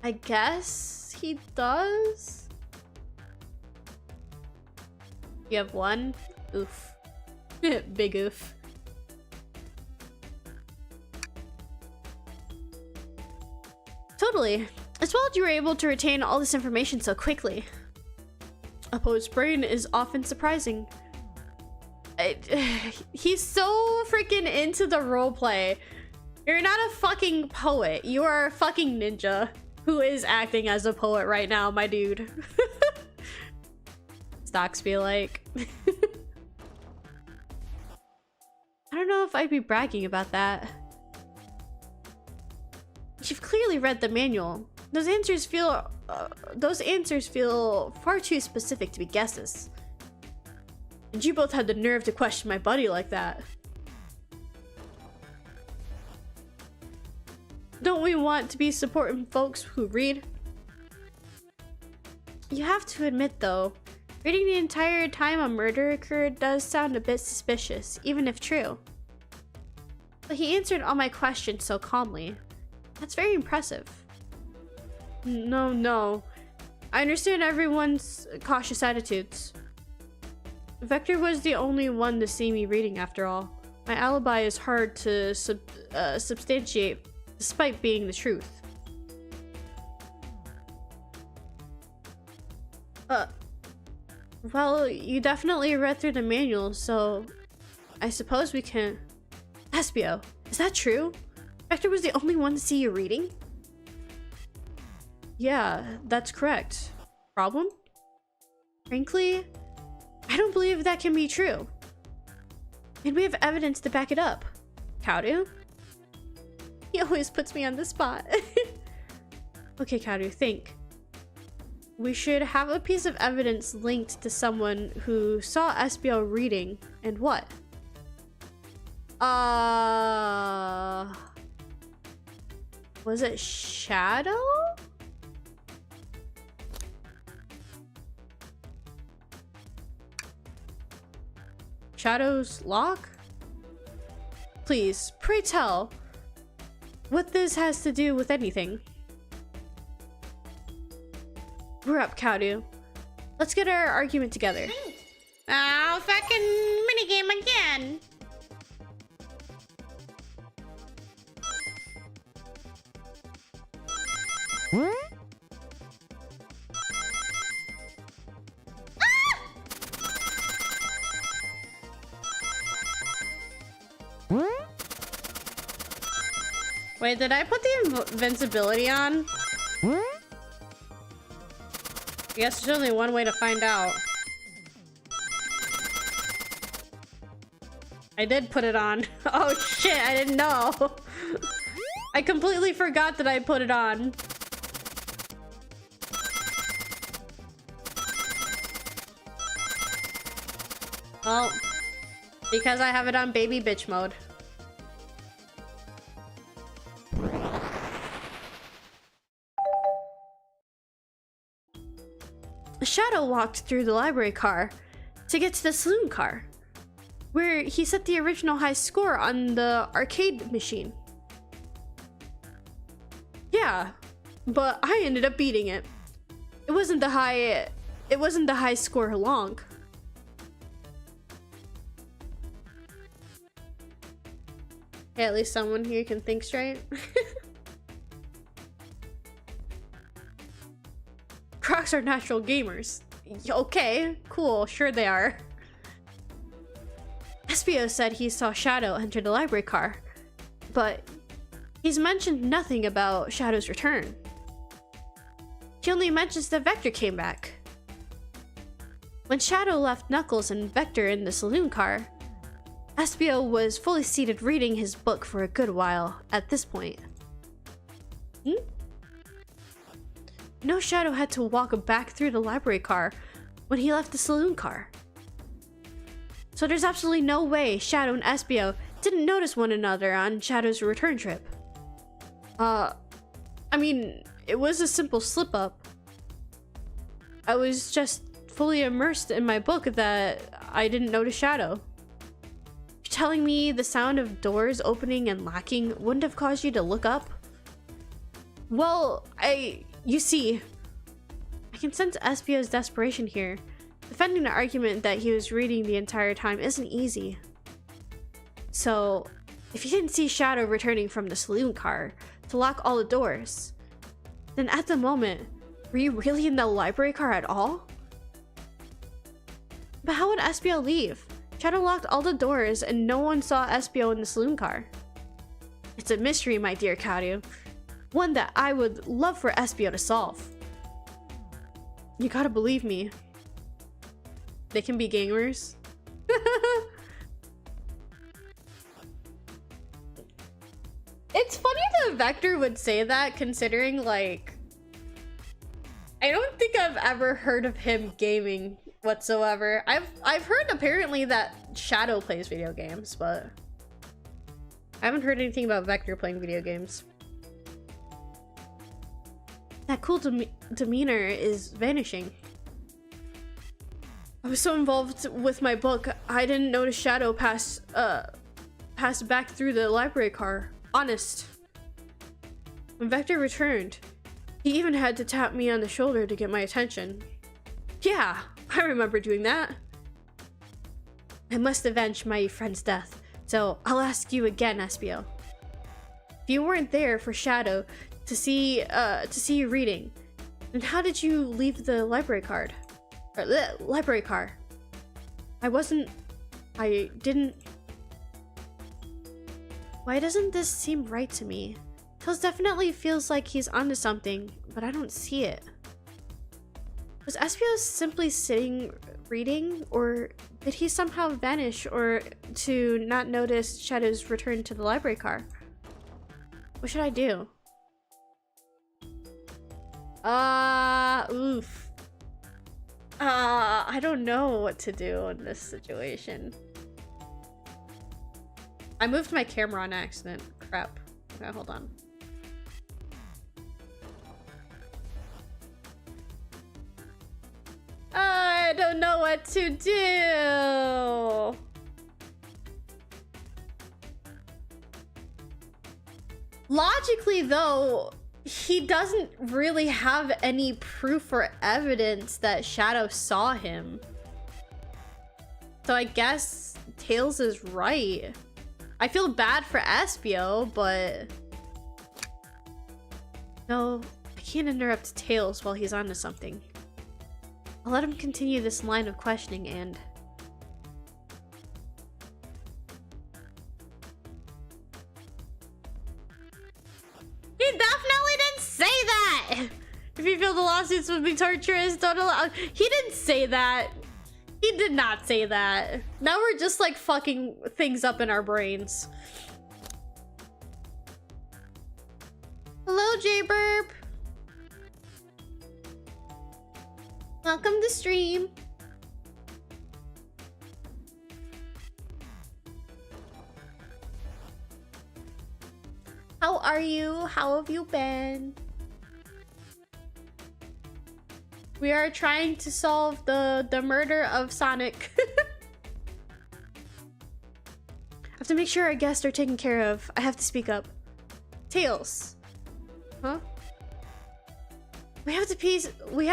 I guess he does? You have 1? Oof. Big oof. Totally. It's wild you were able to retain all this information so quickly. A poet's brain is often surprising. He's so freaking into the roleplay. You're not a fucking poet. You are a fucking ninja who is acting as a poet right now, my dude. Stocks be like. I don't know if I'd be bragging about that. You've clearly read the manual. Those answers feel far too specific to be guesses. And you both had the nerve to question my buddy like that. Don't we want to be supporting folks who read? You have to admit though, reading the entire time a murder occurred does sound a bit suspicious, even if true. But he answered all my questions so calmly. That's very impressive. No. I understand everyone's cautious attitudes. Vector was the only one to see me reading after all. My alibi is hard to substantiate, despite being the truth. Well, you definitely read through the manual, so I suppose we can... Espio, is that true? Vector was the only one to see you reading? Yeah, that's correct. Problem? Frankly, I don't believe that can be true. And we have evidence to back it up. Kaoru? He always puts me on the spot. Okay, Kaoru, think. We should have a piece of evidence linked to someone who saw SBL reading and what? Was it Shadow? Shadow's lock? Please, pray tell what this has to do with anything. We're up, Kaoru. Let's get our argument together. Oh, fucking minigame again. Wait, did I put the invincibility on? I guess there's only one way to find out. I did put it on. Oh shit, I didn't know. I completely forgot that I put it on. Well, because I have it on baby bitch mode. Shadow walked through the library car to get to the saloon car, where he set the original high score on the arcade machine. Yeah, but I ended up beating it. It wasn't the high score long. Hey, at least someone here can think straight. dogs are natural gamers. Okay, cool, sure they are. Espio said he saw Shadow enter the library car, but he's mentioned nothing about Shadow's return. He only mentions that Vector came back. When Shadow left Knuckles and Vector in the saloon car, Espio was fully seated reading his book for a good while at this point. No, Shadow had to walk back through the library car when he left the saloon car. So there's absolutely no way Shadow and Espio didn't notice one another on Shadow's return trip. I mean, it was a simple slip-up. I was just fully immersed in my book that I didn't notice Shadow. You're telling me the sound of doors opening and locking wouldn't have caused you to look up? Well, you see, I can sense Espio's desperation here. Defending the argument that he was reading the entire time isn't easy. So, if you didn't see Shadow returning from the saloon car to lock all the doors, then at the moment, were you really in the library car at all? But how would Espio leave? Shadow locked all the doors and no one saw Espio in the saloon car. It's a mystery, my dear Kaoru. One that I would love for Espio to solve. You gotta believe me. They can be gamers. It's funny that Vector would say that, considering, like, I don't think I've ever heard of him gaming whatsoever. I've heard apparently that Shadow plays video games, but I haven't heard anything about Vector playing video games. That cool demeanor is vanishing. I was so involved with my book, I didn't notice Shadow pass back through the library car. Honest. When Vector returned, he even had to tap me on the shoulder to get my attention. Yeah, I remember doing that. I must avenge my friend's death, so I'll ask you again, Espio. If you weren't there for Shadow to see you reading, then how did you leave the library car? I didn't. Why doesn't this seem right to me? Tails definitely feels like he's onto something, but I don't see it. Was Espio simply sitting reading, or did he somehow vanish or to not notice Shadow's return to the library car? What should I do? Oof. I don't know what to do in this situation. I moved my camera on accident. Crap. Okay, hold on. I don't know what to do. Logically, though, he doesn't really have any proof or evidence that Shadow saw him. So I guess Tails is right. I feel bad for Espio, but no, I can't interrupt Tails while he's onto something. I'll let him continue this line of questioning and... He definitely didn't say that! If you feel the lawsuits would be torturous, don't allow... He didn't say that. He did not say that. Now we're just like fucking things up in our brains. Hello, J-Burp. Welcome to stream. How are you? How have you been? We are trying to solve the murder of Sonic. I have to make sure our guests are taken care of. I have to speak up. Tails. Huh? We have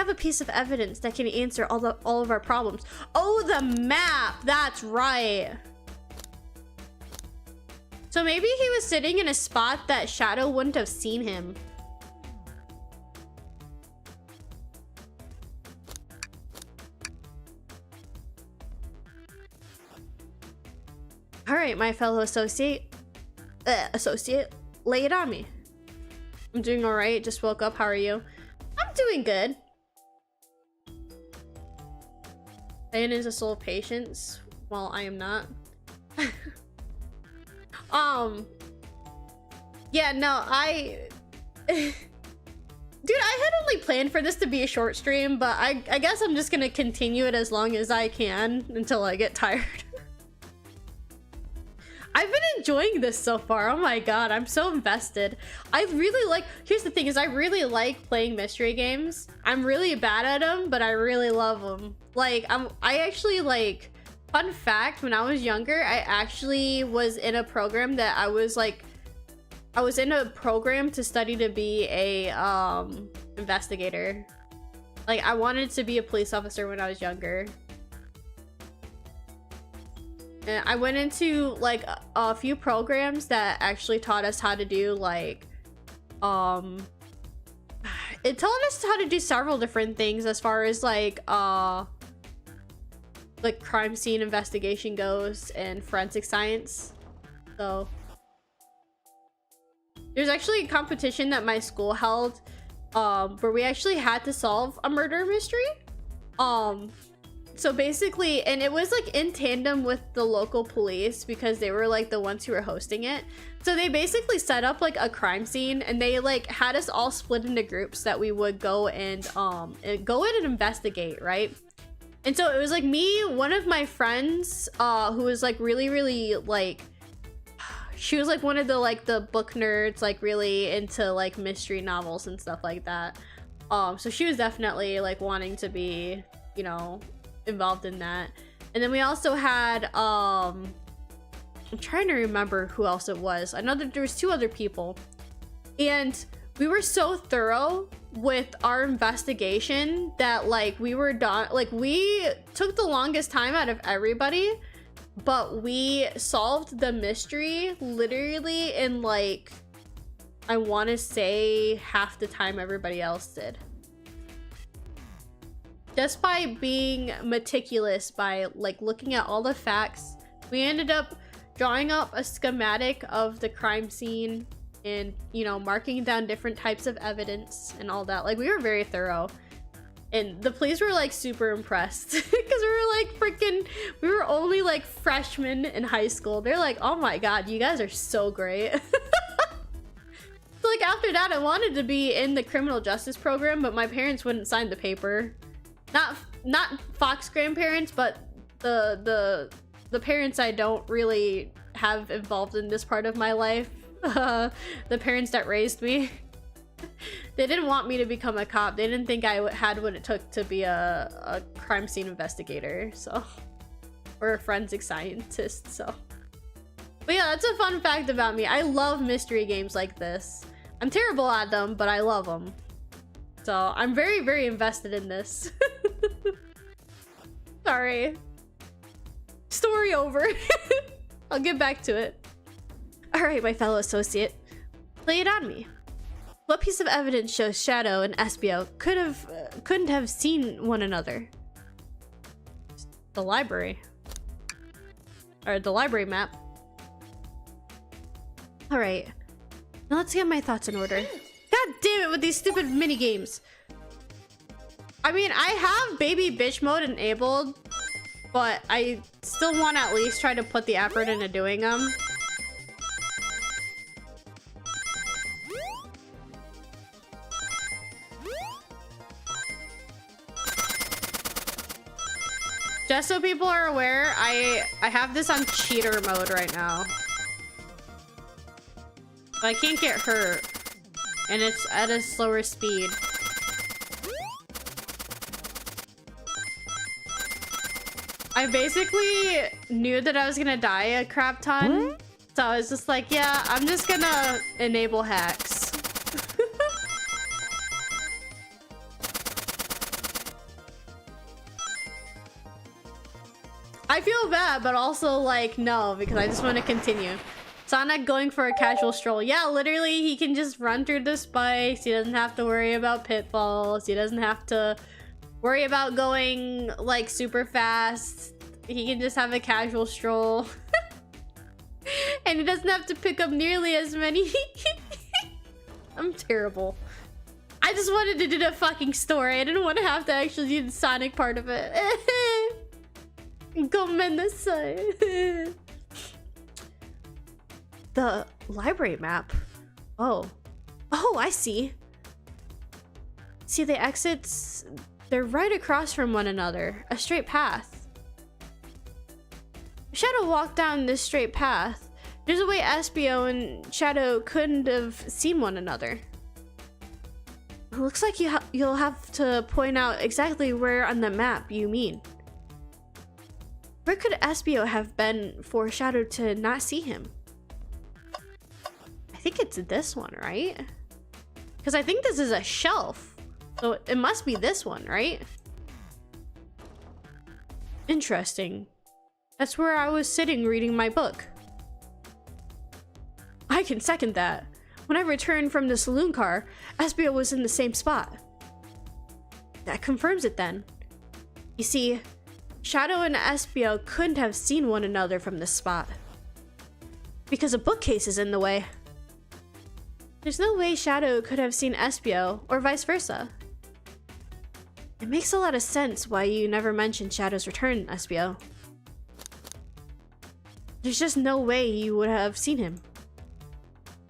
a piece of evidence that can answer all of our problems. Oh, the map! That's right. So maybe he was sitting in a spot that Shadow wouldn't have seen him. All right, my fellow associate, lay it on me. I'm doing all right. Just woke up. How are you? I'm doing good. Diane is a soul of patience. Well, I am not. Yeah, no, dude, I had only planned for this to be a short stream, but I guess I'm just gonna continue it as long as I can until I get tired. I've been enjoying this so far. Oh my god, I'm so invested. I really like, here's the thing is I really like playing mystery games. I'm really bad at them, but I really love them. Like, I actually like, fun fact, when I was younger, I actually was in a program that I was in a program to study to be a investigator. Like, I wanted to be a police officer when I was younger. And I went into like a few programs that actually taught us how to do like it taught us how to do several different things as far as like crime scene investigation goes and forensic science. So there's actually a competition that my school held where we actually had to solve a murder mystery. So basically, and it was like in tandem with the local police because they were like the ones who were hosting it. So they basically set up like a crime scene and they like had us all split into groups that we would go and investigate, right? And so it was like me, one of my friends who was like really like, she was like one of the like the book nerds, like really into like mystery novels and stuff like that. So she was definitely like wanting to be, you know, involved in that. And then we also had I'm trying to remember who else it was. I know that there was 2 other people, and we were so thorough with our investigation that like we were done, like we took the longest time out of everybody, but we solved the mystery literally in like, I want to say half the time everybody else did. Just by being meticulous, by like looking at all the facts. We ended up drawing up a schematic of the crime scene and, you know, marking down different types of evidence and all that. Like, we were very thorough. And the police were like super impressed because we were like freaking, we were only like freshmen in high school. They're like, oh my god, you guys are so great. So like after that, I wanted to be in the criminal justice program, but my parents wouldn't sign the paper. Not Fox grandparents, but the parents I don't really have involved in this part of my life. The parents that raised me. They didn't want me to become a cop. They didn't think I had what it took to be a crime scene investigator, so, or a forensic scientist, so. But yeah, that's a fun fact about me. I love mystery games like this. I'm terrible at them, but I love them. So I'm very invested in this. Sorry. Story over. I'll get back to it. All right, my fellow associate, lay it on me. What piece of evidence shows Shadow and Espio couldn't have seen one another? The library. Or the library map. All right. Now let's get my thoughts in order. God damn it with these stupid mini games. I mean, I have baby bitch mode enabled, but I still want to at least try to put the effort into doing them. Just so people are aware, I have this on cheater mode right now. But I can't get hurt. And it's at a slower speed. I basically knew that I was gonna die a crap ton. So I was just like, yeah, I'm just gonna enable hacks. I feel bad, but also like, no, because I just want to continue. Sonic going for a casual stroll. Yeah, literally, he can just run through the spikes. He doesn't have to worry about pitfalls. He doesn't have to worry about going like super fast. He can just have a casual stroll. And he doesn't have to pick up nearly as many. I'm terrible. I just wanted to do the fucking story. I didn't want to have to actually do the Sonic part of it. Gomennasai. The library map. Oh. Oh, I see. See the exits? They're right across from one another. A straight path. Shadow walked down this straight path. There's a way Espio and Shadow couldn't have seen one another. It looks like you'll have to point out exactly where on the map you mean. Where could Espio have been for Shadow to not see him? I think it's this one, right? Because I think this is a shelf. So it must be this one, right? Interesting. That's where I was sitting reading my book. I can second that. When I returned from the saloon car, Espio was in the same spot. That confirms it then. You see, Shadow and Espio couldn't have seen one another from this spot. Because a bookcase is in the way. There's no way Shadow could have seen Espio, or vice versa. It makes a lot of sense why you never mentioned Shadow's return, Espio. There's just no way you would have seen him.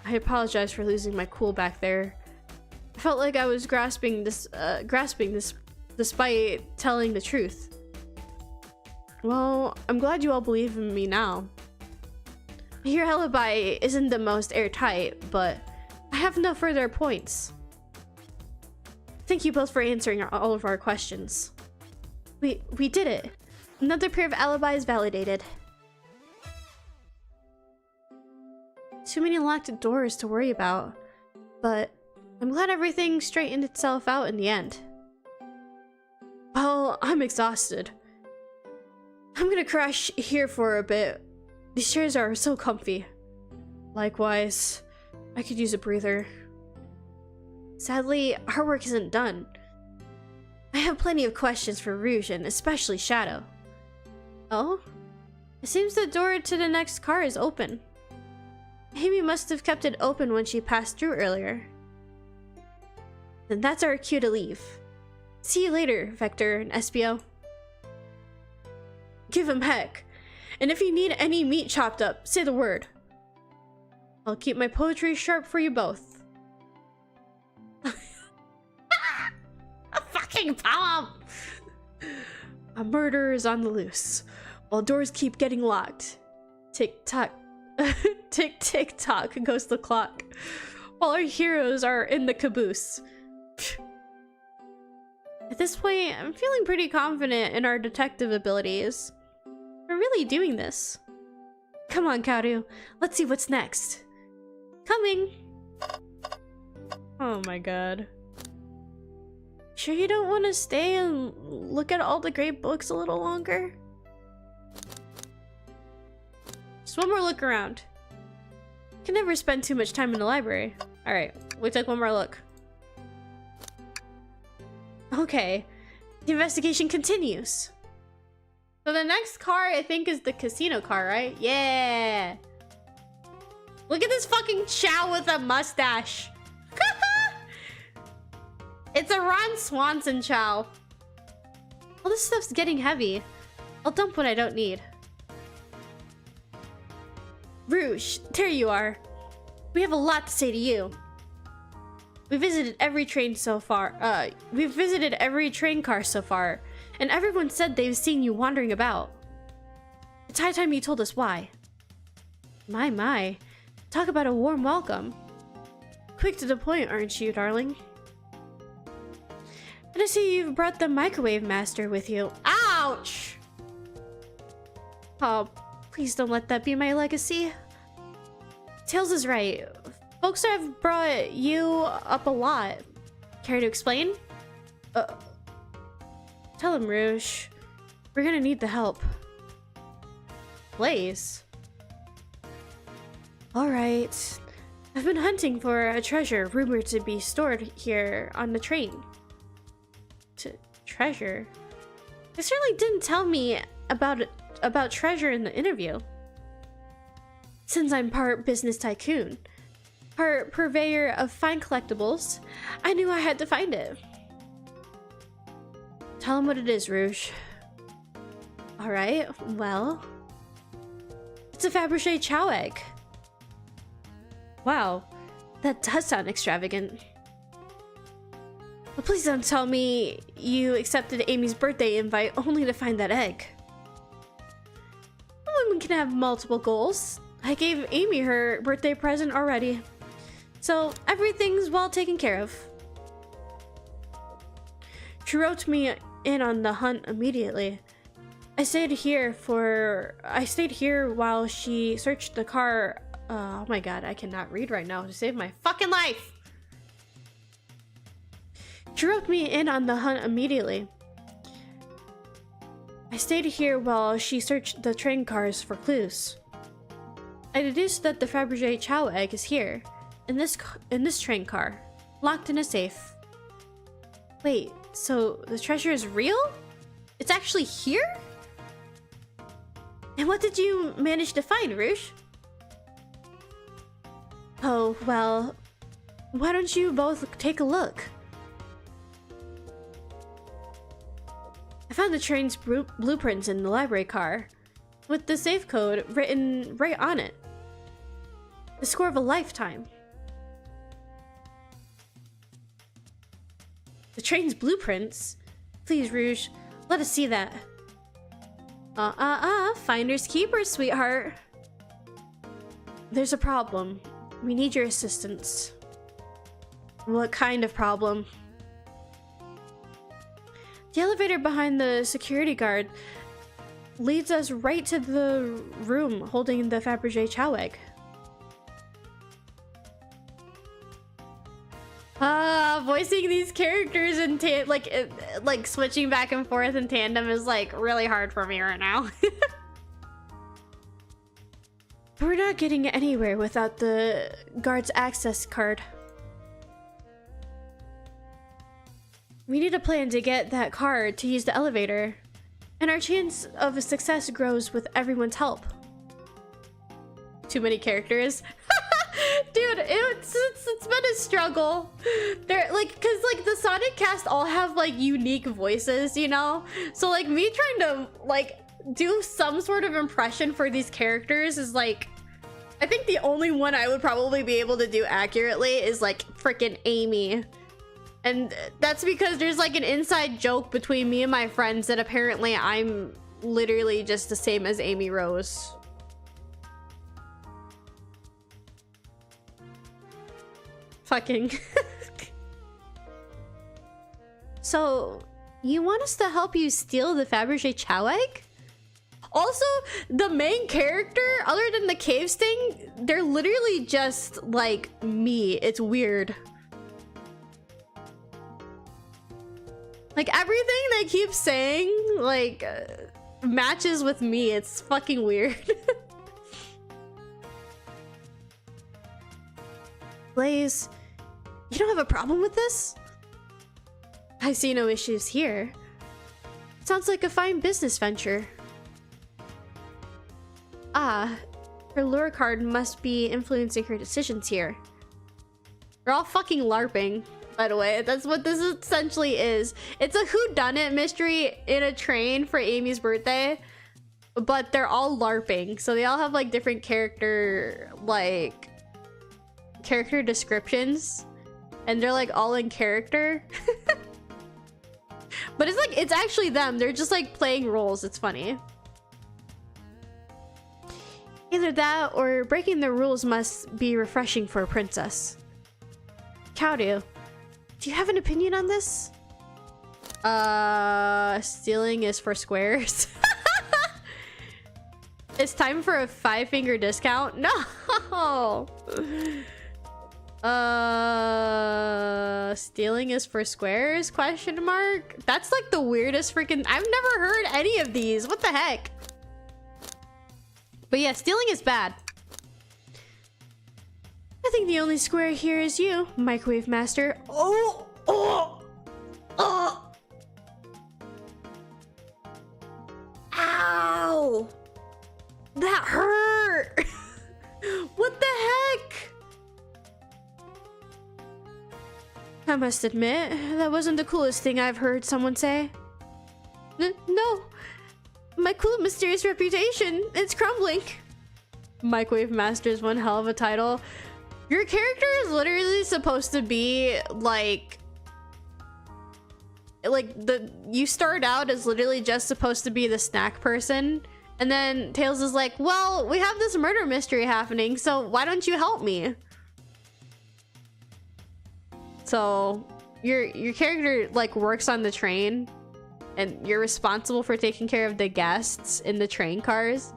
I apologize for losing my cool back there. I felt like I was grasping this despite telling the truth. Well, I'm glad you all believe in me now. Your alibi isn't the most airtight, but I have no further points. Thank you both for answering all of our questions. We did it. Another pair of alibis validated. Too many locked doors to worry about, but I'm glad everything straightened itself out in the end. Well, I'm exhausted. I'm gonna crash here for a bit. These chairs are so comfy. Likewise, I could use a breather. Sadly, our work isn't done. I have plenty of questions for Rouge and especially Shadow. Oh? It seems the door to the next car is open. Amy must have kept it open when she passed through earlier. Then that's our cue to leave. See you later, Vector and Espio. Give him heck. And if you need any meat chopped up, say the word. I'll keep my poetry sharp for you both. A fucking poem! A murderer is on the loose, while doors keep getting locked. Tick-tock. Tick-tick-tock goes the clock, while our heroes are in the caboose. At this point, I'm feeling pretty confident in our detective abilities. We're really doing this. Come on, Kaoru. Let's see what's next. Coming! Oh my god. Sure you don't want to stay and look at all the great books a little longer? Just one more look around. Can never spend too much time in the library. Alright, we took one more look. Okay, the investigation continues. So the next car, I think, is the casino car, right? Yeah! Look at this fucking chow with a mustache. It's a Ron Swanson chow. All this stuff's getting heavy. I'll dump what I don't need. Rouge, there you are. We have a lot to say to you. We visited every train so far. We've visited every train car so far, and everyone said they've seen you wandering about. It's high time you told us why. My. Talk about a warm welcome. Quick to the point, aren't you, darling? And I see you've brought the microwave master with you. Ouch! Oh, please don't let that be my legacy. Tails is right. Folks have brought you up a lot. Care to explain? Tell him, Rouge. We're gonna need the help. Blaze? Alright. I've been hunting for a treasure rumored to be stored here on the train. Treasure? They certainly didn't tell me about treasure in the interview. Since I'm part business tycoon, part purveyor of fine collectibles, I knew I had to find it. Tell him what it is, Rouge. Alright, well... It's a Fabergé Chow egg. Wow, that does sound extravagant. But please don't tell me you accepted Amy's birthday invite only to find that egg. Women can have multiple goals. I gave Amy her birthday present already. So everything's well taken care of. She wrote me in on the hunt immediately. I stayed here while she searched the car. Oh my god, I cannot read right now to save my fucking life. She wrote me in on the hunt immediately. I stayed here while she searched the train cars for clues. I deduced that the Fabergé Chow egg is here, in this train car, locked in a safe. Wait, so the treasure is real? It's actually here? And what did you manage to find, Rouge? Oh, well, why don't you both take a look? I found the train's blueprints in the library car, with the safe code written right on it. The score of a lifetime. The train's blueprints? Please, Rouge, let us see that. Finders keepers, sweetheart. There's a problem. We need your assistance. What kind of problem? The elevator behind the security guard leads us right to the room holding the Fabergé Chow egg. Voicing these characters in like switching back and forth in tandem is like really hard for me right now. We're not getting anywhere without the guard's access card. We need a plan to get that card to use the elevator, and our chance of success grows with everyone's help. Too many characters. Dude, it's been a struggle. They're like, cause like the Sonic cast all have like unique voices, you know? So like me trying to like do some sort of impression for these characters is like, I think the only one I would probably be able to do accurately is like freaking Amy. And that's because there's like an inside joke between me and my friends that apparently I'm literally just the same as Amy Rose. Fucking. So, you want us to help you steal the Fabergé Chow egg? Also, the main character, other than the cave sting, they're literally just like me. It's weird. Like everything they keep saying, like, matches with me. It's fucking weird. Blaze, you don't have a problem with this? I see no issues here. Sounds like a fine business venture. Ah, her lure card must be influencing her decisions here. They're all fucking LARPing, by the way. That's what this essentially is. It's a whodunit mystery in a train for Amy's birthday, but they're all LARPing. So they all have like different character descriptions, and they're like all in character. But it's like, it's actually them. They're just like playing roles. It's funny. Either that or breaking the rules must be refreshing for a princess. Kaoru, do you have an opinion on this? Stealing is for squares. It's time for a 5-finger discount? No! Stealing is for squares? Question mark? That's like the weirdest freaking... I've never heard any of these. What the heck? But yeah, stealing is bad. I think the only square here is you, Microwave Master. Oh! Oh! Oh! Ow! That hurt! I must admit, that wasn't the coolest thing I've heard someone say. No. My cool, mysterious reputation, it's crumbling. Microwave Master is one hell of a title. Your character is literally supposed to be like you start out as literally just supposed to be the snack person, and then Tails is like, well, we have this murder mystery happening, so why don't you help me? So your character like works on the train, and you're responsible for taking care of the guests in the train cars.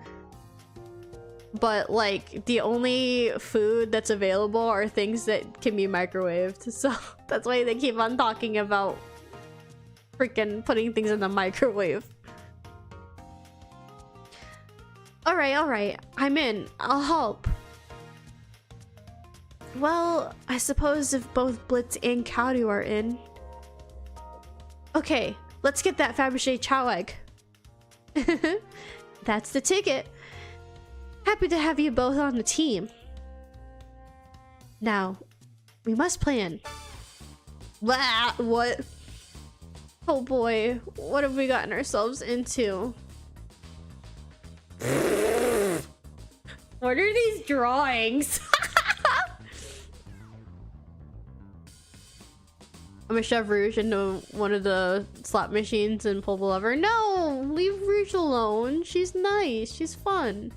But like the only food that's available are things that can be microwaved. So that's why they keep on talking about freaking putting things in the microwave. All right. I'm in. I'll help. Well, I suppose if both Blitz and Kaoru are in. Okay, let's get that Fabergé Chow egg. That's the ticket. Happy to have you both on the team. Now, we must plan. Blah, what? Oh boy, what have we gotten ourselves into? What are these drawings? I'm gonna shove Rouge into one of the slot machines and pull the lever. No! Leave Rouge alone. She's nice. She's fun.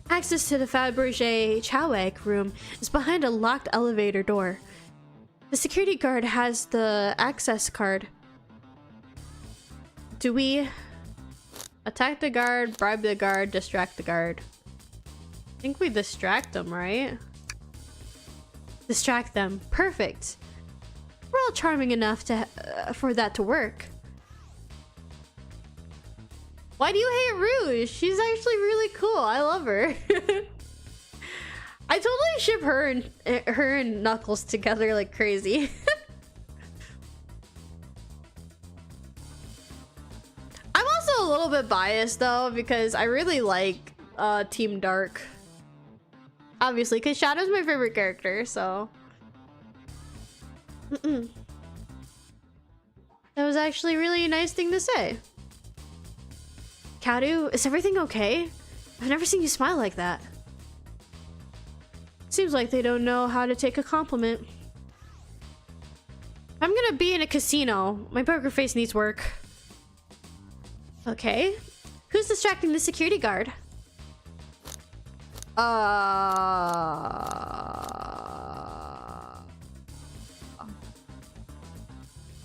Access to the Fabergé Chow egg room is behind a locked elevator door. The security guard has the access card. Do we attack the guard, bribe the guard, distract the guard? I think we distract them, right? Distract them. Perfect. We're all charming enough to for that to work. Why do you hate Rouge? She's actually really cool. I love her. I totally ship her and Knuckles together like crazy. I'm also a little bit biased though, because I really like Team Dark. Obviously, because Shadow's my favorite character, so. That was actually really a nice thing to say. Kaoru, is everything okay? I've never seen you smile like that. Seems like they don't know how to take a compliment. I'm gonna be in a casino. My poker face needs work. Okay. Who's distracting the security guard?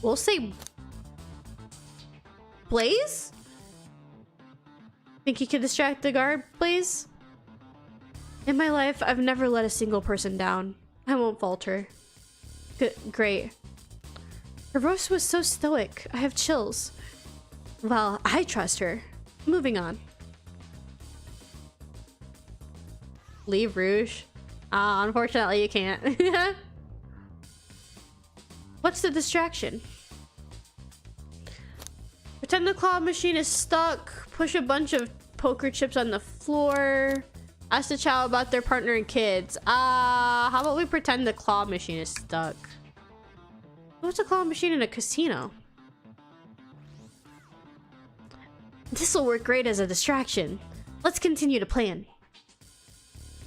We'll say Blaze? Think you could distract the guard, Blaze? In my life, I've never let a single person down. I won't falter. Great. Her voice was so stoic. I have chills. Well, I trust her. Moving on. Leave Rouge. Unfortunately, you can't. What's the distraction? Pretend the claw machine is stuck. Push a bunch of poker chips on the floor. Ask the child about their partner and kids. How about we pretend the claw machine is stuck? What's a claw machine in a casino? This'll work great as a distraction. Let's continue to plan.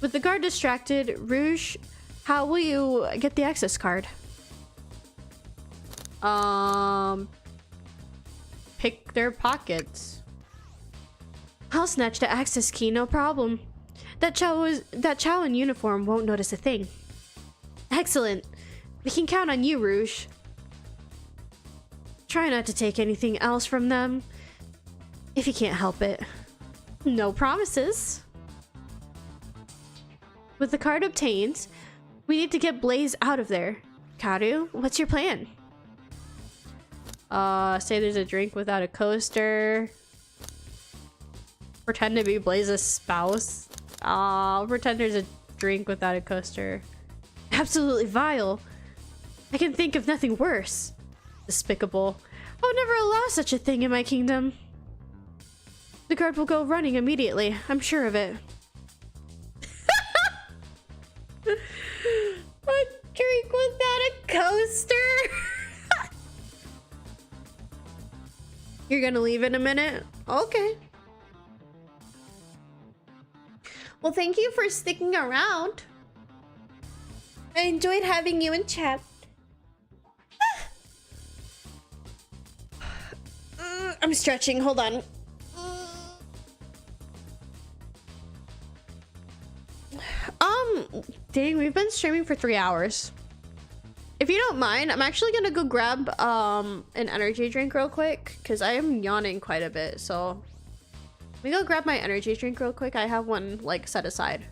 With the guard distracted, Rouge, how will you get the access card? Pick their pockets. I'll snatch the access key, no problem. That chow in uniform won't notice a thing. Excellent. We can count on you, Rouge. Try not to take anything else from them, if you can't help it. No promises. With the card obtained, we need to get Blaze out of there. Kaoru, what's your plan? Say there's a drink without a coaster. Pretend to be Blaze's spouse. Pretend there's a drink without a coaster. Absolutely vile. I can think of nothing worse. Despicable. I would never allow such a thing in my kingdom. The guard will go running immediately. I'm sure of it. A drink without a coaster? You're gonna leave in a minute? Okay. Well, thank you for sticking around. I enjoyed having you in chat. I'm stretching, hold on. Dang, we've been streaming for 3 hours. If you don't mind, I'm actually gonna go grab an energy drink real quick because I am yawning quite a bit. So let me go grab my energy drink real quick. I have one like set aside.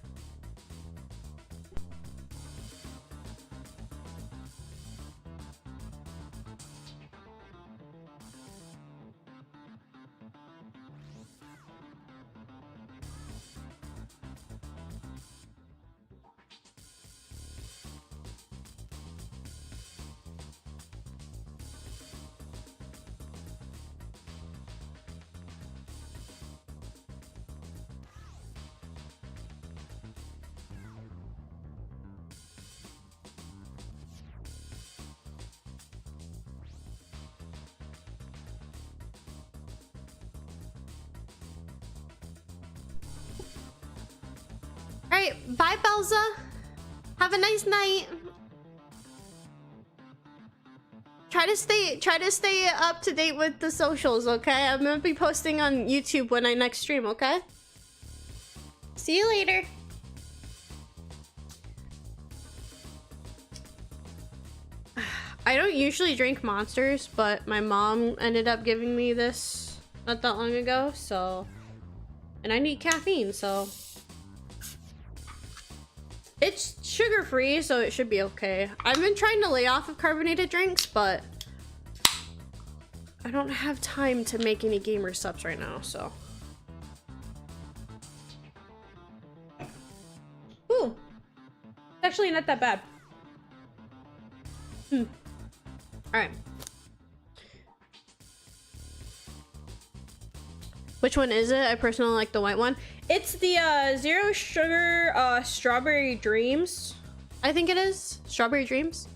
Alright, bye Belza. Have a nice night. Try to stay up to date with the socials, okay? I'm gonna be posting on YouTube when I next stream, okay? See you later. I don't usually drink Monsters, but my mom ended up giving me this not that long ago, so... And I need caffeine, so... It's sugar-free, so it should be okay. I've been trying to lay off of carbonated drinks, but... I don't have time to make any gamer subs right now, so... Ooh! It's actually not that bad. Alright. Which one is it? I personally like the white one. It's the zero sugar strawberry dreams. I think it is. Strawberry dreams.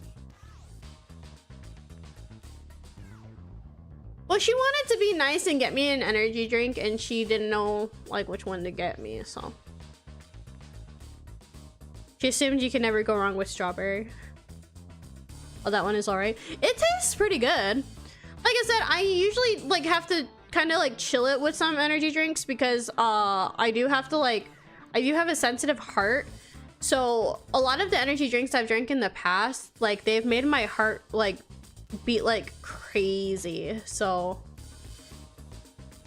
Well, she wanted to be nice and get me an energy drink, and she didn't know like which one to get me, so. She assumed you can never go wrong with strawberry. Oh, that one is alright. It tastes pretty good. Like I said, I usually like have to kind of like chill it with some energy drinks because I do have a sensitive heart, so a lot of the energy drinks I've drank in the past, like they've made my heart like beat like crazy, so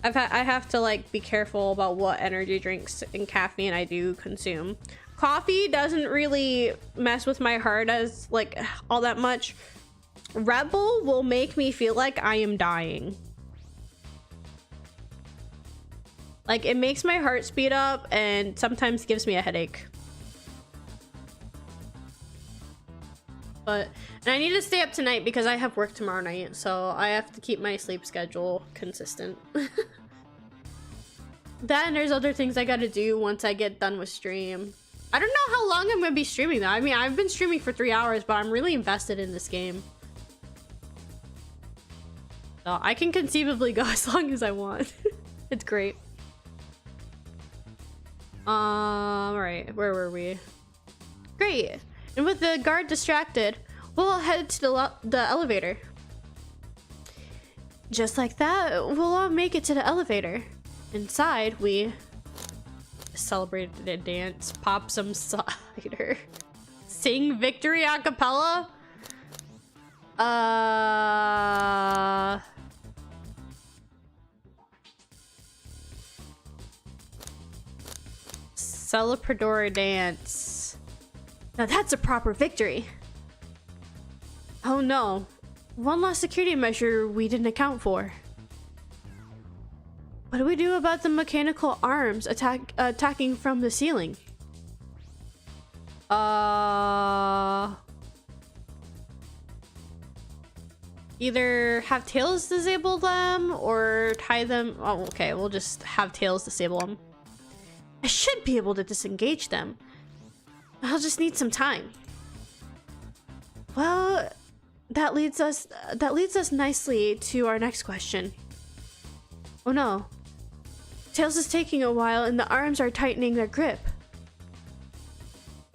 I have to like be careful about what energy drinks and caffeine I do consume. Coffee doesn't really mess with my heart as like all that much. Red Bull will make me feel like I am dying. Like, it makes my heart speed up and sometimes gives me a headache. And I need to stay up tonight because I have work tomorrow night, so I have to keep my sleep schedule consistent. That and there's other things I gotta do once I get done with stream. I don't know how long I'm gonna be streaming though. I mean, I've been streaming for 3 hours, but I'm really invested in this game. So I can conceivably go as long as I want. It's great. Alright, where were we? Great. And with the guard distracted, we'll head to the elevator. Just like that, we'll all make it to the elevator. Inside, we celebrated a dance, pop some cider, sing victory a cappella. Celebrador dance. Now that's a proper victory. Oh no. One last security measure we didn't account for. What do we do about the mechanical arms attacking from the ceiling? Either have Tails disable them or tie them. Oh, okay, we'll just have Tails disable them. I should be able to disengage them. I'll just need some time. Well, that leads us nicely to our next question. Oh no. Tails is taking a while and the arms are tightening their grip.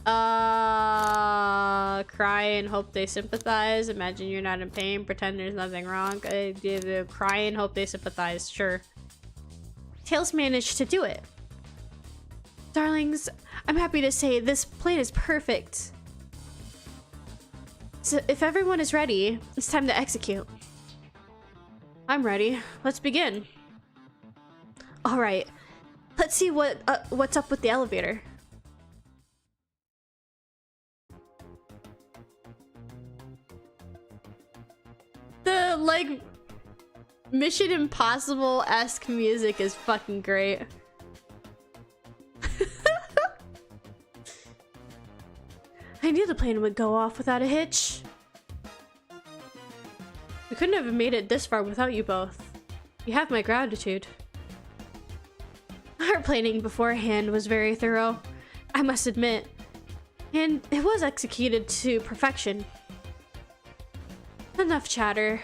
Cry and hope they sympathize. Imagine you're not in pain. Pretend there's nothing wrong. Cry and hope they sympathize. Sure. Tails managed to do it. Darlings, I'm happy to say this plan is perfect. So if everyone is ready, it's time to execute. I'm ready. Let's begin. All right. Let's see what's up with the elevator. The like Mission Impossible-esque music is fucking great. I knew the plane would go off without a hitch. We couldn't have made it this far without you both. You have my gratitude. Our planning beforehand was very thorough, I must admit, and it was executed to perfection. Enough chatter.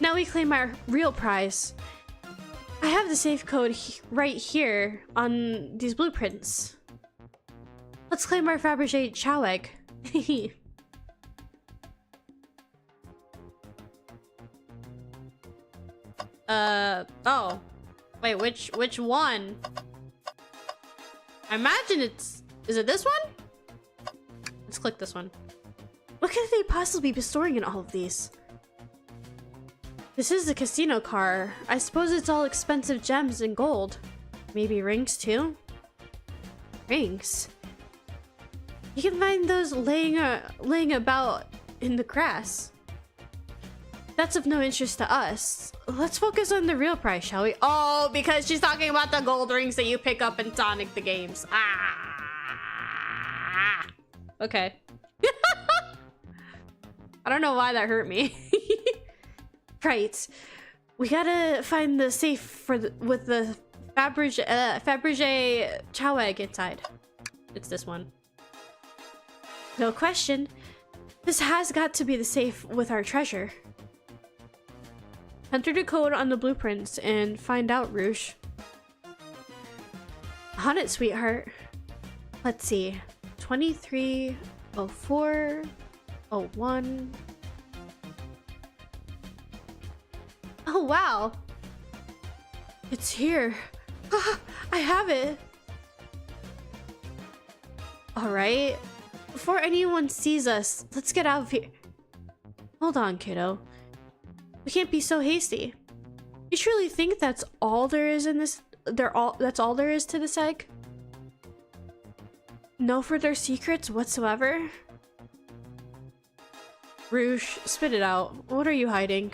Now we claim our real prize. I have the safe code right here on these blueprints. Let's claim our Fabergé Chow egg. Oh. Wait, which one? I imagine is it this one? Let's click this one. What could they possibly be storing in all of these? This is the casino car. I suppose it's all expensive gems and gold. Maybe rings too? Rings? You can find those laying about in the grass. That's of no interest to us. Let's focus on the real prize, shall we? Oh, because she's talking about the gold rings that you pick up in Sonic the Games. Ah. Okay. I don't know why that hurt me. Right. We gotta find the safe with the Fabergé Chow egg inside. It's this one. No question. This has got to be the safe with our treasure. Enter the code on the blueprints and find out, Rouge. On it, sweetheart. Let's see. 230401. Oh, wow. It's here. I have it. All right. Before anyone sees us, let's get out of here. Hold on, kiddo. We can't be so hasty. You truly think that's all there is in this? That's all there is to this egg? No further secrets whatsoever? Rouge, spit it out. What are you hiding?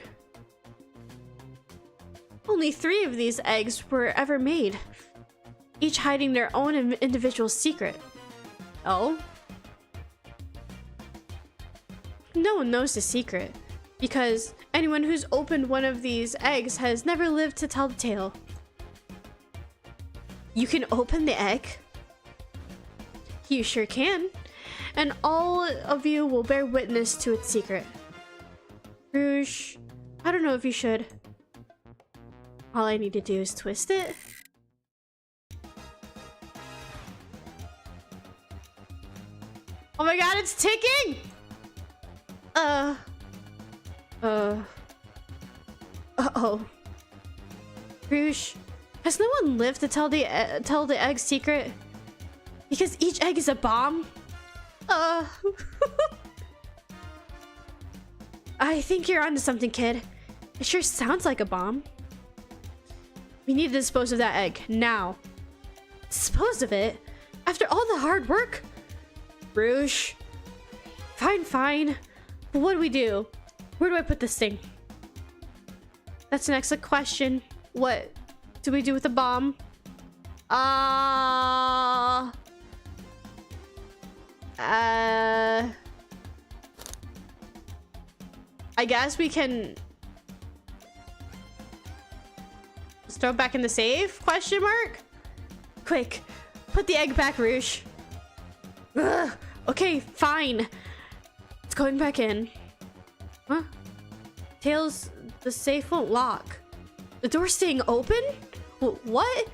Only 3 of these eggs were ever made, each hiding their own individual secret. Oh? No one knows the secret, because anyone who's opened one of these eggs has never lived to tell the tale. You can open the egg? You sure can, and all of you will bear witness to its secret. Rouge, I don't know if you should. All I need to do is twist it. Oh my god, it's ticking! Uh-oh. Rouge, has no one lived to tell the egg's secret? Because each egg is a bomb? I think you're onto something, kid. It sure sounds like a bomb. We need to dispose of that egg, now. Dispose of it? After all the hard work? Rouge. Fine. But what do we do? Where do I put this thing? That's an excellent question. What do we do with the bomb? I guess we can... Let's throw it back in the safe? Question mark? Quick, put the egg back, Rouge. Ugh, okay, fine. It's going back in. Huh? Tails, the safe won't lock. The door's staying open? What?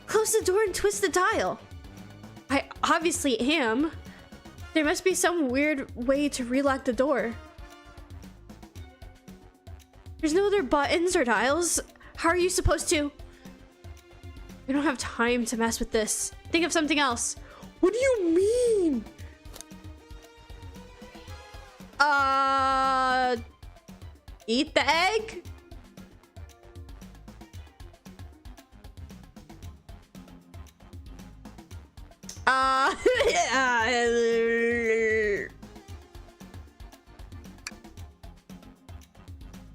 Close the door and twist the dial. I obviously am. There must be some weird way to relock the door. There's no other buttons or dials. How are you supposed to? We don't have time to mess with this. Think of something else. What do you mean? Eat the egg?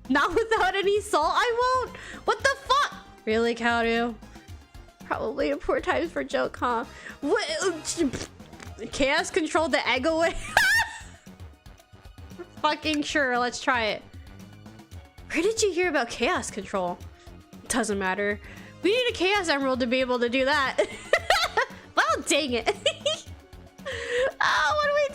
Not without any salt, I won't. What the fuck? Really, Kaoru? Probably a poor times for joke, huh? What? Chaos control the egg away? Fucking sure, let's try it. Where did you hear about chaos control? Doesn't matter. We need a chaos emerald to be able to do that. Well, dang it. Oh, what do we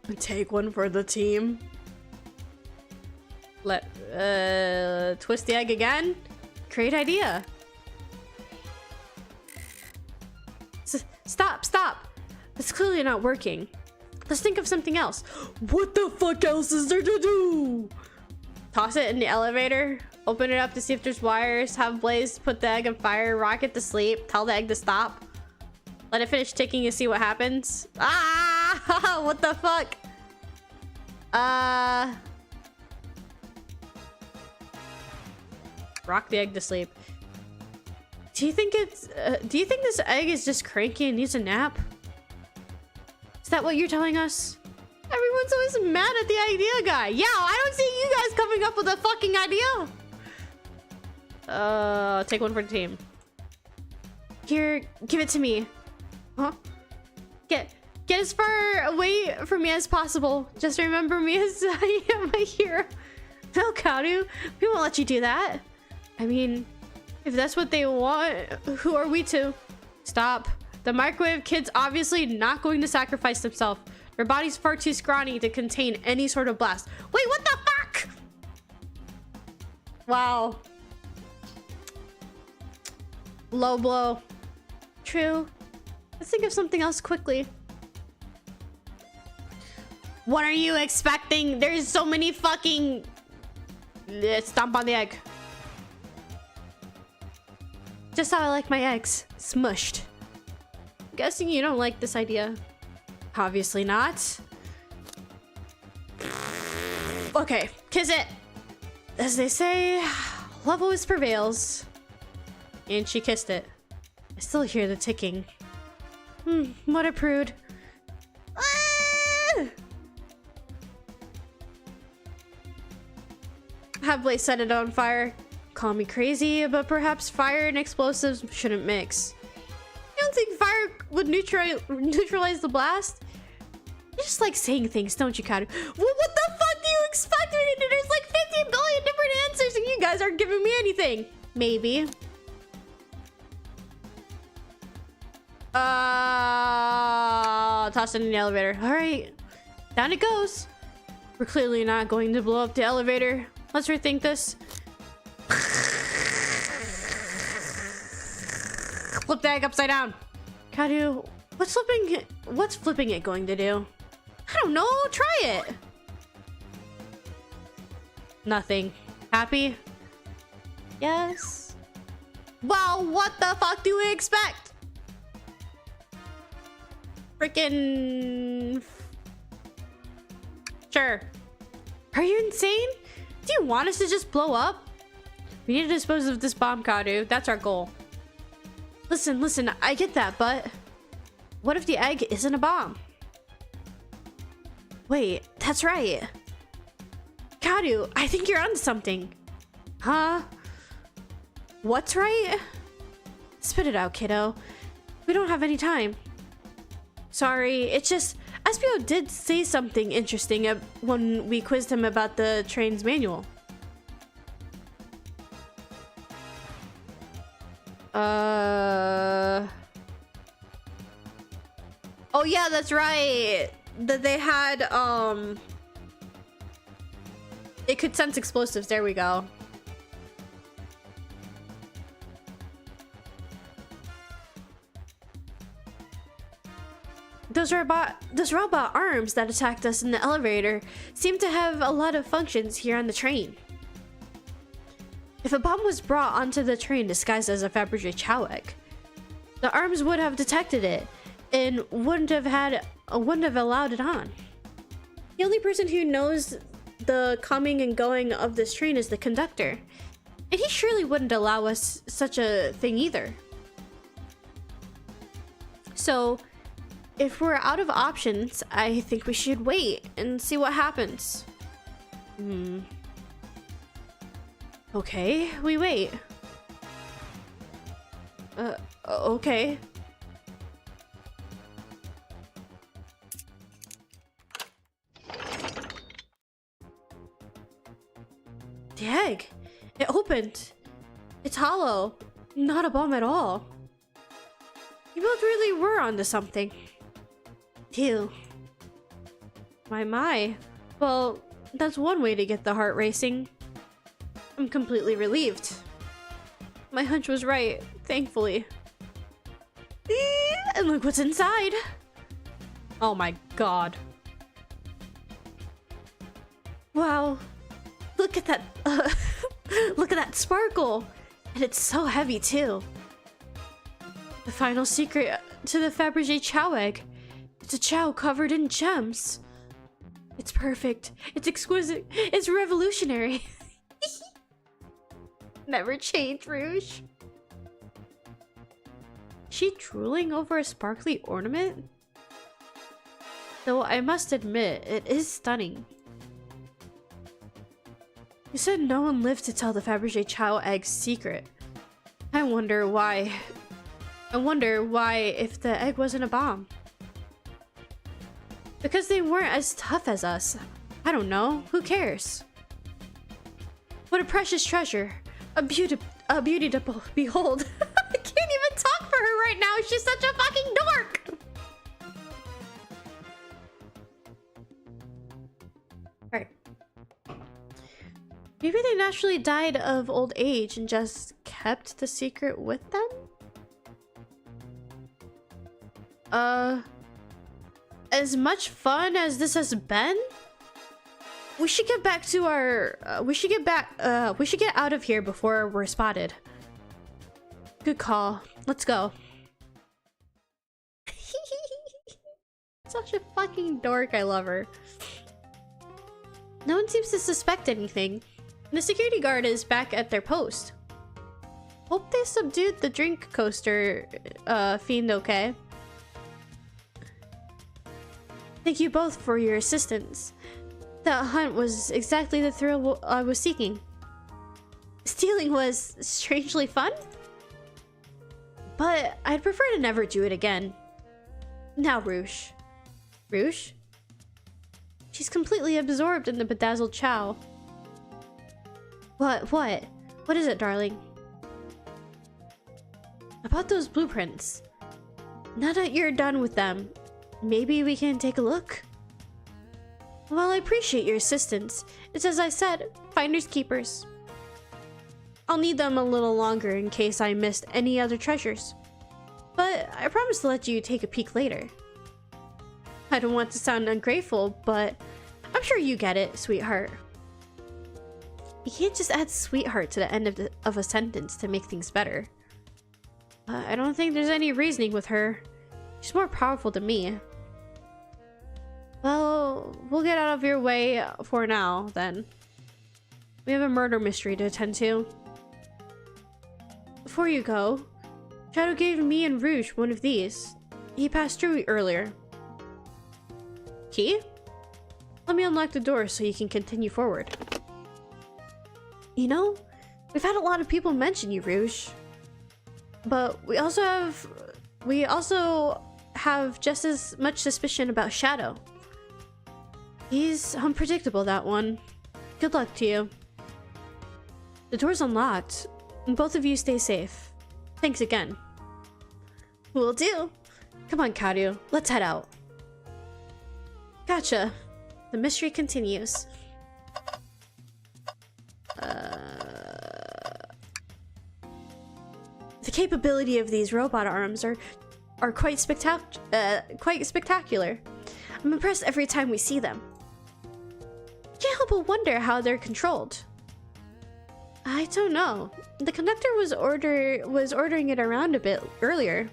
do? Take one for the team. Twist the egg again? Great idea. Stop. That's clearly not working. Let's think of something else. What the fuck else is there to do? Toss it in the elevator. Open it up to see if there's wires. Have Blaze put the egg on fire. Rock it to sleep. Tell the egg to stop. Let it finish ticking and see what happens. Ah! What the fuck? Rock the egg to sleep. Do you think this egg is just cranky and needs a nap? Is that what you're telling us? Everyone's always mad at the idea guy. Yeah, I don't see you guys coming up with a fucking idea. Take one for the team. Here, give it to me. Huh? Get as far away from me as possible. Just remember me as I am a hero. No, Kaoru, we won't let you do that. I mean, if that's what they want, who are we to? Stop. The microwave kid's obviously not going to sacrifice themselves. Their body's far too scrawny to contain any sort of blast. Wait, what the fuck? Wow. Low blow. True. Let's think of something else quickly. What are you expecting? There's so many fucking... Stomp on the egg. Just how I like my eggs. Smushed. Guessing you don't like this idea. Obviously not. Okay, kiss it. As they say, love always prevails. And she kissed it. I still hear the ticking. What a prude. Ah! Have Blaze set it on fire. Call me crazy, but perhaps fire and explosives shouldn't mix. You don't think fire would neutralize the blast? You just like saying things, don't you, Kaoru? Well, what the fuck do you expect me to do? There's like 50 billion different answers and you guys aren't giving me anything. Maybe. Toss it in the elevator. All right, down it goes. We're clearly not going to blow up the elevator. Let's rethink this. Flip the egg upside down. Kaoru, what's flipping it going to do? I don't know. Try it. Nothing. Happy? Yes. Well, what the fuck do we expect? Freaking... Sure. Are you insane? Do you want us to just blow up? We need to dispose of this bomb, Kaoru. That's our goal. Listen, I get that, but... what if the egg isn't a bomb? Wait, that's right. Kaoru, I think you're onto something. Huh? What's right? Spit it out, kiddo. We don't have any time. Sorry, it's just... Espio did say something interesting when we quizzed him about the train's manual. Oh yeah, that's right. That they had it could sense explosives. There we go. Those robot arms that attacked us in the elevator seem to have a lot of functions here on the train. If a bomb was brought onto the train disguised as a Fabergé chow egg, the arms would have detected it and wouldn't have allowed it on. The only person who knows the coming and going of this train is the conductor, and he surely wouldn't allow us such a thing either. So, if we're out of options, I think we should wait and see what happens. Okay, we wait. Okay. The egg! It opened! It's hollow! Not a bomb at all. You both really were onto something. Phew. My. Well, that's one way to get the heart racing. I'm completely relieved. My hunch was right, thankfully. And look what's inside! Oh my god. Wow. Look at that, look at that sparkle! And it's so heavy too. The final secret to the Fabergé chow egg. It's a chow covered in gems. It's perfect. It's exquisite. It's revolutionary. Never change, Rouge. She drooling over a sparkly ornament? Though I must admit, it is stunning. You said no one lived to tell the Fabergé chow egg's secret. I wonder why if the egg wasn't a bomb. Because they weren't as tough as us. I don't know. Who cares? What a precious treasure. A beauty to behold. I can't even talk for her right now. She's such a fucking dork. Alright. Maybe they naturally died of old age and just kept the secret with them? As much fun as this has been, we should get back to our, we should get out of here before we're spotted. Good call. Let's go. Such a fucking dork. I love her. No one seems to suspect anything. The security guard is back at their post. Hope they subdued the drink coaster fiend okay. Thank you both for your assistance. That hunt was exactly the thrill I was seeking. Stealing was strangely fun, but I'd prefer to never do it again. Now, Rouge. Rouge? She's completely absorbed in the bedazzled chow. What? What is it, darling? About those blueprints. Now that you're done with them, maybe we can take a look? Well, I appreciate your assistance. It's as I said, finders keepers. I'll need them a little longer in case I missed any other treasures. But I promise to let you take a peek later. I don't want to sound ungrateful, but I'm sure you get it, sweetheart. You can't just add sweetheart to the end of a sentence to make things better. I don't think there's any reasoning with her. She's more powerful than me. Well, we'll get out of your way for now, then. We have a murder mystery to attend to. Before you go, Shadow gave me and Rouge one of these. He passed through earlier. Key? Let me unlock the door so you can continue forward. You know, we've had a lot of people mention you, Rouge. But we also have just as much suspicion about Shadow. He's unpredictable, that one. Good luck to you. The door's unlocked. Both of you stay safe. Thanks again. Will do. Come on, Kaoru. Let's head out. Gotcha. The mystery continues. The capability of these robot arms are quite spectacular. I'm impressed every time we see them. Can't help but wonder how they're controlled. I don't know. The conductor was ordering it around a bit earlier.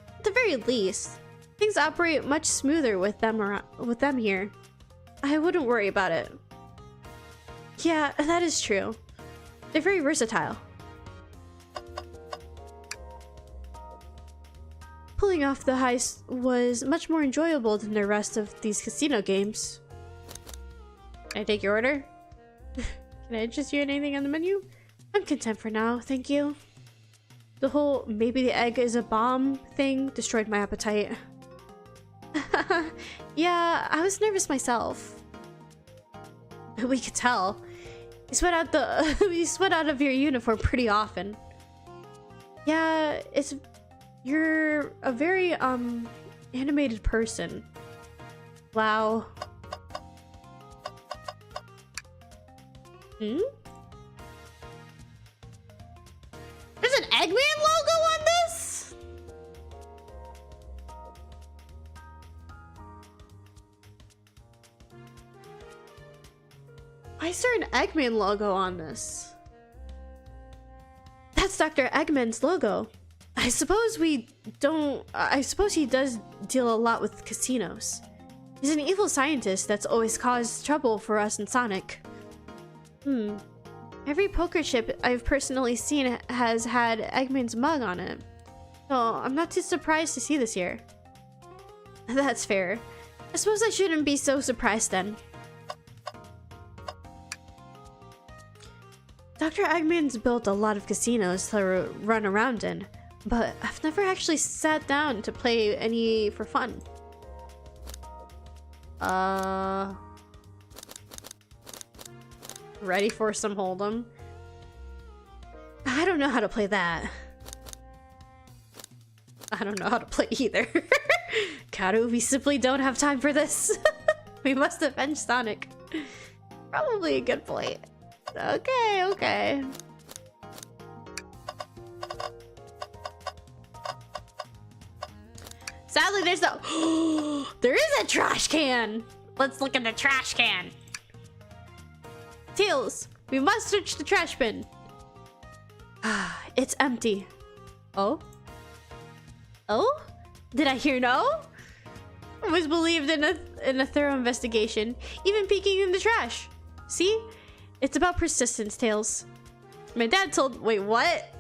At the very least, things operate much smoother with them here. I wouldn't worry about it. Yeah, that is true. They're very versatile. Pulling off the heist was much more enjoyable than the rest of these casino games. Can I take your order? Can I interest you in anything on the menu? I'm content for now, thank you. The whole maybe the egg is a bomb thing destroyed my appetite. Yeah, I was nervous myself. We could tell. You sweat out of your uniform pretty often. Yeah, you're a very animated person. Wow. Hmm? There's an Eggman logo on this? Why is there an Eggman logo on this? That's Dr. Eggman's logo. I suppose he does deal a lot with casinos. He's an evil scientist that's always caused trouble for us in Sonic. Every poker chip I've personally seen has had Eggman's mug on it. So I'm not too surprised to see this here. That's fair. I suppose I shouldn't be so surprised then. Dr. Eggman's built a lot of casinos to run around in, but I've never actually sat down to play any for fun. Ready for some Hold'em? I don't know how to play that. I don't know how to play either. Kaoru, we simply don't have time for this. We must avenge Sonic. Probably a good point. Okay, okay. Sadly, there's no... There is a trash can! Let's look in the trash can. Tails, we must search the trash bin. It's empty. Oh? Oh? Did I hear no? I was believed in a thorough investigation, even peeking in the trash. See? It's about persistence, Tails. My dad told... Wait, what?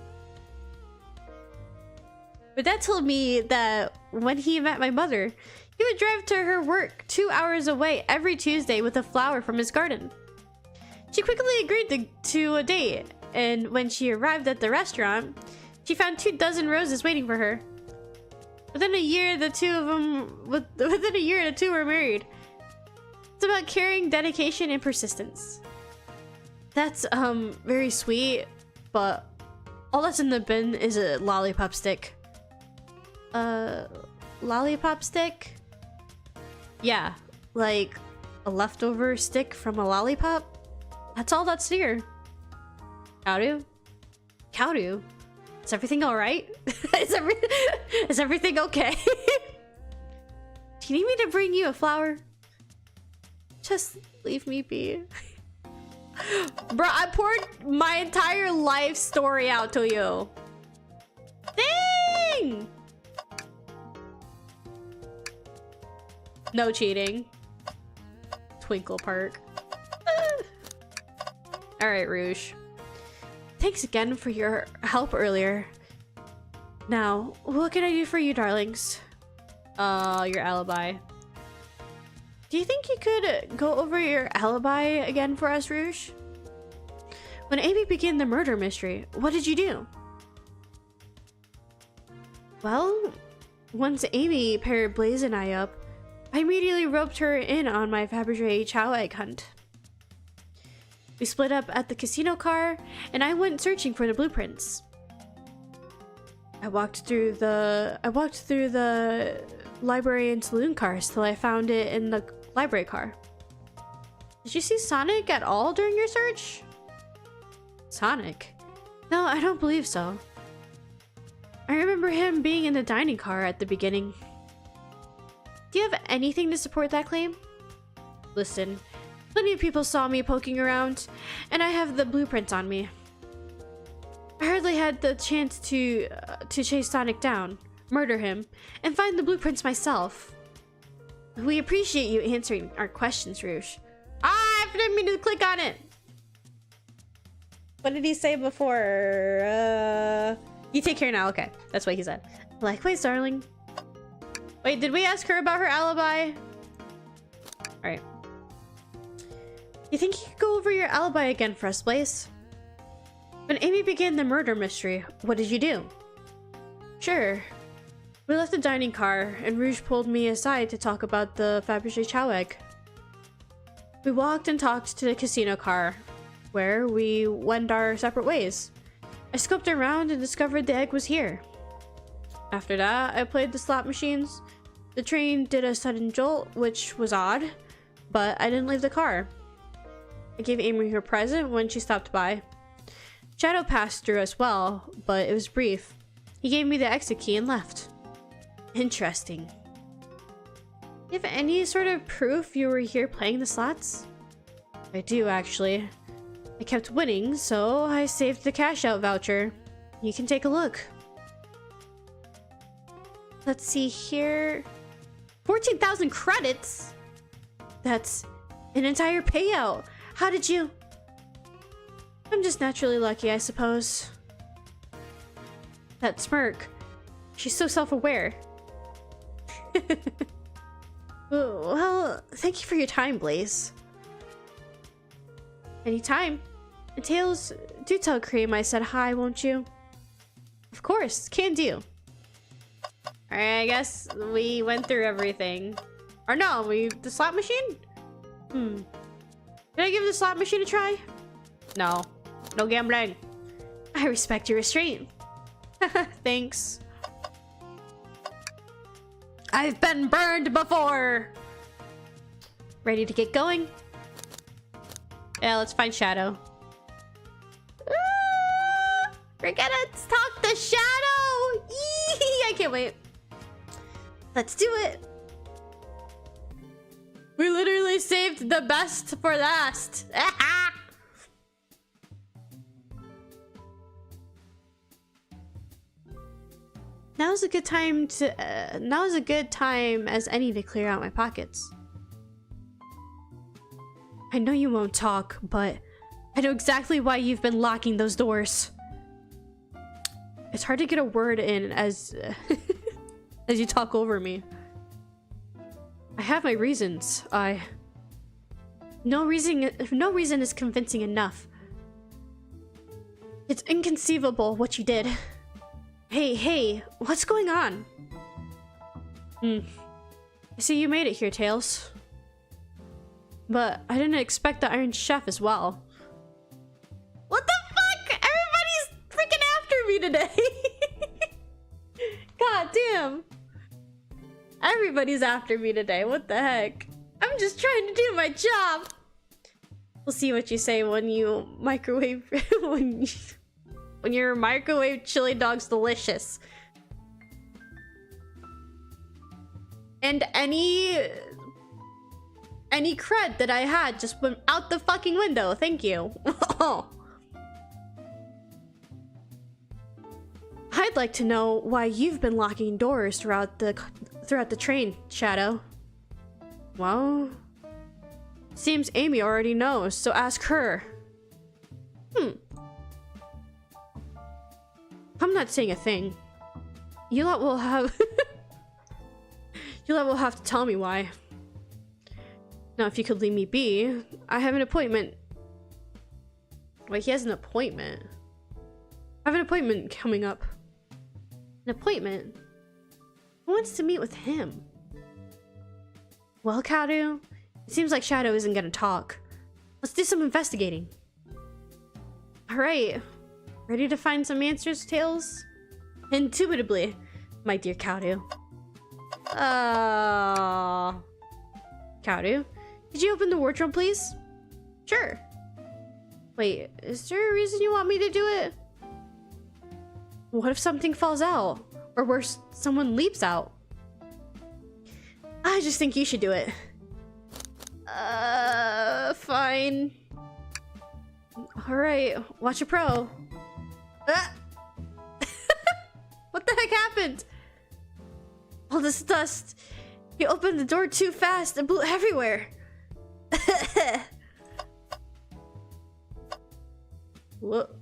My dad told me that when he met my mother, he would drive to her work 2 hours away every Tuesday with a flower from his garden. She quickly agreed to a date, and when she arrived at the restaurant, she found 24 roses waiting for her. Within a year, the two were married. It's about caring, dedication, and persistence. That's very sweet, but all that's in the bin is a lollipop stick. Lollipop stick? Yeah, like a leftover stick from a lollipop? That's all that's here. Kaoru? Kaoru? Is everything alright? Is everything okay? Do you need me to bring you a flower? Just leave me be. Bro, I poured my entire life story out to you. Dang! No cheating. Twinkle Park. Alright, Rouge. Thanks again for your help earlier. Now, what can I do for you, darlings? Your alibi. Do you think you could go over your alibi again for us, Rouge? When Amy began the murder mystery, what did you do? Well, once Amy paired Blaze and I up, I immediately roped her in on my Fabergé Chow egg hunt. We split up at the casino car, and I went searching for the blueprints. I walked through the library and saloon cars till I found it in the library car. Did you see Sonic at all during your search? Sonic? No, I don't believe so. I remember him being in the dining car at the beginning. Do you have anything to support that claim? Listen, plenty of people saw me poking around, and I have the blueprints on me. I hardly had the chance to chase Sonic down, murder him, and find the blueprints myself. We appreciate you answering our questions, Rouge. Ah, I didn't mean to click on it. What did he say before? You take care now. Okay, that's what he said. Likewise, darling. Wait, did we ask her about her alibi? All right. You think you could go over your alibi again for us, Blaze? When Amy began the murder mystery, what did you do? Sure. We left the dining car, and Rouge pulled me aside to talk about the Fabergé chow egg. We walked and talked to the casino car, where we went our separate ways. I scoped around and discovered the egg was here. After that, I played the slot machines. The train did a sudden jolt, which was odd, but I didn't leave the car. I gave Amy her present when she stopped by. Shadow passed through as well, but it was brief. He gave me the exit key and left. Interesting. You have any sort of proof you were here playing the slots? I do, actually. I kept winning, so I saved the cash out voucher. You can take a look. Let's see here. 14,000 credits? That's an entire payout. How did you... I'm just naturally lucky, I suppose. That smirk. She's so self-aware. Well, thank you for your time, Blaze. Anytime. And Tails, do tell Cream I said hi, won't you? Of course, can do. Alright, I guess we went through everything. Or no, the slot machine? Did I give the slot machine a try? No. No gambling. I respect your restraint. Thanks. I've been burned before. Ready to get going? Yeah, let's find Shadow. We're gonna talk to Shadow! Eee, I can't wait. Let's do it. We literally saved the best for last. Now's a good time as any to clear out my pockets. I know you won't talk, but I know exactly why you've been locking those doors. It's hard to get a word in as as you talk over me. I have my reasons. No reason is convincing enough. It's inconceivable what you did. Hey, what's going on? I see you made it here, Tails. But I didn't expect the Iron Chef as well. What the fuck? Everybody's freaking after me today. God damn. Everybody's after me today. What the heck? I'm just trying to do my job. We'll see what you say when you microwave when your microwave chili dog's delicious. And any cred that I had just went out the fucking window. Thank you. I'd like to know why you've been locking doors throughout the train, Shadow. Well, seems Amy already knows, so ask her. I'm not saying a thing. You lot will have to tell me why. Now, if you could leave me be, I have an appointment. Wait, he has an appointment. I have an appointment coming up. An appointment? Who wants to meet with him? Well, Kaoru, it seems like Shadow isn't gonna talk. Let's do some investigating. Alright. Ready to find some answers, Tails? Indubitably, my dear Kaoru. Kaoru, could you open the wardrobe, please? Sure. Wait, is there a reason you want me to do it? What if something falls out? Or worse, someone leaps out? I just think you should do it. Fine. Alright, watch a pro. What the heck happened? All this dust. You opened the door too fast and blew everywhere. What?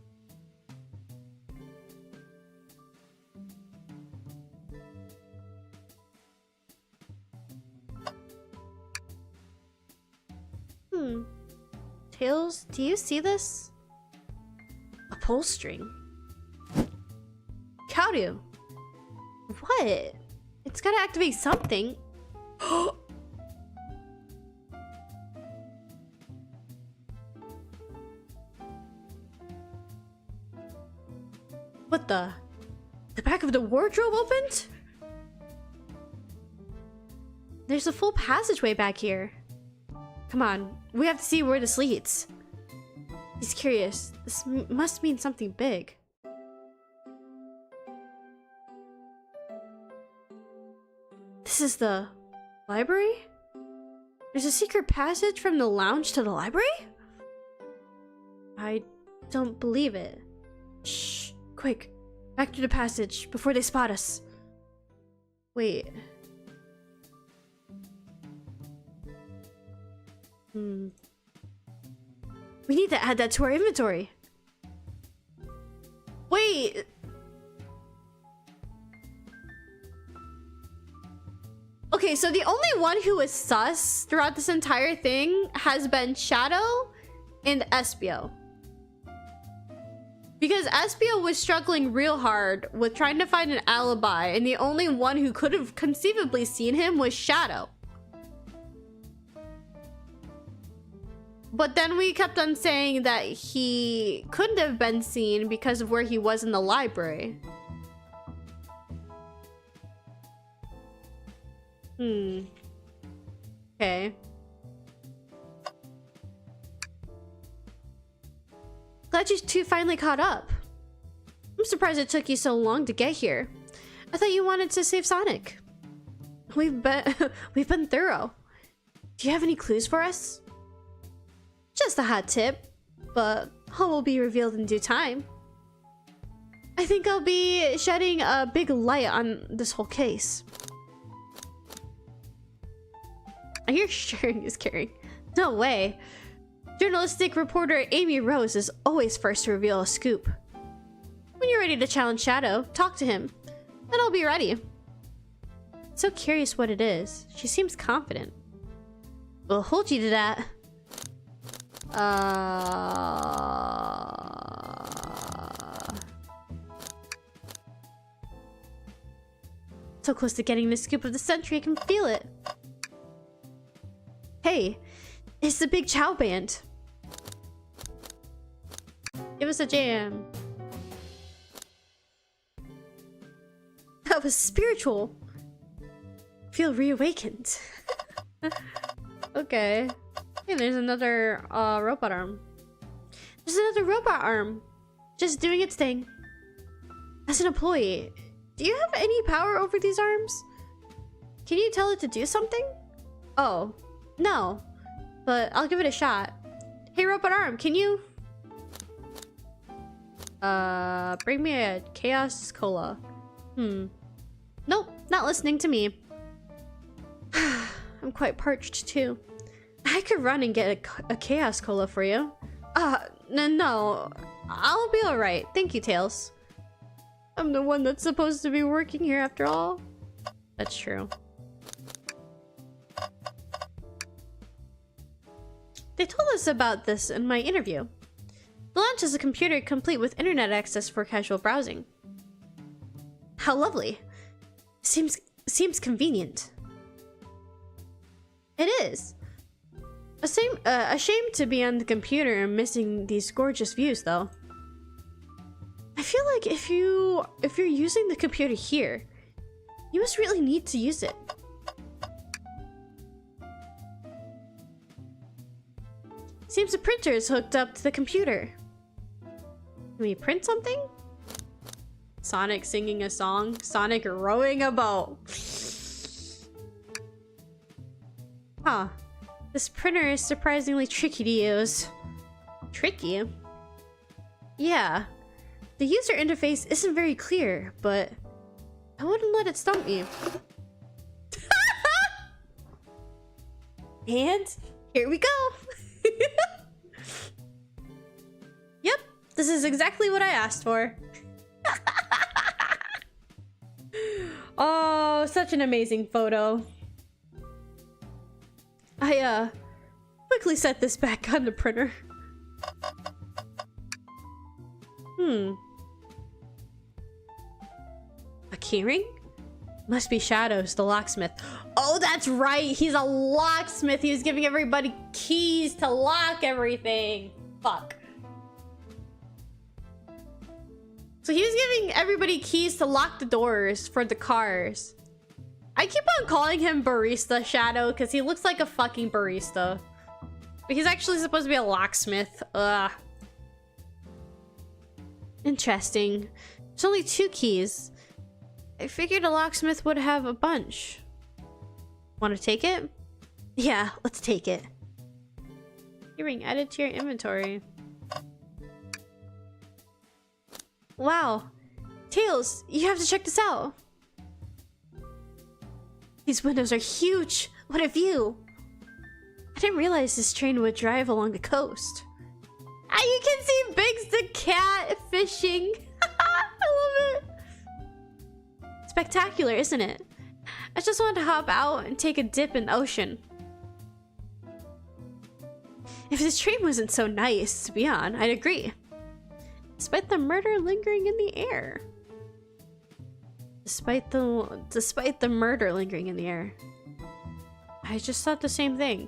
Tails, do you see this? A pull string. Kaoru. What? It's gotta activate something. What the? The back of the wardrobe opened? There's a full passageway back here. Come on, we have to see where this leads. He's curious. This must mean something big. This is the library? There's a secret passage from the lounge to the library? I don't believe it. Shh, quick. Back to the passage before they spot us. Wait. We need to add that to our inventory. Wait. Okay, so the only one who is sus throughout this entire thing has been Shadow and Espio. Because Espio was struggling real hard with trying to find an alibi, and the only one who could have conceivably seen him was Shadow. But then we kept on saying that he couldn't have been seen because of where he was in the library. Okay. Glad you two finally caught up. I'm surprised it took you so long to get here. I thought you wanted to save Sonic. We've been thorough. Do you have any clues for us? Just a hot tip, but all will be revealed in due time. I think I'll be shedding a big light on this whole case. Are you sure he's caring? No way. Journalistic reporter Amy Rose is always first to reveal a scoop. When you're ready to challenge Shadow, talk to him. Then I'll be ready. So curious what it is. She seems confident. We'll hold you to that. So close to getting the scoop of the century, I can feel it. Hey, it's the Big Chow Band. Give us a jam. That was spiritual. Feel reawakened. Okay. Hey, there's another robot arm. There's another robot arm. Just doing its thing. As an employee, do you have any power over these arms? Can you tell it to do something? Oh, no. But I'll give it a shot. Hey, robot arm, can you... bring me a Chaos Cola. Nope, not listening to me. I'm quite parched, too. I could run and get a Chaos Cola for you. No. I'll be alright. Thank you, Tails. I'm the one that's supposed to be working here after all. That's true. They told us about this in my interview. The launch is a computer complete with internet access for casual browsing. How lovely. Seems convenient. It is. Ashamed to be on the computer and missing these gorgeous views, though. I feel like if you're using the computer here, you must really need to use it. Seems the printer is hooked up to the computer. Can we print something? Sonic singing a song. Sonic rowing a boat. Huh. This printer is surprisingly tricky to use. Tricky? Yeah. The user interface isn't very clear, but I wouldn't let it stump me. And here we go. Yep, this is exactly what I asked for. Oh, such an amazing photo. I quickly set this back on the printer. A keyring? Must be Shadows, the locksmith. Oh, that's right. He's a locksmith. He was giving everybody keys to lock everything. Fuck. So he was giving everybody keys to lock the doors for the cars. I keep on calling him Barista Shadow because he looks like a fucking barista. But he's actually supposed to be a locksmith. Ugh. Interesting. There's only 2 keys. I figured a locksmith would have a bunch. Want to take it? Yeah, let's take it. Keyring added to your inventory. Wow. Tails, you have to check this out. These windows are huge. What a view. I didn't realize this train would drive along the coast. Ah, you can see Biggs the cat fishing. I love it. Spectacular, isn't it? I just wanted to hop out and take a dip in the ocean. If this train wasn't so nice to be on, I'd agree. Despite the murder lingering in the air. Despite the murder lingering in the air. I just thought the same thing.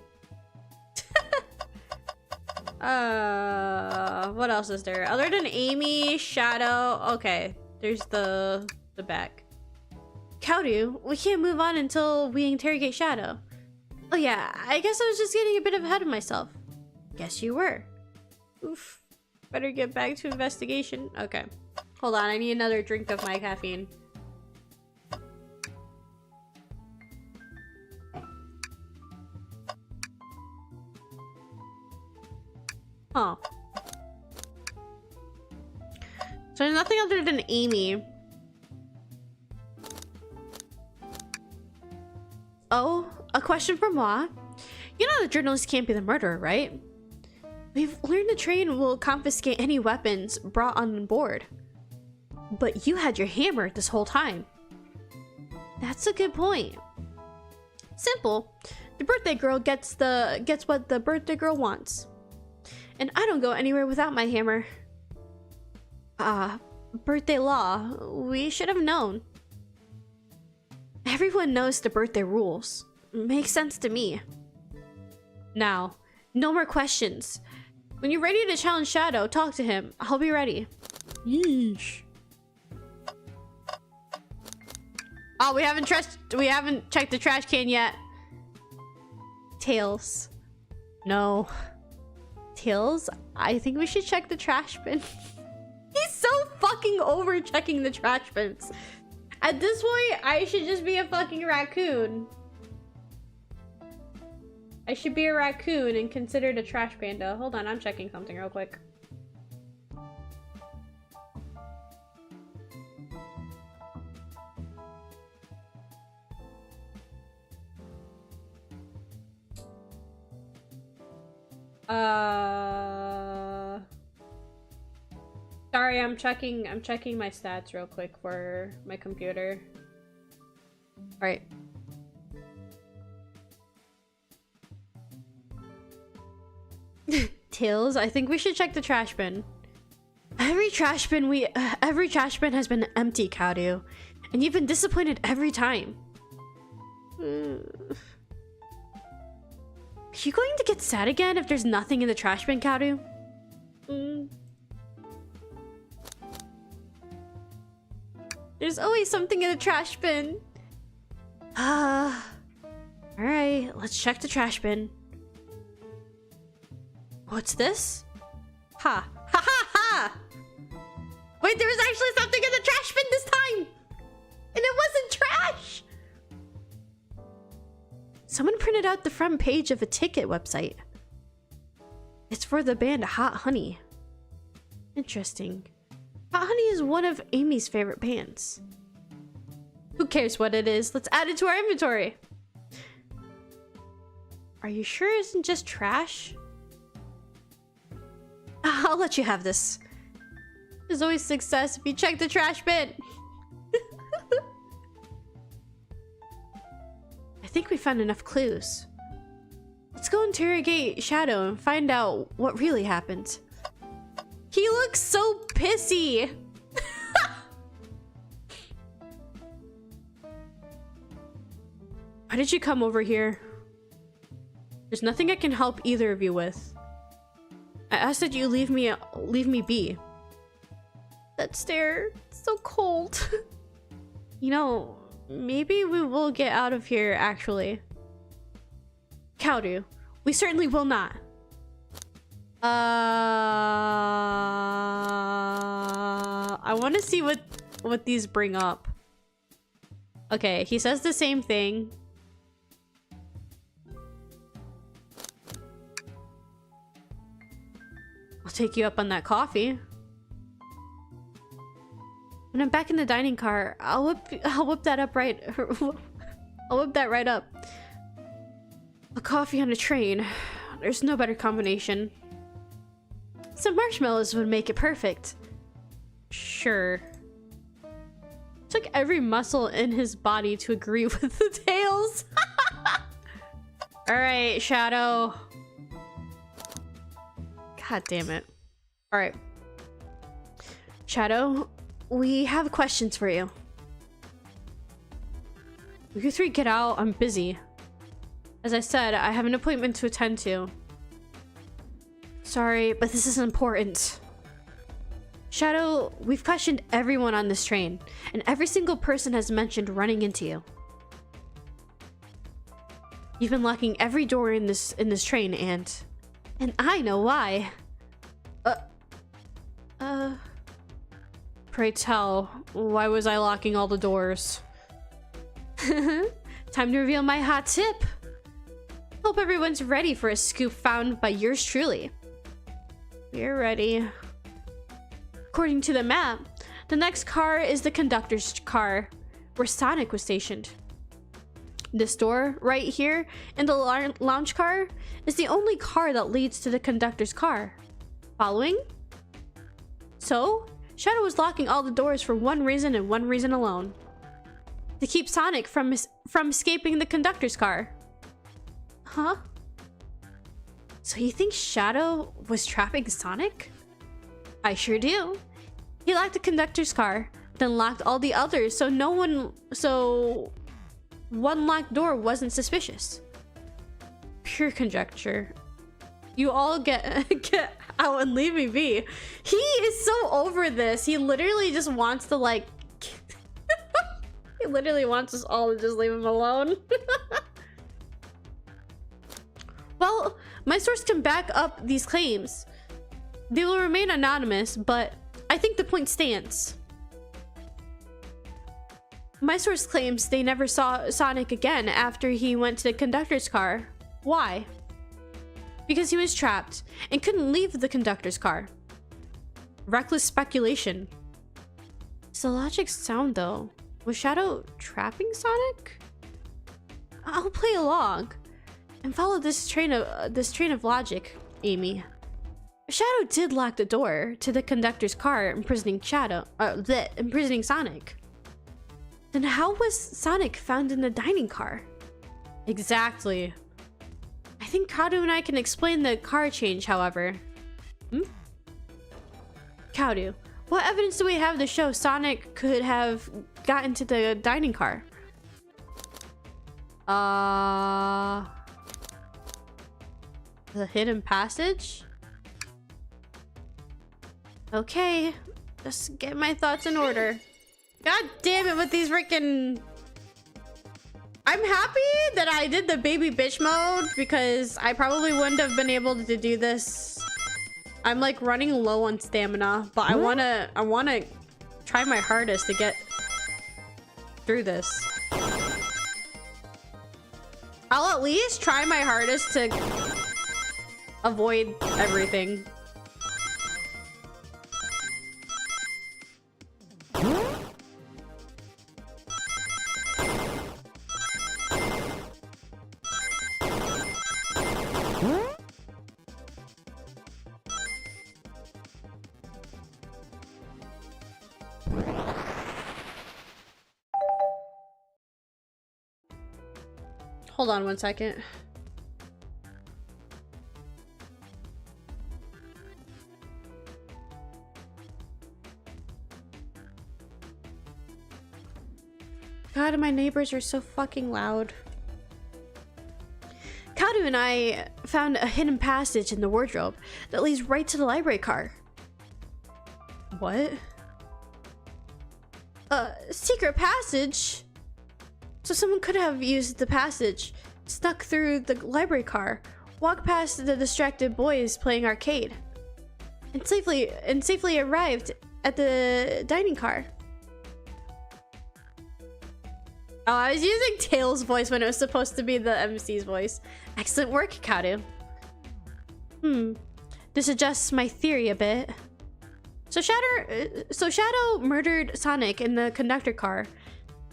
What else is there? Other than Amy, Shadow. Okay, there's the back. Kaoru, we can't move on until we interrogate Shadow. Oh yeah, I guess I was just getting a bit ahead of myself. Guess you were. Oof. Better get back to investigation. Okay. Hold on, I need another drink of my caffeine. Huh. So there's nothing other than Amy. Oh, a question from moi. You know the journalist can't be the murderer, right? We've learned the train will confiscate any weapons brought on board. But you had your hammer this whole time. That's a good point. Simple. The birthday girl gets what the birthday girl wants. And I don't go anywhere without my hammer. Birthday law. We should have known. Everyone knows the birthday rules. Makes sense to me. Now, no more questions. When you're ready to challenge Shadow, talk to him. I'll be ready. Yeesh. Oh, we haven't checked the trash can yet. Tails. No. Tails, I think we should check the trash bin. He's so fucking over checking the trash bins. At this point, I should just be a fucking raccoon. I should be a raccoon and considered a trash panda. Hold on, I'm checking something real quick. Sorry, I'm checking my stats real quick for my computer. All right. Tails, I think we should check the trash bin. Every trash bin has been empty, Kaoru, and you've been disappointed every time. Are you going to get sad again if there's nothing in the trash bin, Kaoru? There's always something in the trash bin. Alright, let's check the trash bin. What's this? Ha. Ha ha ha! Wait, there was actually something in the trash bin this time! And it wasn't trash! Someone printed out the front page of a ticket website. It's for the band Hot Honey. Interesting. Hot Honey is one of Amy's favorite bands. Who cares what it is? Let's add it to our inventory. Are you sure it isn't just trash? I'll let you have this. There's always success if you check the trash bin. I think we found enough clues. Let's go interrogate Shadow and find out what really happened. He looks so pissy. Why did you come over here? There's nothing I can help either of you with. I asked that you leave me be. That stare, it's so cold. You know, maybe we will get out of here actually. Kaoru, we certainly will not. I want to see what these bring up. Okay, he says the same thing. I'll take you up on that coffee. When I'm back in the dining car, I'll whip that up right. I'll whip that right up. A coffee on a train. There's no better combination. Some marshmallows would make it perfect. Sure. Took every muscle in his body to agree with the tales. Alright, Shadow. God damn it. Alright. Shadow, we have questions for you. You three get out, I'm busy. As I said, I have an appointment to attend to. Sorry, but this is important. Shadow, we've questioned everyone on this train, and every single person has mentioned running into you. You've been locking every door in this train, and I know why. Pray tell, why was I locking all the doors? Time to reveal my hot tip. Hope everyone's ready for a scoop found by yours truly. We're ready. According to the map, the next car is the conductor's car, where Sonic was stationed. This door, right here, in the lounge car, is the only car that leads to the conductor's car. Following? So, Shadow was locking all the doors for one reason and one reason alone. To keep Sonic from escaping the conductor's car. Huh? So you think Shadow was trapping Sonic? I sure do. He locked the conductor's car, then locked all the others so one locked door wasn't suspicious. Pure conjecture. You all get out and leave me be. He is so over this. He literally just wants to like he literally wants us all to just leave him alone. Well, my source can back up these claims. They will remain anonymous, but I think the point stands. My source claims they never saw Sonic again after he went to the conductor's car. Why? Because he was trapped and couldn't leave the conductor's car. Reckless speculation. Does the logic sound though? Was Shadow trapping Sonic? I'll play along and follow this train of logic, Amy. Shadow did lock the door to the conductor's car, imprisoning Sonic. Then how was Sonic found in the dining car? Exactly. I think Kaoru and I can explain the car change, however. Kaoru, what evidence do we have to show Sonic could have gotten to the dining car? The hidden passage? Okay, let's get my thoughts in order. God damn it with these freaking... I'm happy that I did the baby bitch mode because I probably wouldn't have been able to do this. I'm like running low on stamina, but I wanna try my hardest to get through this. I'll at least try my hardest to avoid everything. Hold on one second. God, my neighbors are so fucking loud. Kaoru and I found a hidden passage in the wardrobe that leads right to the library car. What? Secret passage? So someone could have used the passage, snuck through the library car, walked past the distracted boys playing arcade, and safely arrived at the dining car. Oh, I was using Tails' voice when it was supposed to be the MC's voice. Excellent work, Kaoru. This adjusts my theory a bit. So Shadow murdered Sonic in the conductor car,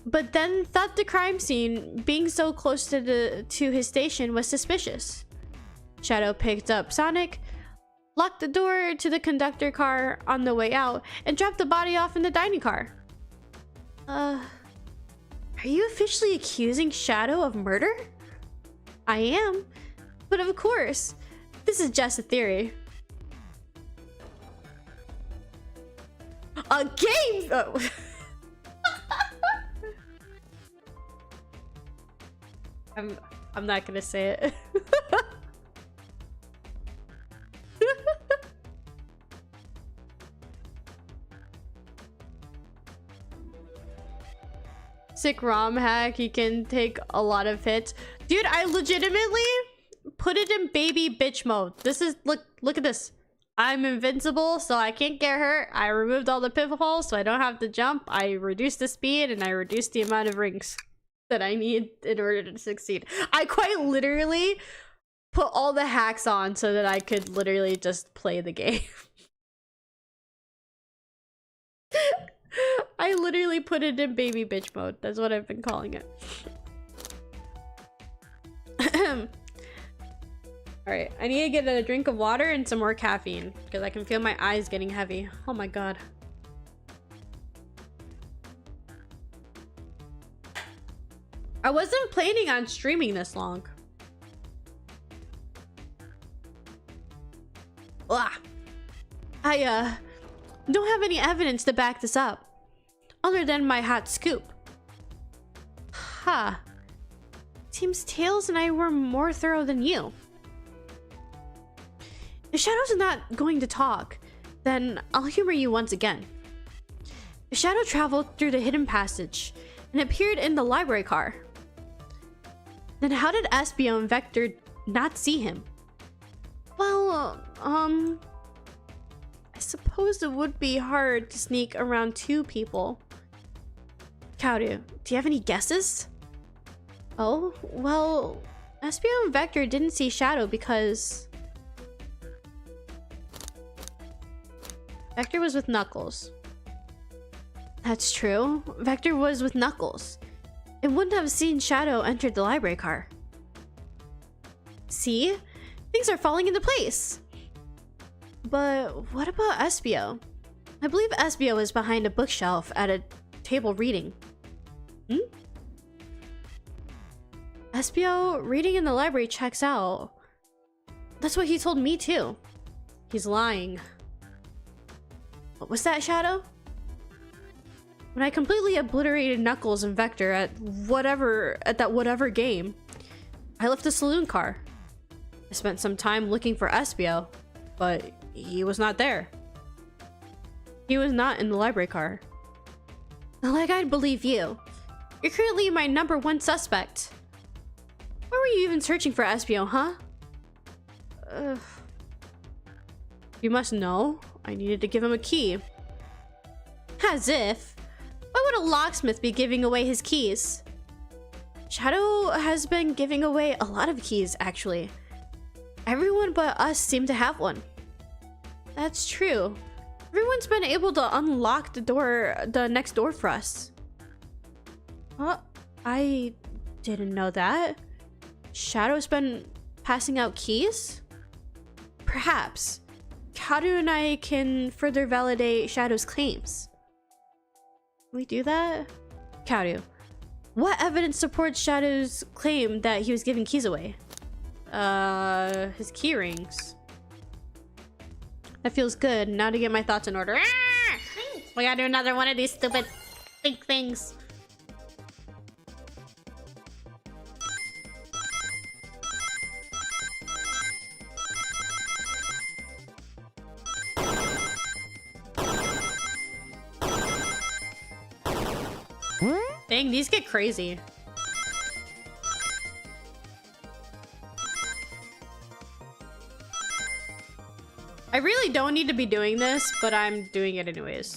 but then thought the crime scene being so close to his station was suspicious. Shadow picked up Sonic, locked the door to the conductor car on the way out, and dropped the body off in the dining car. Are you officially accusing Shadow of murder? I am, but of course, this is just a theory. A game! Oh. I'm not gonna say it. Sick ROM hack, you can take a lot of hits. Dude, I legitimately put it in baby bitch mode. This is, look at this. I'm invincible, so I can't get hurt. I removed all the pitfalls, so I don't have to jump. I reduced the speed, and I reduced the amount of rings that I need in order to succeed. I quite literally put all the hacks on so that I could literally just play the game. I literally put it in baby bitch mode. That's what I've been calling it. Alright, I need to get a drink of water and some more caffeine because I can feel my eyes getting heavy. Oh my god. I wasn't planning on streaming this long. Ugh. I don't have any evidence to back this up other than my hot scoop. Huh. Seems Tails and I were more thorough than you. If Shadow's not going to talk, then I'll humor you once again. If Shadow traveled through the hidden passage and appeared in the library car, then how did Espio and Vector not see him? Well, I suppose it would be hard to sneak around two people. Kaoru, do you have any guesses? Oh, well, Espio and Vector didn't see Shadow because Vector was with Knuckles. That's true. Vector was with Knuckles. It wouldn't have seen Shadow enter the library car. See? Things are falling into place. But what about Espio? I believe Espio is behind a bookshelf at a table reading. Espio reading in the library checks out. That's what he told me too. He's lying. What was that, Shadow? When I completely obliterated Knuckles and Vector at that whatever game, I left the saloon car. I spent some time looking for Espio, but he was not there. He was not in the library car. Like I'd believe you. You're currently my #1 suspect. Why were you even searching for Espio, huh? You must know. I needed to give him a key. As if. Why would a locksmith be giving away his keys? Shadow has been giving away a lot of keys, actually. Everyone but us seem to have one. That's true. Everyone's been able to unlock the next door for us. I didn't know that. Shadow's been passing out keys? Perhaps. Kaoru and I can further validate Shadow's claims. Can we do that? Kaoru, what evidence supports Shadow's claim that he was giving keys away? His key rings. That feels good. Now to get my thoughts in order. Ah! We gotta do another one of these stupid fake things. Dang, these get crazy. I really don't need to be doing this, but I'm doing it anyways.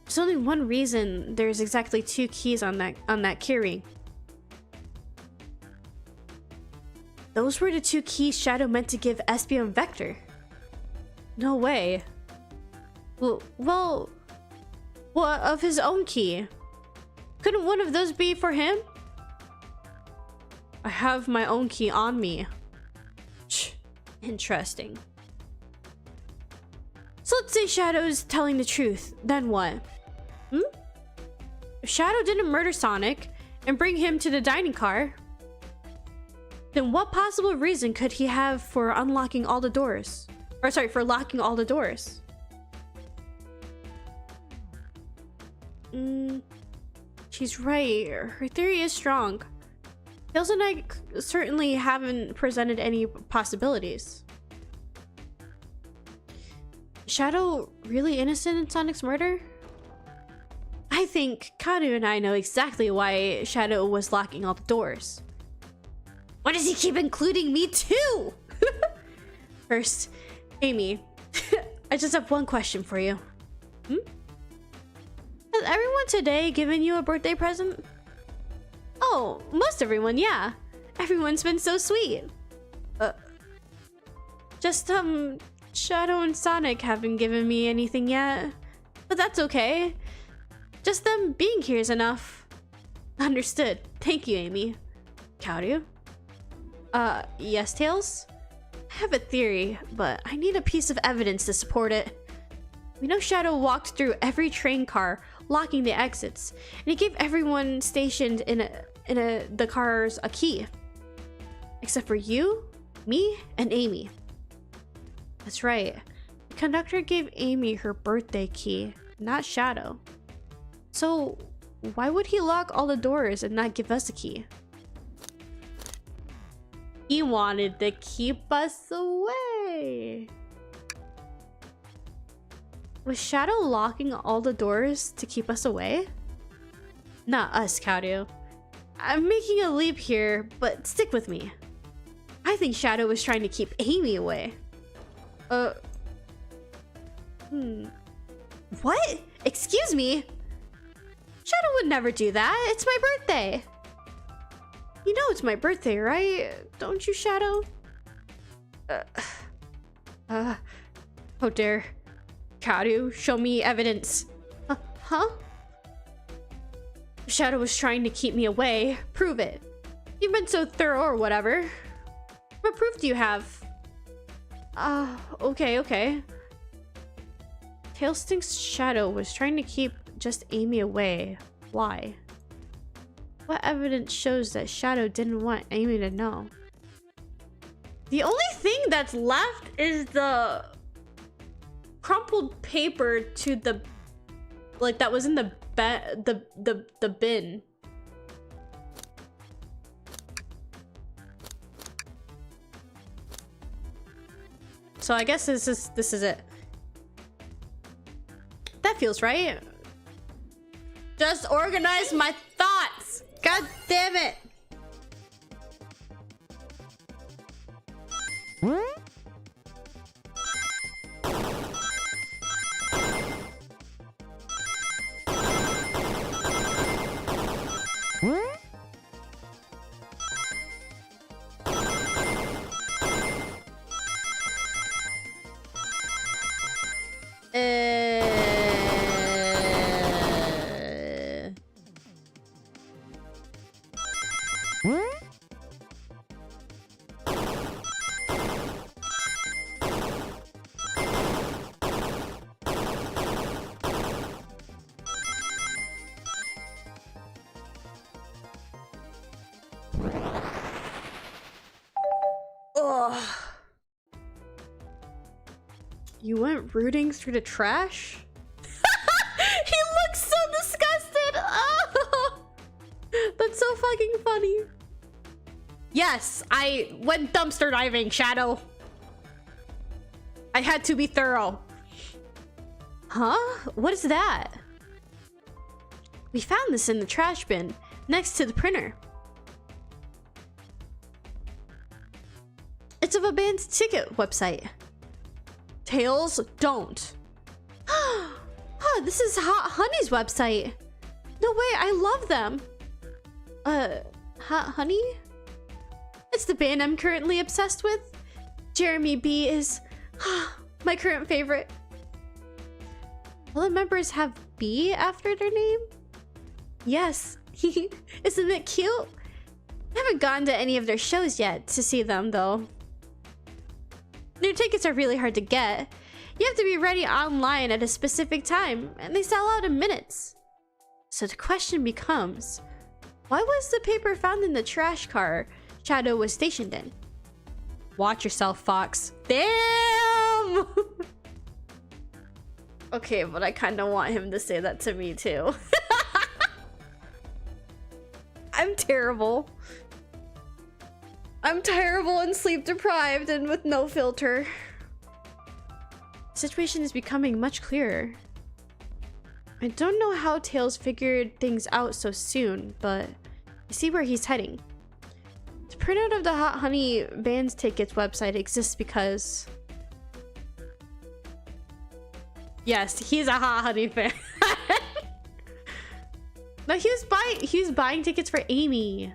There's only one reason there's exactly 2 keys on that keyring. Those were the 2 keys Shadow meant to give Espio and Vector. No way. Well, what of his own key? Couldn't one of those be for him? I have my own key on me. Interesting. So let's say Shadow's telling the truth, then what? If Shadow didn't murder Sonic and bring him to the dining car, then what possible reason could he have for unlocking all the doors? Or sorry, for locking all the doors? She's right. Her theory is strong. Tails and I certainly haven't presented any possibilities. Shadow really innocent in Sonic's murder? I think Kaoru and I know exactly why Shadow was locking all the doors. Why does he keep including me too? First, Amy, I just have one question for you. Has everyone today given you a birthday present? Oh, most everyone, yeah. Everyone's been so sweet. Just, Shadow and Sonic haven't given me anything yet. But that's okay. Just them being here is enough. Understood. Thank you, Amy. Kaoru? Yes, Tails? I have a theory, but I need a piece of evidence to support it. We know Shadow walked through every train car, locking the exits, and he gave everyone stationed in the cars a key. Except for you, me, and Amy. That's right. The conductor gave Amy her birthday key, not Shadow. So, why would he lock all the doors and not give us a key? He wanted to keep us away. Was Shadow locking all the doors to keep us away? Not us, Kaoru. I'm making a leap here, but stick with me. I think Shadow was trying to keep Amy away. What? Excuse me? Shadow would never do that. It's my birthday. You know it's my birthday, right? Don't you, Shadow? How dare Kaoru show me evidence? Huh? Shadow was trying to keep me away. Prove it. You've been so thorough or whatever. What proof do you have? Okay. Tails thinks Shadow was trying to keep just Amy away. Why? What evidence shows that Shadow didn't want Amy to know? The only thing that's left is the crumpled paper to the, like, that was in the bin. So I guess this is it. That feels right. Just organize my thoughts. God damn it. Ugh. You went rooting through the trash? He looks so disgusted. Oh, that's so fucking funny. Yes, I went dumpster diving, Shadow. I had to be thorough. Huh? What is that? We found this in the trash bin next to the printer. It's of a band's ticket website. Tails don't. Oh, this is Hot Honey's website. No way, I love them. Hot Honey? It's the band I'm currently obsessed with. Jeremy B is my current favorite. All the members have B after their name? Yes. Isn't it cute? I haven't gone to any of their shows yet to see them though. Their tickets are really hard to get. You have to be ready online at a specific time, and they sell out in minutes. So the question becomes, why was the paper found in the trash car Shadow was stationed in? Watch yourself, Fox. Damn! Okay, but I kind of want him to say that to me too. I'm terrible. I'm terrible and sleep deprived and with no filter. The situation is becoming much clearer. I don't know how Tails figured things out so soon, but I see where he's heading. The printout of the Hot Honey band's tickets website exists because... Yes, he's a Hot Honey fan. No, he was buying tickets for Amy.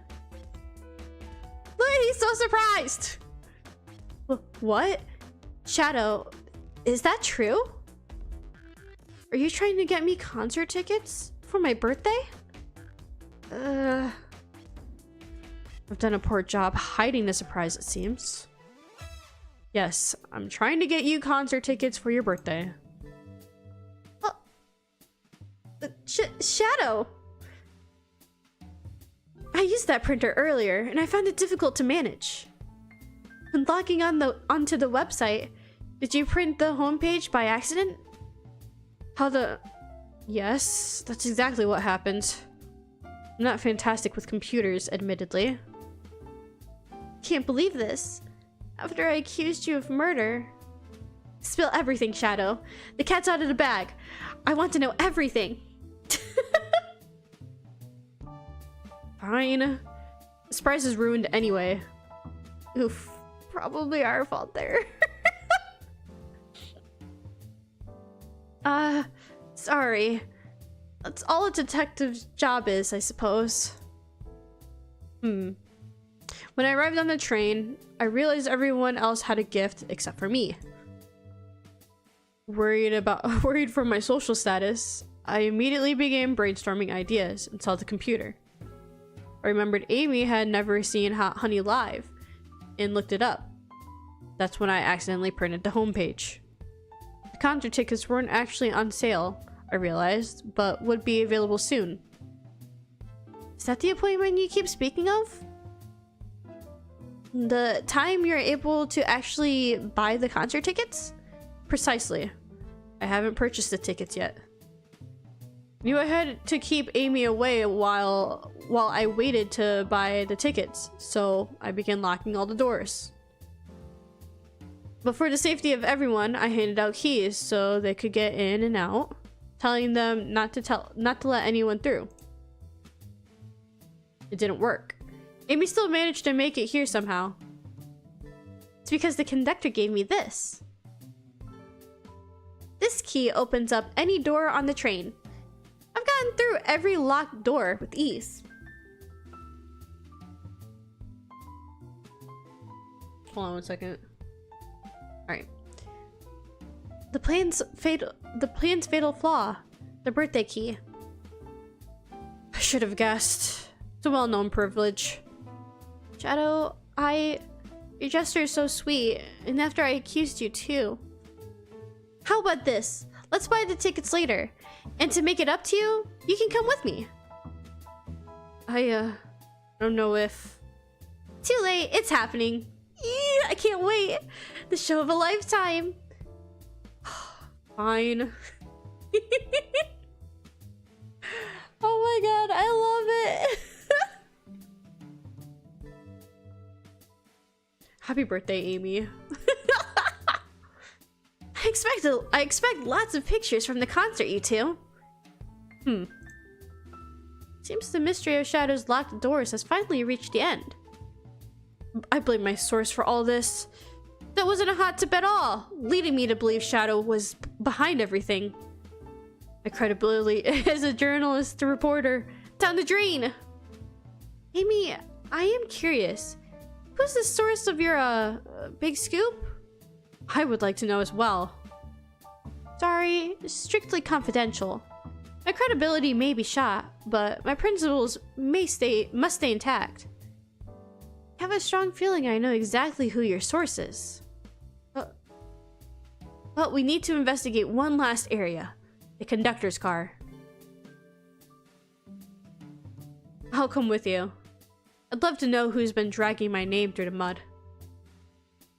Look, he's so surprised. What? Shadow, is that true? Are you trying to get me concert tickets for my birthday? I've done a poor job hiding the surprise, it seems. Yes, I'm trying to get you concert tickets for your birthday. Shadow! I used that printer earlier, and I found it difficult to manage. When logging onto the website, did you print the homepage by accident? Yes, that's exactly what happened. I'm not fantastic with computers, admittedly. Can't believe this. After I accused you of murder... Spill everything, Shadow. The cat's out of the bag. I want to know everything. Fine. The surprise is ruined anyway. Oof. Probably our fault there. Sorry. That's all a detective's job is, I suppose. When I arrived on the train, I realized everyone else had a gift except for me. Worried for my social status, I immediately began brainstorming ideas and saw the computer. I remembered Amy had never seen Hot Honey live and looked it up. That's when I accidentally printed the homepage. The concert tickets weren't actually on sale, I realized, but would be available soon. Is that the appointment you keep speaking of? The time you're able to actually buy the concert tickets? Precisely. I haven't purchased the tickets yet. Knew I had to keep Amy away while I waited to buy the tickets, so I began locking all the doors. But for the safety of everyone, I handed out keys so they could get in and out, telling them not to let anyone through. It didn't work. Amy still managed to make it here somehow. It's because the conductor gave me this. This key opens up any door on the train. I've gotten through every locked door with ease. Hold on one second. Alright. The plan's fatal flaw. The birthday key. I should have guessed. It's a well-known privilege. Shadow, your gesture is so sweet, and after I accused you too. How about this? Let's buy the tickets later. And to make it up to you, you can come with me. I don't know if... Too late, it's happening. Eee, I can't wait. The show of a lifetime. Fine. Oh my god, I love it. Happy birthday, Amy. I expect lots of pictures from the concert, you two. Seems the mystery of Shadow's locked doors has finally reached the end. I blame my source for all this. That wasn't a hot tip at all, leading me to believe Shadow was behind everything. My credibility as a journalist, reporter, down the drain. Amy, I am curious. Who's the source of your, big scoop? I would like to know as well. Sorry, strictly confidential. My credibility may be shot, but my principles must stay intact. I have a strong feeling I know exactly who your source is. But we need to investigate one last area. The conductor's car. I'll come with you. I'd love to know who's been dragging my name through the mud.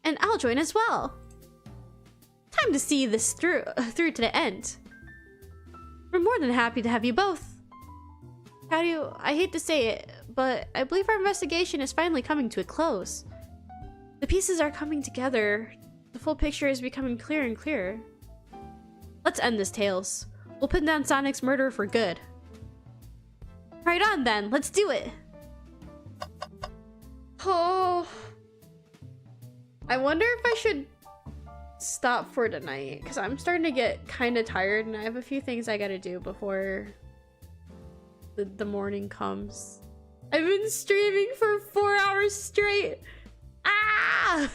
And I'll join as well. Time to see this through to the end. We're more than happy to have you both. I hate to say it, but I believe our investigation is finally coming to a close. The pieces are coming together. The full picture is becoming clearer and clearer. Let's end this, Tails. We'll pin down Sonic's murder for good. Right on then, let's do it. Oh, I wonder if I should stop for tonight, because I'm starting to get kind of tired and I have a few things I gotta do before the morning comes. I've been streaming for 4 hours straight. Ah!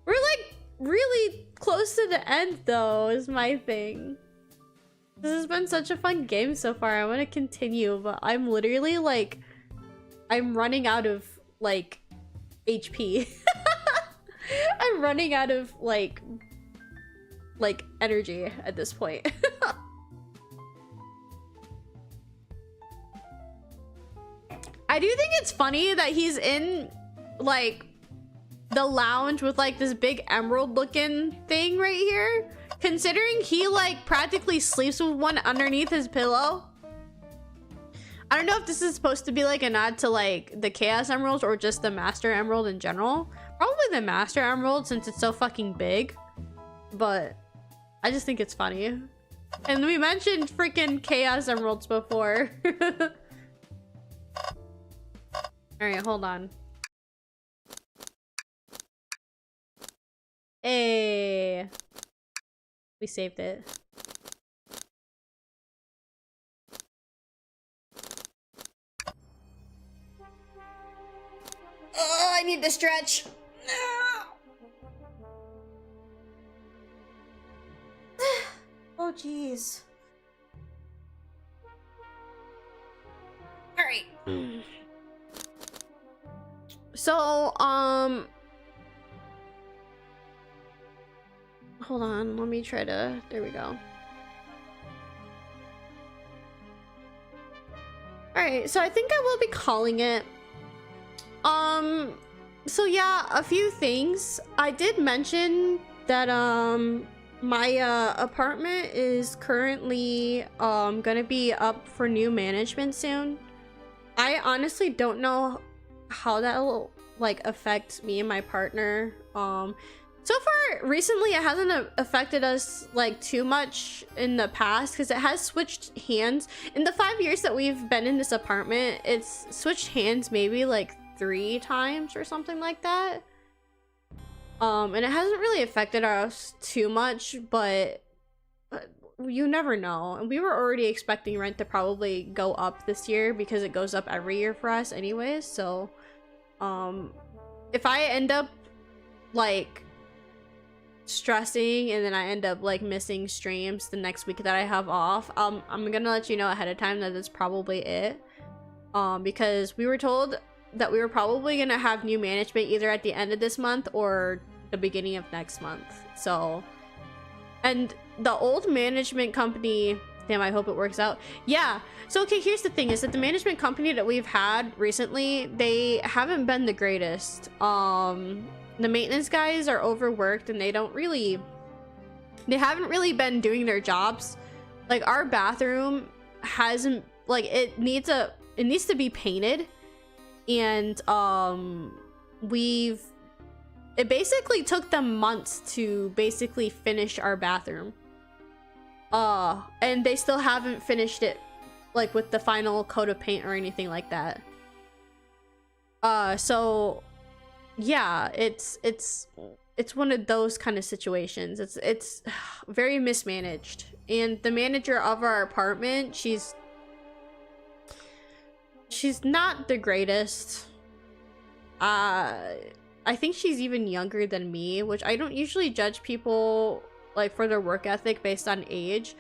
We're like really close to the end though, is my thing. This has been such a fun game so far. I want to continue, but I'm literally like, I'm running out of like HP. I'm running out of like energy at this point. I do think it's funny that he's in like the lounge with like this big emerald looking thing right here, considering he like practically sleeps with one underneath his pillow. I don't know if this is supposed to be like a nod to like the Chaos Emeralds or just the Master Emerald in general. Probably the Master Emerald since it's so fucking big, but I just think it's funny. And we mentioned freaking Chaos Emeralds before. All right, hold on. Hey, we saved it. Oh, I need to stretch. Oh, jeez. All right. So, hold on, let me try to, there we go. Alright, so I think I will be calling it. So yeah, a few things. I did mention that, My apartment is currently gonna be up for new management soon. I honestly don't know how that will like affect me and my partner. So far recently it hasn't affected us like too much in the past because it has switched hands. In the 5 years that we've been in this apartment, it's switched hands maybe like 3 times or something like that. And it hasn't really affected us too much, but you never know. And we were already expecting rent to probably go up this year because it goes up every year for us anyways. So if I end up like stressing and then I end up like missing streams the next week that I have off, I'm gonna let you know ahead of time that that's probably it. Because we were told that we were probably gonna have new management either at the end of this month or the beginning of next month. So, and the old management company, damn, I hope it works out. Yeah, so okay, here's the thing is that the management company that we've had recently, they haven't been the greatest. The maintenance guys are overworked and they haven't really been doing their jobs. Like our bathroom hasn't, like it needs to be painted, and it basically took them months to basically finish our bathroom. And they still haven't finished it like with the final coat of paint or anything like that. So yeah, it's one of those kind of situations. It's very mismanaged. And the manager of our apartment, she's not the greatest. I think she's even younger than me, which I don't usually judge people like for their work ethic based on age,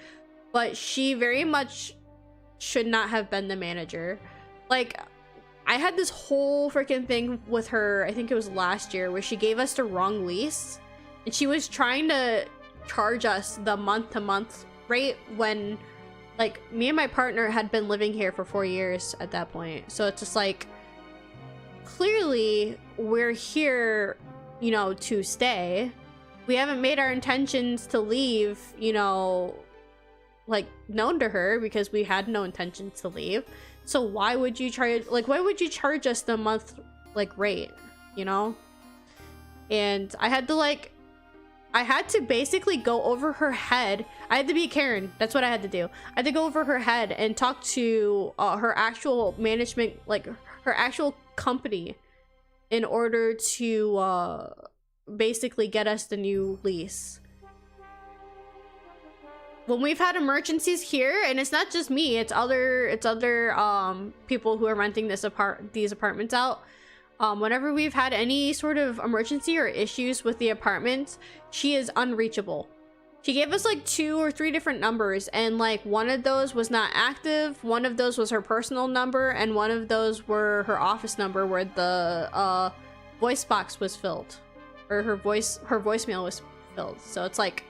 but she very much should not have been the manager. Like, I had this whole freaking thing with her, I think it was last year, where she gave us the wrong lease and she was trying to charge us the month-to-month rate when like me and my partner had been living here for 4 years at that point. So it's just like, clearly we're here, you know, to stay. We haven't made our intentions to leave, you know, like known to her, because we had no intentions to leave. So why would you charge us the month like rate, you know? And I had to basically go over her head. I had to be Karen. That's what I had to do. I had to go over her head and talk to her actual management, like her actual company, in order to basically get us the new lease. When we've had emergencies here, and it's not just me, it's other people who are renting these apartments out. Whenever we've had any sort of emergency or issues with the apartments, she is unreachable. She gave us like 2 or 3 different numbers, and like one of those was not active, one of those was her personal number, and one of those were her office number where the voice box was filled, or her voicemail was filled. So it's like,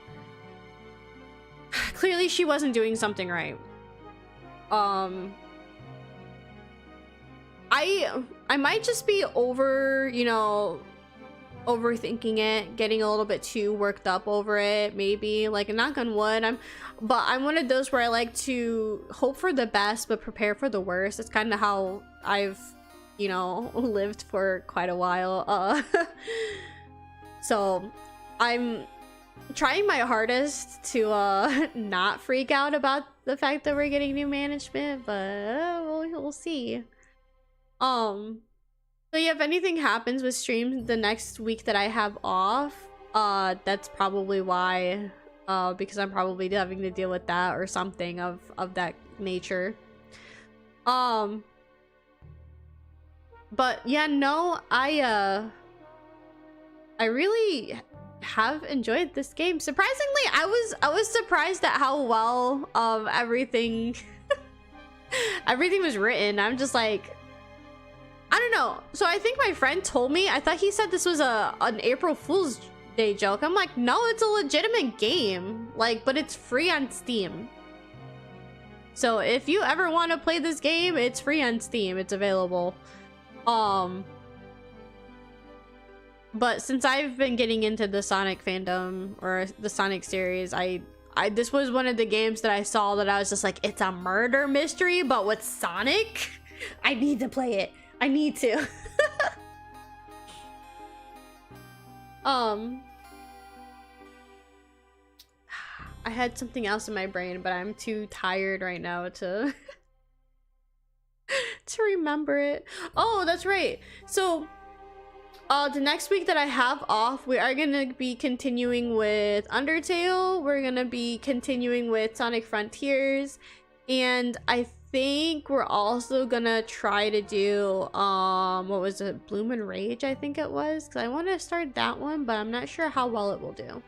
clearly she wasn't doing something right. I might just be overthinking it, getting a little bit too worked up over it, maybe. Like, knock on wood, I'm one of those where I like to hope for the best but prepare for the worst. It's kind of how I've, you know, lived for quite a while. So I'm trying my hardest to not freak out about the fact that we're getting new management, but we'll see. So yeah, if anything happens with streams the next week that I have off, that's probably why, because I'm probably having to deal with that or something of that nature. But yeah, no, I really have enjoyed this game. Surprisingly, I was surprised at how well everything was written. I'm just like, I don't know. So I think my friend told me, I thought he said this was an April Fool's Day joke. I'm like, no, it's a legitimate game. Like, but it's free on Steam. So if you ever want to play this game, it's free on Steam. It's available. But since I've been getting into the Sonic fandom or the Sonic series, this was one of the games that I saw that I was just like, it's a murder mystery, but with Sonic? I need to play it. I need to. I had something else in my brain, but I'm too tired right now to to remember it. Oh, that's right. So the next week that I have off, we are gonna be continuing with Undertale. We're gonna be continuing with Sonic Frontiers, and I think we're also gonna try to do what was it, Bloom and Rage, I think it was, because I want to start that one, but I'm not sure how well it will do.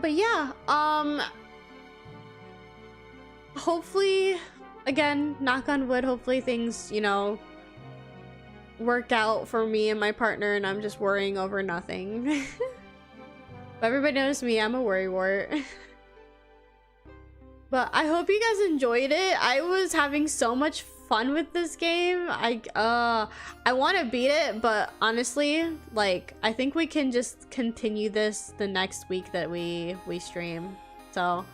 But yeah, hopefully, again, knock on wood, hopefully things, you know, work out for me and my partner and I'm just worrying over nothing. But everybody knows me, I'm a worrywart. But I hope you guys enjoyed it. I was having so much fun with this game. I want to beat it, but honestly, like, I think we can just continue this the next week that we stream. So,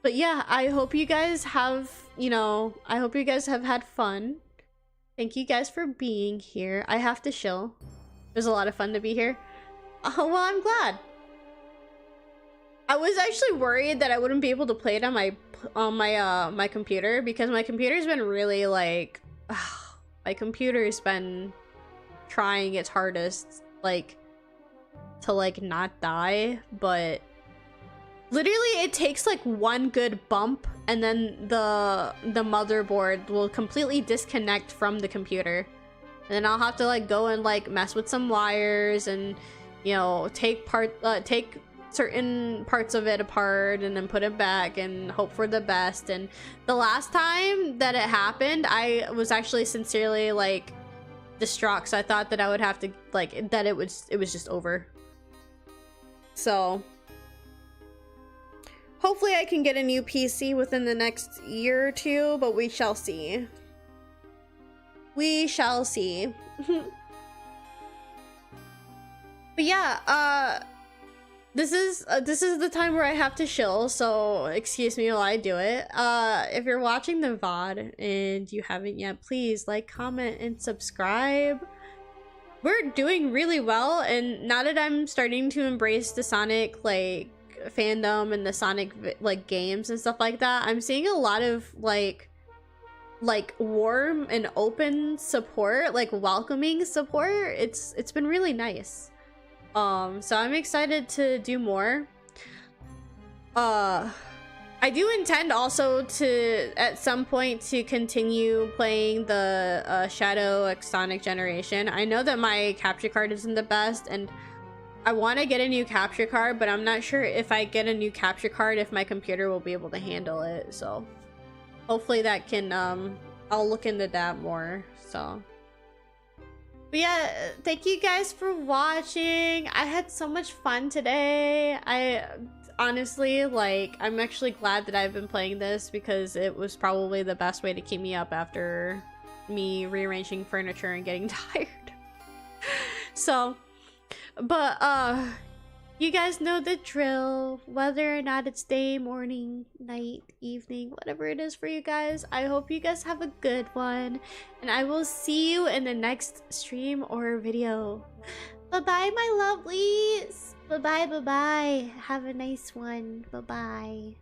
but yeah, I hope you guys have, you know, I hope you guys have had fun. Thank you guys for being here. I have to chill. It was a lot of fun to be here. Oh, well, I'm glad. I was actually worried that I wouldn't be able to play it on my computer, because my computer's been really like, my computer's been trying its hardest, like, to like not die, but literally it takes like one good bump and then the motherboard will completely disconnect from the computer, and then I'll have to like go and like mess with some wires and, you know, take certain parts of it apart and then put it back and hope for the best. And the last time that it happened, I was actually sincerely like distraught, so I thought that I would have to like, that it was just over. So hopefully I can get a new PC within the next year or two, but we shall see. We shall see. But yeah, this is the time where I have to chill, so excuse me while I do it. If you're watching the VOD and you haven't yet, please like, comment, and subscribe. We're doing really well, and now that I'm starting to embrace the Sonic like fandom and the Sonic like games and stuff like that, I'm seeing a lot of like warm and open support, like welcoming support. It's been really nice. So I'm excited to do more. I do intend also to, at some point, to continue playing the Shadow X Sonic generation. I know that my capture card isn't the best, and I want to get a new capture card, but I'm not sure if I get a new capture card if my computer will be able to handle it. So hopefully that can, I'll look into that more. So. But yeah, thank you guys for watching. I had so much fun today. I honestly, like, I'm actually glad that I've been playing this, because it was probably the best way to keep me up after me rearranging furniture and getting tired. So, but you guys know the drill. Whether or not it's day, morning, night, evening, whatever it is for you guys, I hope you guys have a good one, and I will see you in the next stream or video. Bye-bye, my lovelies. Bye-bye, bye-bye. Have a nice one. Bye-bye.